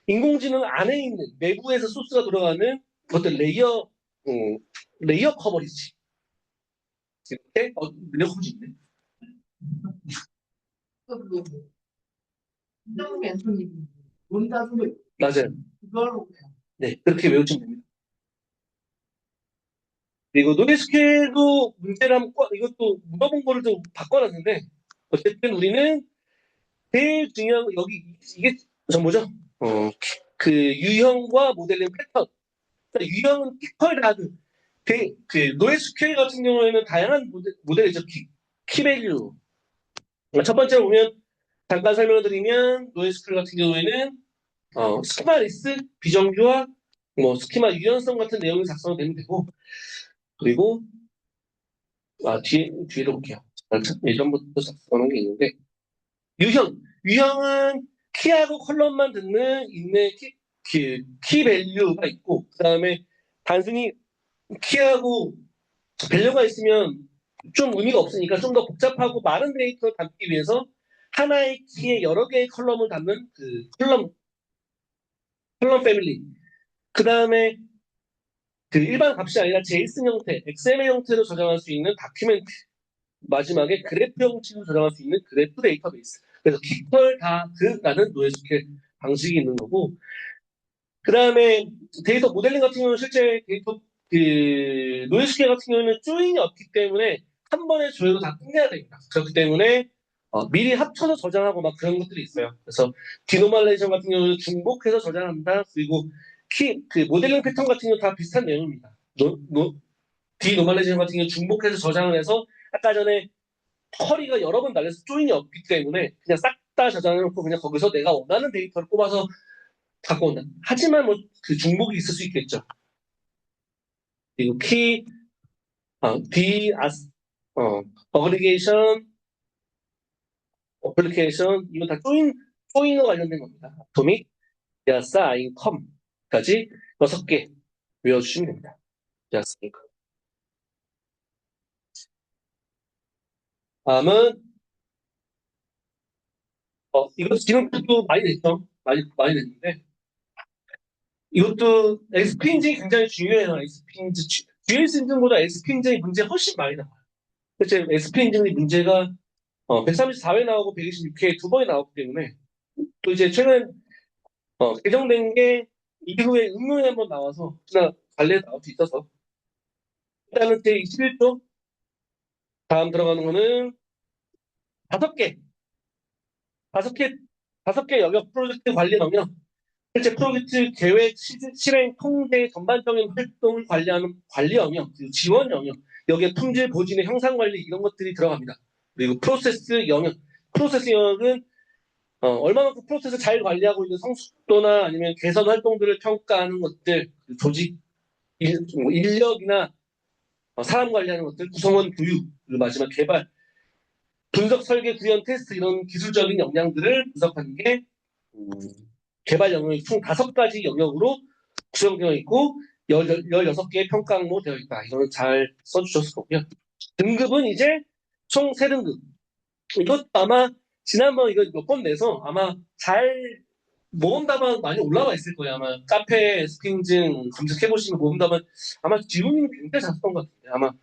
인공지능 안에 있는 내부에서 소스가 들어가는 어떤 레이어 커버리지. 이렇게, 레이어 커버리지 있네. 그 이정 멘토님 문자수를 맞아요. 그걸로 그냥. 네, 그렇게 외우시면 됩니다. 그리고 노리스케일도 문제를 한번 이것도 물어본 거를 좀 바꿔놨는데 어쨌든 우리는 제일 중요한 거 여기 이게 저 뭐죠? 그 유형과 모델링 패턴. 그러니까 유형은 피컬하드. 그 노에스큐엘 같은 경우에는 다양한 모델이죠. 키밸류. 첫 번째로 보면 잠깐 설명을 드리면 노에스큐엘 같은 경우에는 스키마 리스, 비정규화, 뭐 스키마 유연성 같은 내용을 작성되면 되고 그리고 뒤에도 볼게요. 예전부터 작성한 게 있는데 유형은 키하고 컬럼만 있는 키 밸류가 있고 그 다음에 단순히 키하고 밸류가 있으면 좀 의미가 없으니까 좀 더 복잡하고 많은 데이터를 담기 위해서 하나의 키에 여러 개의 컬럼을 담는 그 컬럼 패밀리. 그 다음에 그 일반 값이 아니라 제이슨 형태, XML 형태로 저장할 수 있는 다큐멘트. 마지막에 그래프 형식으로 저장할 수 있는 그래프 데이터베이스. 그래서 기컬 다그라는 노에스큐엘 방식이 있는 거고, 그 다음에 데이터 모델링 같은 경우는 실제 데이터 그 노에스큐엘 같은 경우는 조인이 없기 때문에 한 번에 조회도 다 끝내야 됩니다. 그렇기 때문에 미리 합쳐서 저장하고 막 그런 것들이 있어요. 그래서 디노멀레이션 같은 경우는 중복해서 저장한다. 그리고 그 모델링 패턴 같은 경우 다 비슷한 내용입니다. 디노멀레이션 같은 경우 중복해서 저장을 해서 아까 전에 커리가 여러 번 날려서 조인이 없기 때문에 그냥 싹 다 저장해놓고 그냥 거기서 내가 원하는 데이터를 뽑아서 갖고 온다. 하지만 뭐 그 중복이 있을 수 있겠죠. 그리고 D, 어그리게이션, 어플리케이션 이거 다 조인과 관련된 겁니다. 아토믹, 야사인, 컴까지 6개 외워주시면 됩니다. 야사인, 컴. 다음은 이거 지금도 많이 냈죠. 많이 냈는데 이것도 SP 인증이 굉장히 중요해요. SP 인증. GS 인증보다 SP 인증이 문제 훨씬 많이 나와요. 실제 SP 인증의 문제가 134회 나오고 126회 두 번이 나왔기 때문에 또 이제 최근 개정된 게 이후에 응용이 한번 나와서 그냥 관리에 나올 수 있어서 일단은 제 21조 다음 들어가는 거는 5개 5개 5개 영역 프로젝트 관리 영역 실제 프로젝트 계획 실행 통제 전반적인 활동을 관리하는 관리 영역 그리고 지원 영역 여기에 품질 보진의 형상 관리 이런 것들이 들어갑니다. 그리고 프로세스 영역 프로세스 영역은 얼마만큼 프로세스 잘 관리하고 있는 성숙도나 아니면 개선 활동들을 평가하는 것들 조직 인력이나 사람 관리하는 것들, 구성원 교육, 그리고 마지막 개발, 분석, 설계, 구현, 테스트 이런 기술적인 역량들을 분석하는 게 개발 영역이 총 5가지 영역으로 구성되어 있고 16개의 평가 항목 되어 있다. 이거는 잘 써주셨을 거고요. 등급은 이제 총 3등급. 이것도 아마 지난번 이거 몇 번 내서 아마 잘 모험답안 많이 올라와 있을 거예요. 아마 카페 스핑증 검색해보시면 모험답안 아마 지훈님 굉장히 잘 썼던 것 같아요. 아마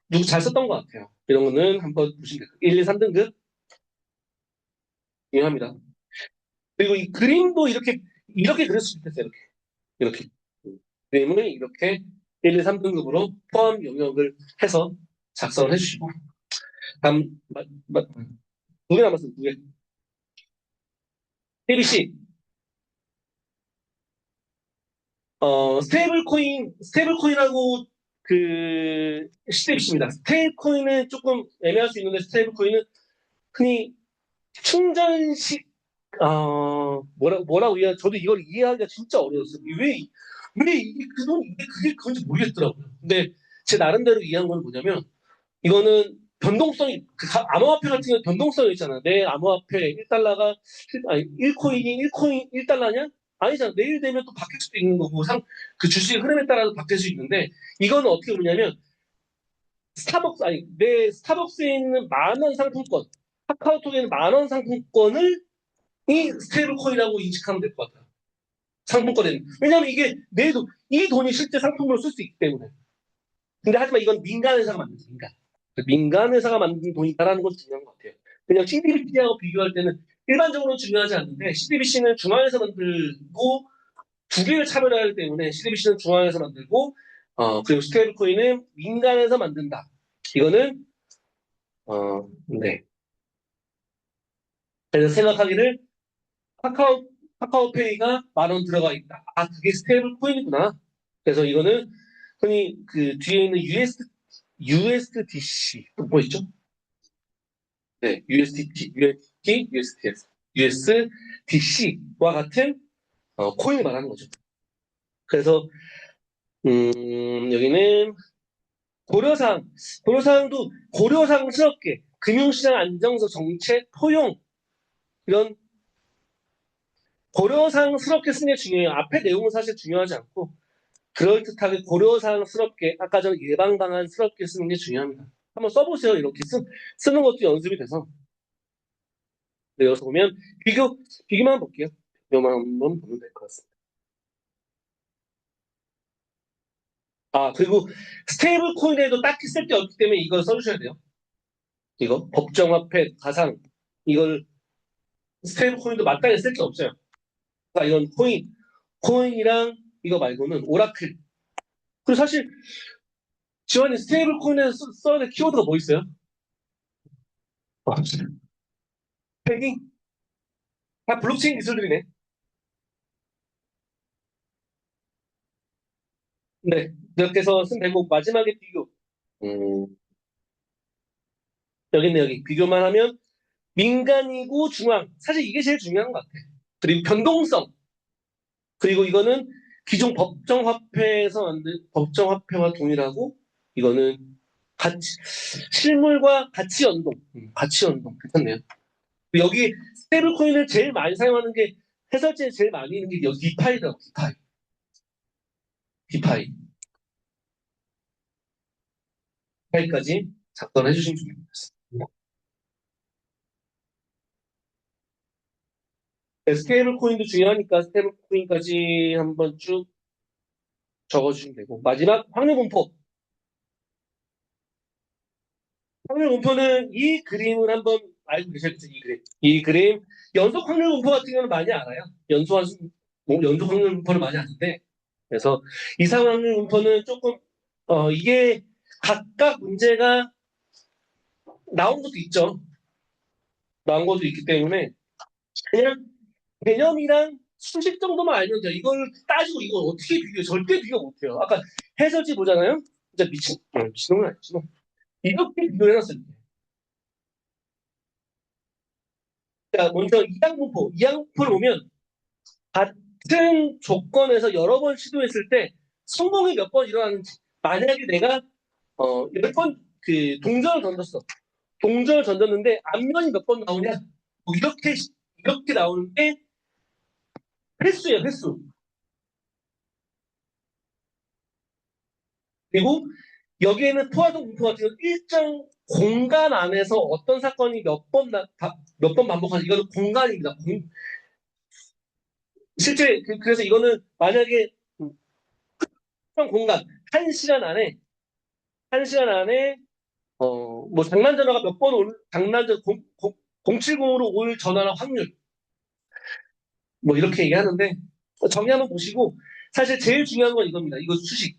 누구 잘 썼던 것 같아요. 이런 거는 한번 보시면 돼요. 1, 2, 3등급 중요합니다. 그리고 이 그림도 이렇게 그릴 수 있겠어요. 이렇게. 그림을 이렇게 1, 2, 3등급으로 포함 영역을 해서 작성을 해주시고 다음 2개 남았어요. 2개. ABC 스테이블코인하고 그 CDBC입니다. 스테이블코인은 조금 애매할 수 있는데 스테이블코인은 흔히 충전식 뭐라고 저도 이걸 이해하기가 진짜 어려웠어요. 왜 이게 그게 그건지 모르겠더라고요. 근데 제 나름대로 이해한 건 뭐냐면 이거는 변동성이 암호화폐 같은 경우 변동성이 있잖아요. 내 암호화폐 1달러가 아니 1코인이 1달러냐? 아니잖아. 내일 되면 또 바뀔 수도 있는 거고 그 주식의 흐름에 따라서 바뀔 수 있는데 이거는 어떻게 보냐면 내 스타벅스에 있는 10,000원 상품권 카카오톡에 있는 10,000원 상품권을 이 스테이블 코인이라고 인식하면 될 것 같아요. 상품권에는. 왜냐하면 이 돈이 실제 상품으로 쓸 수 있기 때문에. 근데 하지만 이건 민간 회사가 만든 민간 회사가 만든 돈이다라는 건 중요한 것 같아요. 그냥 CDBC하고 비교할 때는 일반적으로 중요하지 않는데 CDBC는 중앙에서 만들고 두 개를 차별하기 때문에 CDBC는 중앙에서 만들고 그리고 스테이블 코인은 민간에서 만든다. 이거는 네. 그래서 생각하기를 카카오 카카오페이가 10,000원 들어가 있다. 아, 그게 스테이블 코인이구나. 그래서 이거는 흔히 그 뒤에 있는 USDC 뭐 있죠? 네, USDC와 같은 코인을 말하는 거죠. 그래서 여기는 고려사항도 고려사항스럽게 금융시장 안정성 정책 포용 이런 고려사항스럽게 쓰는 게 중요해요. 앞에 내용은 사실 중요하지 않고 그럴듯하게 고려사항스럽게 아까 전 예방방안스럽게 쓰는 게 중요합니다. 한번 써보세요. 이렇게 쓰는 것도 연습이 돼서. 네, 여기서 보면 비교만 볼게요. 비교만 한번 보면 될 것 같습니다. 아, 그리고 스테이블 코인에도 딱히 쓸 게 없기 때문에 이걸 써주셔야 돼요. 이거 법정화폐 가상 이걸 스테이블 코인도 마땅히 쓸 게 없어요. 그러니까 이런 코인이랑 이거 말고는 오라클. 그리고 사실 지원이 스테이블 코인에서 써야 될 키워드가 뭐 있어요? 패깅? 다 블록체인 기술들이네. 네, 이렇게 해서 쓴 대목 마지막에 비교. 음, 여기 있네 여기 비교만 하면 민간이고 중앙. 사실 이게 제일 중요한 것 같아. 그리고 변동성. 그리고 이거는 기존 법정화폐에서 만든 법정화폐와 동일하고 이거는 가치, 실물과 가치 연동. 가치 연동. 괜찮네요. 여기 스테이블 코인을 제일 많이 사용하는 게 해설지에 제일 많이 있는 게 여기 디파이더라고. 디파이까지 작성해 주시면 좋겠습니다. 네, 스테이블 코인도 중요하니까 스테이블 코인까지 한번 쭉 적어주시면 되고 마지막 확률 분포. 확률 분포는 이 그림을 한번 알고 계셔야겠죠. 이 그림 연속 확률 분포 같은 경우는 많이 알아요. 연속 확률 분포를 많이 아는데 그래서 이상 확률 분포는 조금 이게 각각 문제가 나온 것도 있죠. 나온 것도 있기 때문에 그냥 개념이랑 수식 정도만 알면 돼요. 이걸 따지고 이걸 어떻게 비교해? 절대 비교 못해요. 아까 해설지 보잖아요. 진짜 미친놈은 아니지. 이렇게 비교해놨어요. 자, 먼저 이항분포를 보면 같은 조건에서 여러 번 시도했을 때 성공이 몇 번 일어나는지. 만약에 내가 10번 그 동전을 던졌어. 동전을 던졌는데 앞면이 몇 번 나오냐? 뭐 이렇게 나오는데 횟수예요, 횟수. 그리고 여기에는 포화동 분포 같은 경우 일정 공간 안에서 어떤 사건이 몇 번 반복하는 이거는 공간입니다. 실제 그래서 이거는 만약에 특정 공간 한 시간 안에 뭐 장난 전화가 몇 번 올 장난 전 070으로 올 전화의 확률 뭐 이렇게 얘기하는데 정리 한번 보시고 사실 제일 중요한 건 이겁니다. 이거 수식.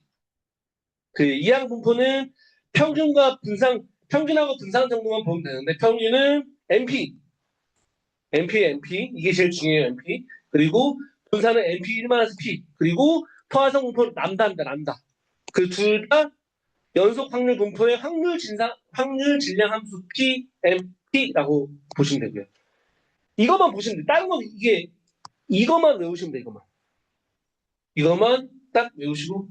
그 이항 분포는 평균하고 분산 정도만 보면 되는데 평균은 NP 이게 제일 중요해요. NP 그리고 분산은 NP 1-P 그리고 포화성 분포는 람다 그 둘 다 연속 확률 분포의 확률 질량 함수 PMP라고 보시면 되고요. 이것만 보시면 돼요. 다른 건 이것만 외우시면 돼요. 이것만 딱 외우시고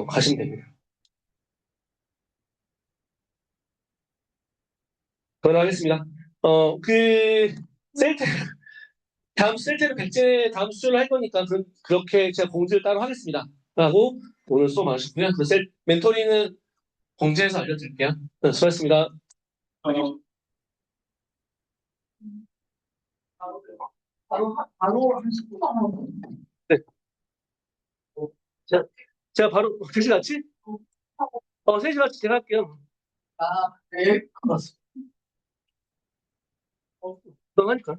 가시면 됩니다. 그만하겠습니다. 셀테 다음 셀테는 백제 다음 수준을 할 거니까 그렇게 제가 공지를 따로 하겠습니다. 하고 오늘 수고 많으셨고요. 멘토링은 공지해서 알려드릴게요. 네, 수고하셨습니다. 어, 바로 한 10분만 하고. 네. 제가 바로 3시 같이? 3시 같이 제가 할게요. 아, 네. 고맙습니다. 너무 하니까.